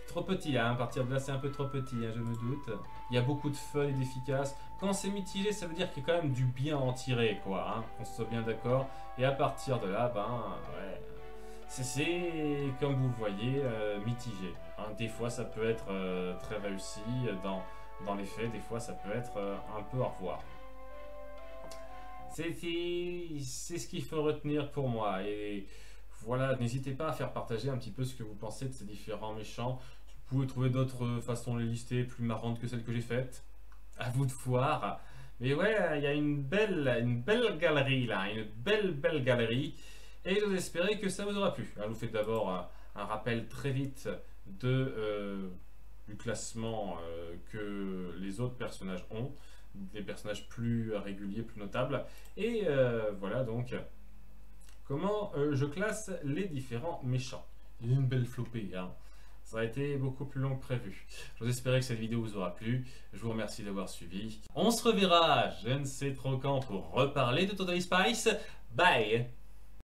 Trop petit, hein. À partir de là, c'est un peu trop petit, hein, je me doute. Il y a beaucoup de fun et d'efficace. Quand c'est mitigé, ça veut dire qu'il y a quand même du bien à en tirer, quoi. Hein, qu'on soit bien d'accord. Et à partir de là, ouais... C'est comme vous voyez, mitigé. Hein. Des fois, ça peut être très réussi dans les faits. Des fois, ça peut être un peu au revoir. C'est ce qu'il faut retenir pour moi. Et voilà, n'hésitez pas à faire partager un petit peu ce que vous pensez de ces différents méchants. Vous pouvez trouver d'autres façons de les lister plus marrantes que celles que j'ai faites. À vous de voir. Mais ouais, il y a une belle galerie là, une belle galerie. Et j'ose espérer que ça vous aura plu. Alors, je vous fais d'abord un rappel très vite du classement que les autres personnages ont. Des personnages plus réguliers, plus notables. Et voilà donc comment je classe les différents méchants. Il y a une belle flopée, hein. Ça a été beaucoup plus long que prévu. J'ose espérer que cette vidéo vous aura plu. Je vous remercie d'avoir suivi. On se reverra, je ne sais trop quand, pour reparler de Totally Spice. Bye!